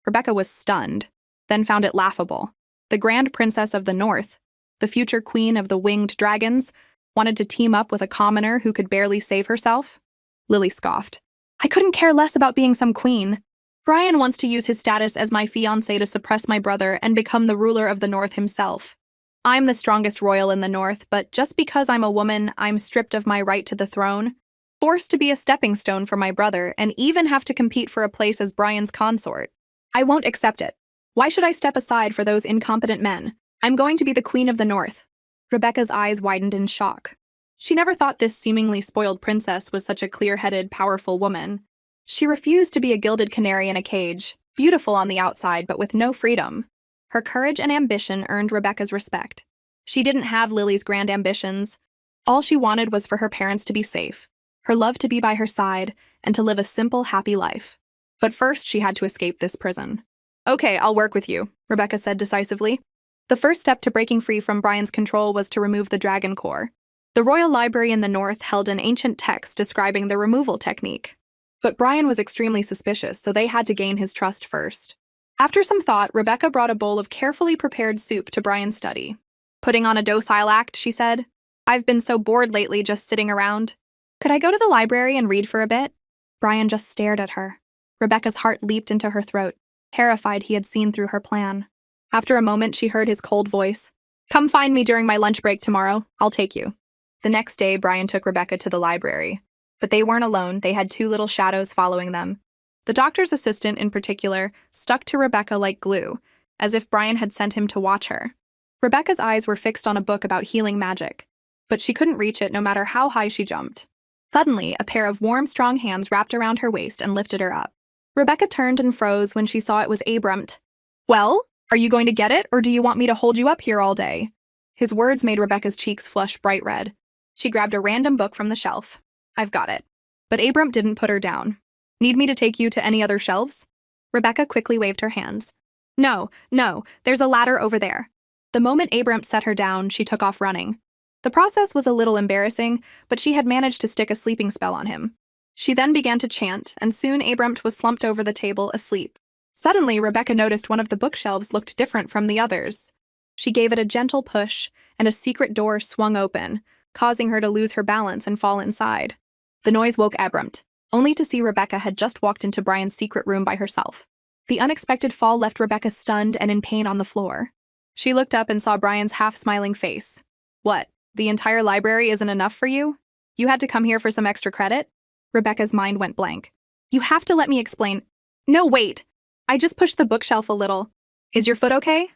Rebecca was stunned, then found it laughable. The Grand Princess of the North, the future queen of the winged dragons, wanted to team up with a commoner who could barely save herself? Lily scoffed. "I couldn't care less about being some queen. Brian wants to use his status as my fiancé to suppress my brother and become the ruler of the North himself. I'm the strongest royal in the North, but just because I'm a woman, I'm stripped of my right to the throne, forced to be a stepping stone for my brother, and even have to compete for a place as Brian's consort. I won't accept it. Why should I step aside for those incompetent men? I'm going to be the queen of the North." Rebecca's eyes widened in shock. She never thought this seemingly spoiled princess was such a clear-headed, powerful woman. She refused to be a gilded canary in a cage, beautiful on the outside but with no freedom. Her courage and ambition earned Rebecca's respect. She didn't have Lily's grand ambitions. All she wanted was for her parents to be safe, her love to be by her side, and to live a simple, happy life. But first, she had to escape this prison. "Okay, I'll work with you," Rebecca said decisively. The first step to breaking free from Brian's control was to remove the dragon core. The Royal Library in the North held an ancient text describing the removal technique. But Brian was extremely suspicious, so they had to gain his trust first. After some thought, Rebecca brought a bowl of carefully prepared soup to Brian's study. "Putting on a docile act," she said. "I've been so bored lately just sitting around. Could I go to the library and read for a bit?" Brian just stared at her. Rebecca's heart leaped into her throat, terrified he had seen through her plan. After a moment, she heard his cold voice. "Come find me during my lunch break tomorrow. I'll take you." The next day, Brian took Rebecca to the library. But they weren't alone, they had two little shadows following them. The doctor's assistant, in particular, stuck to Rebecca like glue, as if Brian had sent him to watch her. Rebecca's eyes were fixed on a book about healing magic, but she couldn't reach it no matter how high she jumped. Suddenly, a pair of warm, strong hands wrapped around her waist and lifted her up. Rebecca turned and froze when she saw it was Abrumt. "Well, are you going to get it, or do you want me to hold you up here all day?" His words made Rebecca's cheeks flush bright red. She grabbed a random book from the shelf. "I've got it." But Abrumt didn't put her down. "Need me to take you to any other shelves?" Rebecca quickly waved her hands. No, there's a ladder over there." The moment Abrumt set her down, she took off running. The process was a little embarrassing, but she had managed to stick a sleeping spell on him. She then began to chant, and soon Abrumt was slumped over the table, asleep. Suddenly, Rebecca noticed one of the bookshelves looked different from the others. She gave it a gentle push, and a secret door swung open, causing her to lose her balance and fall inside. The noise woke Abrumt, only to see Rebecca had just walked into Brian's secret room by herself. The unexpected fall left Rebecca stunned and in pain on the floor. She looked up and saw Brian's half-smiling face. "What, the entire library isn't enough for you? You had to come here for some extra credit?" Rebecca's mind went blank. "You have to let me explain." "No, wait! I just pushed the bookshelf a little. Is your foot okay?"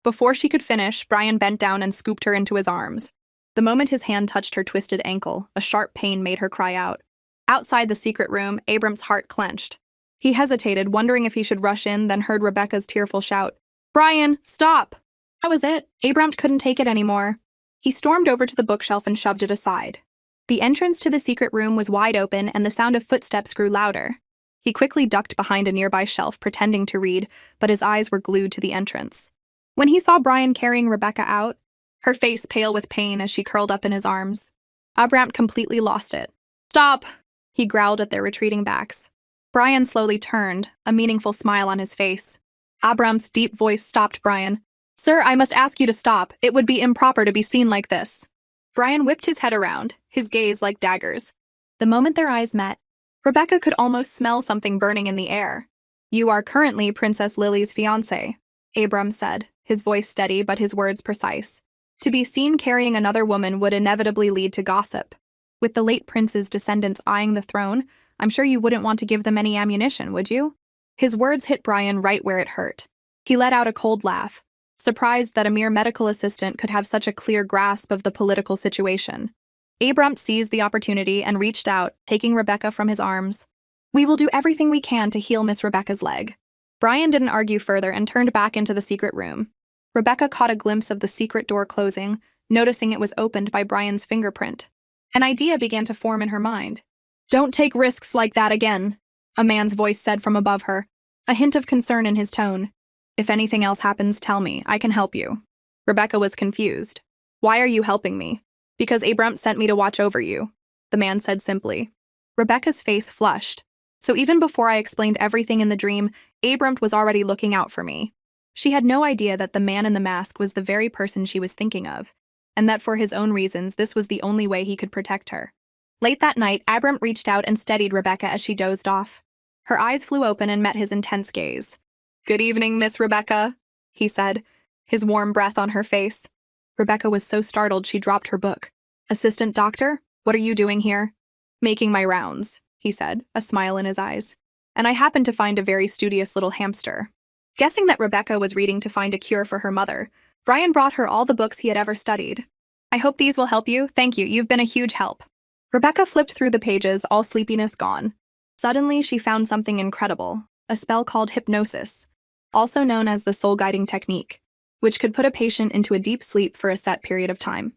Before she could finish, Brian bent down and scooped her into his arms. The moment his hand touched her twisted ankle, a sharp pain made her cry out. Outside the secret room, Abram's heart clenched. He hesitated, wondering if he should rush in, then heard Rebecca's tearful shout, "Brian, stop!" That was it. Abram couldn't take it anymore. He stormed over to the bookshelf and shoved it aside. The entrance to the secret room was wide open, and the sound of footsteps grew louder. He quickly ducked behind a nearby shelf, pretending to read, but his eyes were glued to the entrance. When he saw Brian carrying Rebecca out, her face pale with pain as she curled up in his arms, Abram completely lost it. "Stop!" he growled at their retreating backs. Brian slowly turned, a meaningful smile on his face. Abram's deep voice stopped Brian. "Sir, I must ask you to stop. It would be improper to be seen like this." Brian whipped his head around, his gaze like daggers. The moment their eyes met, Rebecca could almost smell something burning in the air. "You are currently Princess Lily's fiancé," Abram said, his voice steady but his words precise. To be seen carrying another woman would inevitably lead to gossip. With the late prince's descendants eyeing the throne, I'm sure you wouldn't want to give them any ammunition, would you? His words hit Brian right where it hurt. He let out a cold laugh, surprised that a mere medical assistant could have such a clear grasp of the political situation. Abram seized the opportunity and reached out, taking Rebecca from his arms. "We will do everything we can to heal Miss Rebecca's leg." Brian didn't argue further and turned back into the secret room. Rebecca caught a glimpse of the secret door closing, noticing it was opened by Brian's fingerprint. An idea began to form in her mind. "Don't take risks like that again," a man's voice said from above her, a hint of concern in his tone. "If anything else happens, tell me. I can help you." Rebecca was confused. "Why are you helping me?" "Because Abram sent me to watch over you," the man said simply. Rebecca's face flushed. "So even before I explained everything in the dream, Abram was already looking out for me." She had no idea that the man in the mask was the very person she was thinking of, and that for his own reasons this was the only way he could protect her. Late that night, Abram reached out and steadied Rebecca as she dozed off. Her eyes flew open and met his intense gaze. "Good evening, Miss Rebecca," he said, his warm breath on her face. Rebecca was so startled she dropped her book. "Assistant doctor, what are you doing here?" "Making my rounds," he said, a smile in his eyes. "And I happened to find a very studious little hamster." Guessing that Rebecca was reading to find a cure for her mother, Brian brought her all the books he had ever studied. "I hope these will help you. Thank you. You've been a huge help." Rebecca flipped through the pages, all sleepiness gone. Suddenly, she found something incredible, a spell called hypnosis, also known as the soul-guiding technique, which could put a patient into a deep sleep for a set period of time.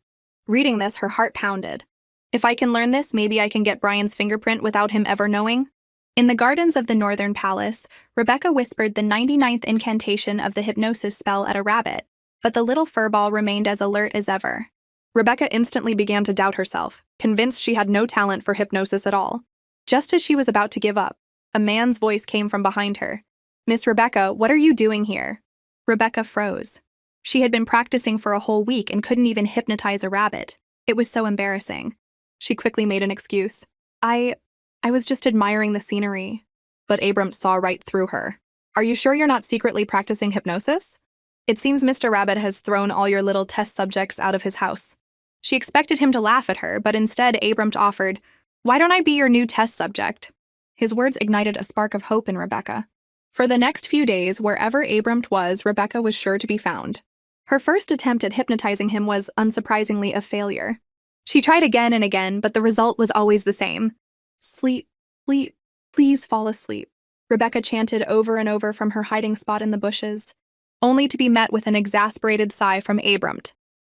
Reading this, her heart pounded. If I can learn this, maybe I can get Brian's fingerprint without him ever knowing. In the gardens of the Northern Palace, Rebecca whispered the 99th incantation of the hypnosis spell at a rabbit, but the little furball remained as alert as ever. Rebecca instantly began to doubt herself, convinced she had no talent for hypnosis at all. Just as she was about to give up, a man's voice came from behind her. "Miss Rebecca, what are you doing here?" Rebecca froze. She had been practicing for a whole week and couldn't even hypnotize a rabbit. It was so embarrassing. She quickly made an excuse. I was just admiring the scenery." But Abram saw right through her. "Are you sure you're not secretly practicing hypnosis? It seems Mr. Rabbit has thrown all your little test subjects out of his house." She expected him to laugh at her, but instead Abram offered, "Why don't I be your new test subject?" His words ignited a spark of hope in Rebecca. For the next few days, wherever Abram was, Rebecca was sure to be found. Her first attempt at hypnotizing him was, unsurprisingly, a failure. She tried again and again, but the result was always the same. "Sleep, sleep, please fall asleep," Rebecca chanted over and over from her hiding spot in the bushes, only to be met with an exasperated sigh from Abram.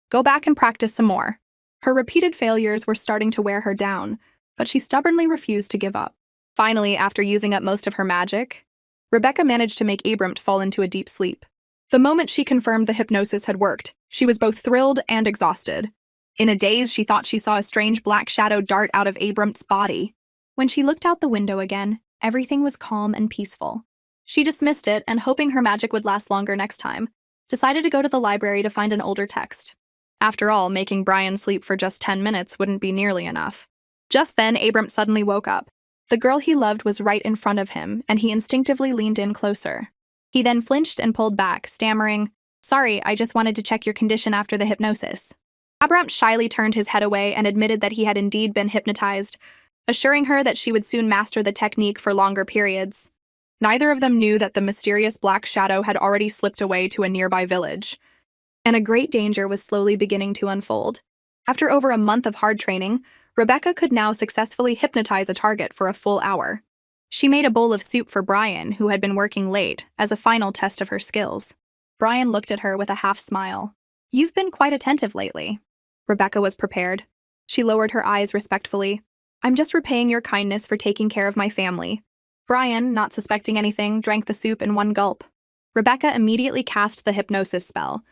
"Go back and practice some more." Her repeated failures were starting to wear her down, but she stubbornly refused to give up. Finally, after using up most of her magic, Rebecca managed to make Abram fall into a deep sleep. The moment she confirmed the hypnosis had worked, she was both thrilled and exhausted. In a daze, she thought she saw a strange black shadow dart out of Abram's body. When she looked out the window again, everything was calm and peaceful. She dismissed it and, hoping her magic would last longer next time, decided to go to the library to find an older text. After all, making Brian sleep for just 10 minutes wouldn't be nearly enough. Just then, Abram suddenly woke up. The girl he loved was right in front of him, and he instinctively leaned in closer. He then flinched and pulled back, stammering, "Sorry, I just wanted to check your condition after the hypnosis." Abram shyly turned his head away and admitted that he had indeed been hypnotized, assuring her that she would soon master the technique for longer periods. Neither of them knew that the mysterious black shadow had already slipped away to a nearby village, and a great danger was slowly beginning to unfold. After over a month of hard training, Rebecca could now successfully hypnotize a target for a full hour. She made a bowl of soup for Brian, who had been working late, as a final test of her skills. Brian looked at her with a half smile. "You've been quite attentive lately." Rebecca was prepared. She lowered her eyes respectfully. "I'm just repaying your kindness for taking care of my family." Brian, not suspecting anything, drank the soup in one gulp. Rebecca immediately cast the hypnosis spell,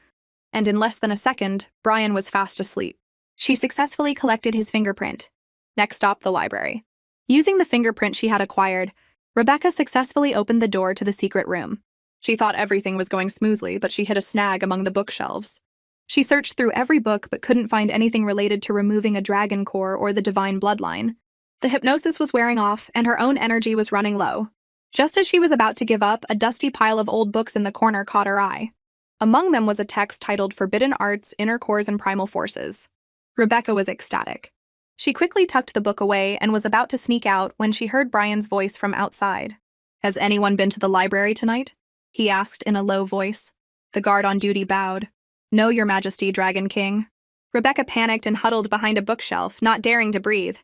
and in less than a second, Brian was fast asleep. She successfully collected his fingerprint. Next stop, the library. Using the fingerprint she had acquired, Rebecca successfully opened the door to the secret room. She thought everything was going smoothly, but she hit a snag among the bookshelves. She searched through every book but couldn't find anything related to removing a dragon core or the divine bloodline. The hypnosis was wearing off, and her own energy was running low. Just as she was about to give up, a dusty pile of old books in the corner caught her eye. Among them was a text titled Forbidden Arts, Inner Cores and Primal Forces. Rebecca was ecstatic. She quickly tucked the book away and was about to sneak out when she heard Brian's voice from outside. "Has anyone been to the library tonight?" he asked in a low voice. The guard on duty bowed. "No, Your Majesty, Dragon King." Rebecca panicked and huddled behind a bookshelf, not daring to breathe.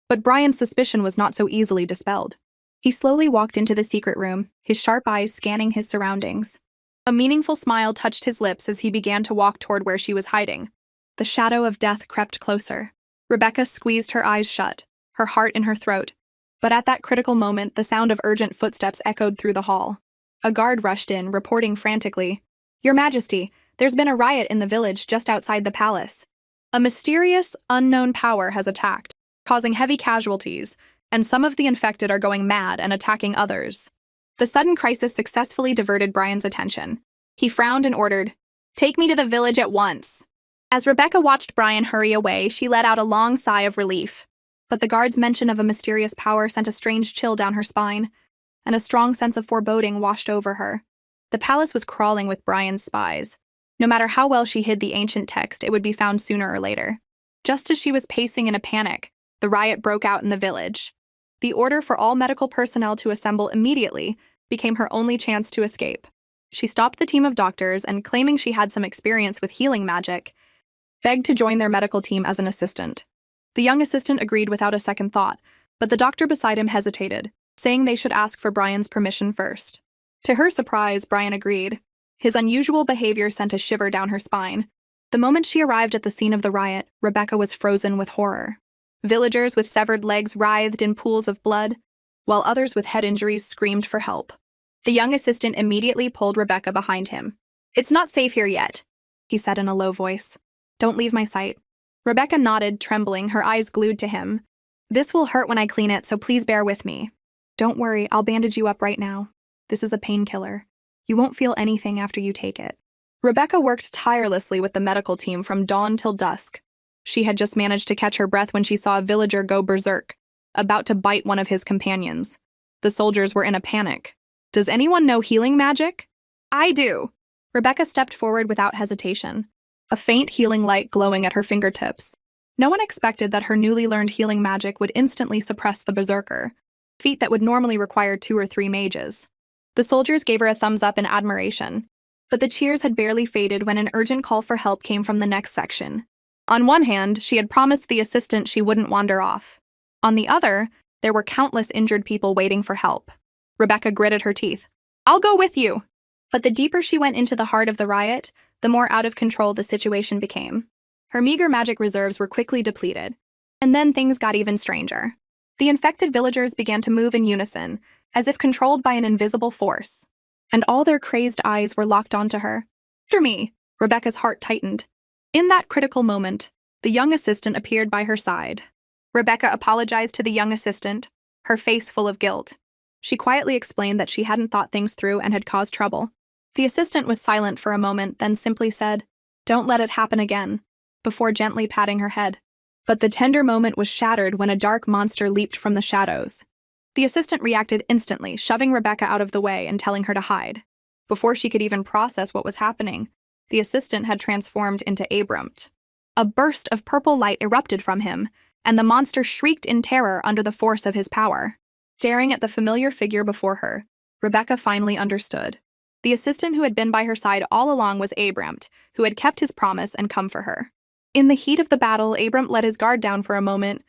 But Brian's suspicion was not so easily dispelled. He slowly walked into the secret room, his sharp eyes scanning his surroundings. A meaningful smile touched his lips as he began to walk toward where she was hiding. The shadow of death crept closer. Rebecca squeezed her eyes shut, her heart in her throat. But at that critical moment, the sound of urgent footsteps echoed through the hall. A guard rushed in, reporting frantically, "Your Majesty, there's been a riot in the village just outside the palace. A mysterious, unknown power has attacked, causing heavy casualties, and some of the infected are going mad and attacking others." The sudden crisis successfully diverted Brian's attention. He frowned and ordered, "Take me to the village at once." As Rebecca watched Brian hurry away, she let out a long sigh of relief. But the guard's mention of a mysterious power sent a strange chill down her spine, and a strong sense of foreboding washed over her. The palace was crawling with Brian's spies. No matter how well she hid the ancient text, it would be found sooner or later. Just as she was pacing in a panic, the riot broke out in the village. The order for all medical personnel to assemble immediately became her only chance to escape. She stopped the team of doctors and, claiming she had some experience with healing magic, begged to join their medical team as an assistant. The young assistant agreed without a second thought, but the doctor beside him hesitated, saying they should ask for Brian's permission first. To her surprise, Brian agreed. His unusual behavior sent a shiver down her spine. The moment she arrived at the scene of the riot, Rebecca was frozen with horror. Villagers with severed legs writhed in pools of blood, while others with head injuries screamed for help. The young assistant immediately pulled Rebecca behind him. "It's not safe here yet," he said in a low voice. "Don't leave my sight." Rebecca nodded, trembling, her eyes glued to him. "This will hurt when I clean it, so please bear with me." "Don't worry, I'll bandage you up right now. This is a painkiller. You won't feel anything after you take it." Rebecca worked tirelessly with the medical team from dawn till dusk. She had just managed to catch her breath when she saw a villager go berserk, about to bite one of his companions. The soldiers were in a panic. "Does anyone know healing magic?" "I do." Rebecca stepped forward without hesitation, a faint healing light glowing at her fingertips. No one expected that her newly learned healing magic would instantly suppress the berserker, feat that would normally require 2 or 3 mages. The soldiers gave her a thumbs up in admiration, but the cheers had barely faded when an urgent call for help came from the next section. On one hand, she had promised the assistant she wouldn't wander off. On the other, there were countless injured people waiting for help. Rebecca gritted her teeth. "I'll go with you." But the deeper she went into the heart of the riot, the more out of control the situation became. Her meager magic reserves were quickly depleted. And then things got even stranger. The infected villagers began to move in unison, as if controlled by an invisible force. And all their crazed eyes were locked onto her. "After me!" Rebecca's heart tightened. In that critical moment, the young assistant appeared by her side. Rebecca apologized to the young assistant, her face full of guilt. She quietly explained that she hadn't thought things through and had caused trouble. The assistant was silent for a moment, then simply said, "Don't let it happen again," before gently patting her head. But the tender moment was shattered when a dark monster leaped from the shadows. The assistant reacted instantly, shoving Rebecca out of the way and telling her to hide. Before she could even process what was happening, the assistant had transformed into Abrumt. A burst of purple light erupted from him, and the monster shrieked in terror under the force of his power. Staring at the familiar figure before her, Rebecca finally understood. The assistant who had been by her side all along was Abrumt, who had kept his promise and come for her. In the heat of the battle, Abrumt let his guard down for a moment,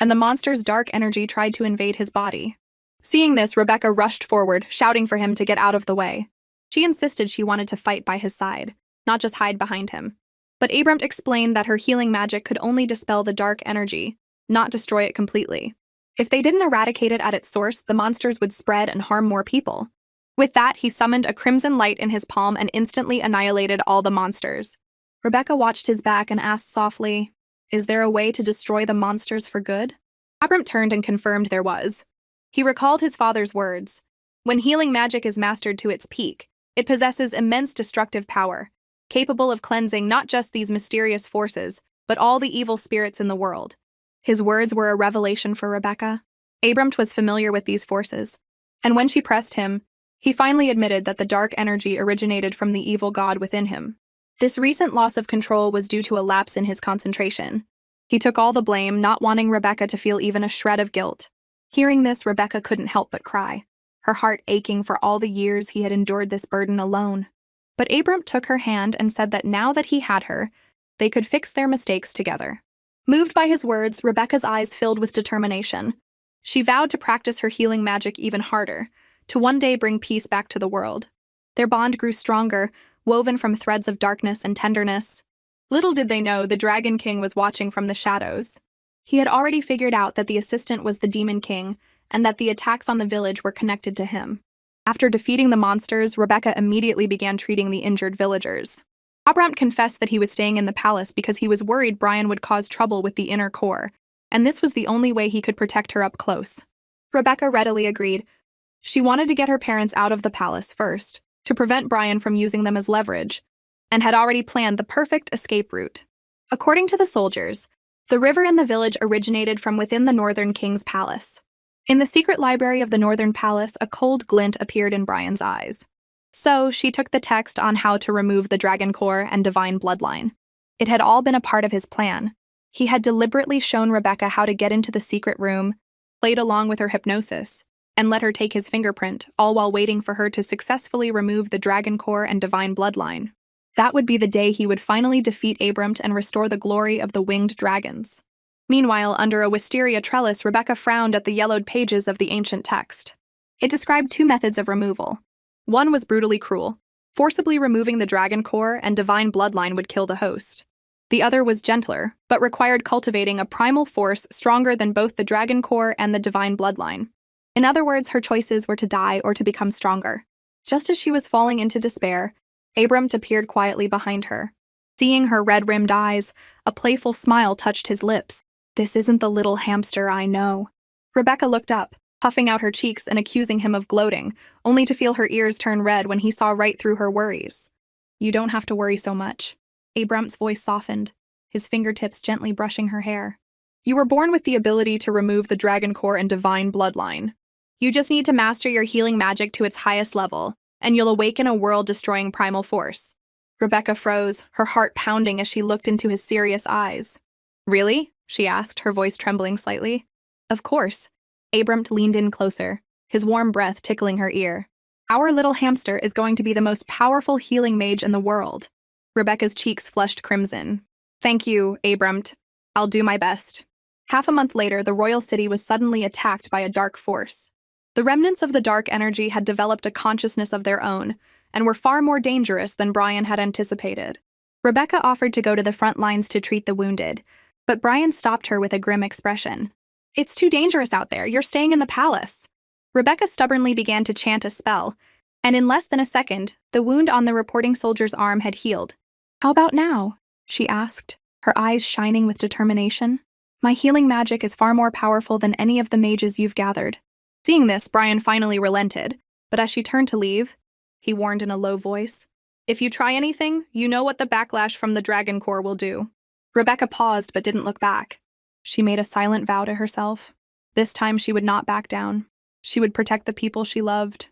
and the monster's dark energy tried to invade his body. Seeing this, Rebecca rushed forward, shouting for him to get out of the way. She insisted she wanted to fight by his side, not just hide behind him. But Abram explained that her healing magic could only dispel the dark energy, not destroy it completely. If they didn't eradicate it at its source, the monsters would spread and harm more people. With that, he summoned a crimson light in his palm and instantly annihilated all the monsters. Rebecca watched his back and asked softly, "Is there a way to destroy the monsters for good?" Abram turned and confirmed there was. He recalled his father's words. When healing magic is mastered to its peak, it possesses immense destructive power, capable of cleansing not just these mysterious forces, but all the evil spirits in the world. His words were a revelation for Rebecca. Abram was familiar with these forces, and when she pressed him, he finally admitted that the dark energy originated from the evil god within him. This recent loss of control was due to a lapse in his concentration. He took all the blame, not wanting Rebecca to feel even a shred of guilt. Hearing this, Rebecca couldn't help but cry, her heart aching for all the years he had endured this burden alone. But Abram took her hand and said that now that he had her, they could fix their mistakes together. Moved by his words, Rebecca's eyes filled with determination. She vowed to practice her healing magic even harder, to one day bring peace back to the world. Their bond grew stronger, woven from threads of darkness and tenderness. Little did they know the Dragon King was watching from the shadows. He had already figured out that the assistant was the Demon King, and that the attacks on the village were connected to him. After defeating the monsters, Rebecca immediately began treating the injured villagers. Abram confessed that he was staying in the palace because he was worried Brian would cause trouble with the inner core, and this was the only way he could protect her up close. Rebecca readily agreed. She wanted to get her parents out of the palace first, to prevent Brian from using them as leverage, and had already planned the perfect escape route. According to the soldiers, the river in the village originated from within the Northern King's palace. In the secret library of the Northern Palace, a cold glint appeared in Brian's eyes. So, she took the text on how to remove the dragon core and divine bloodline. It had all been a part of his plan. He had deliberately shown Rebecca how to get into the secret room, played along with her hypnosis, and let her take his fingerprint, all while waiting for her to successfully remove the dragon core and divine bloodline. That would be the day he would finally defeat Abram and restore the glory of the winged dragons. Meanwhile, under a wisteria trellis, Rebecca frowned at the yellowed pages of the ancient text. It described two methods of removal. One was brutally cruel. Forcibly removing the dragon core and divine bloodline would kill the host. The other was gentler, but required cultivating a primal force stronger than both the dragon core and the divine bloodline. In other words, her choices were to die or to become stronger. Just as she was falling into despair, Abram appeared quietly behind her. Seeing her red-rimmed eyes, a playful smile touched his lips. "This isn't the little hamster I know." Rebecca looked up, puffing out her cheeks and accusing him of gloating, only to feel her ears turn red when he saw right through her worries. "You don't have to worry so much." Abram's voice softened, his fingertips gently brushing her hair. "You were born with the ability to remove the dragon core and divine bloodline. You just need to master your healing magic to its highest level, and you'll awaken a world-destroying primal force." Rebecca froze, her heart pounding as she looked into his serious eyes. "Really?" she asked, her voice trembling slightly. "Of course." Abram leaned in closer, his warm breath tickling her ear. "Our little hamster is going to be the most powerful healing mage in the world." Rebecca's cheeks flushed crimson. "Thank you, Abram. I'll do my best." Half a month later, the royal city was suddenly attacked by a dark force. The remnants of the dark energy had developed a consciousness of their own, and were far more dangerous than Brian had anticipated. Rebecca offered to go to the front lines to treat the wounded, but Brian stopped her with a grim expression. "It's too dangerous out there. You're staying in the palace." Rebecca stubbornly began to chant a spell, and in less than a second, the wound on the reporting soldier's arm had healed. "How about now?" she asked, her eyes shining with determination. "My healing magic is far more powerful than any of the mages you've gathered." Seeing this, Brian finally relented, but as she turned to leave, he warned in a low voice, "If you try anything, you know what the backlash from the dragon core will do." Rebecca paused but didn't look back. She made a silent vow to herself. This time she would not back down. She would protect the people she loved,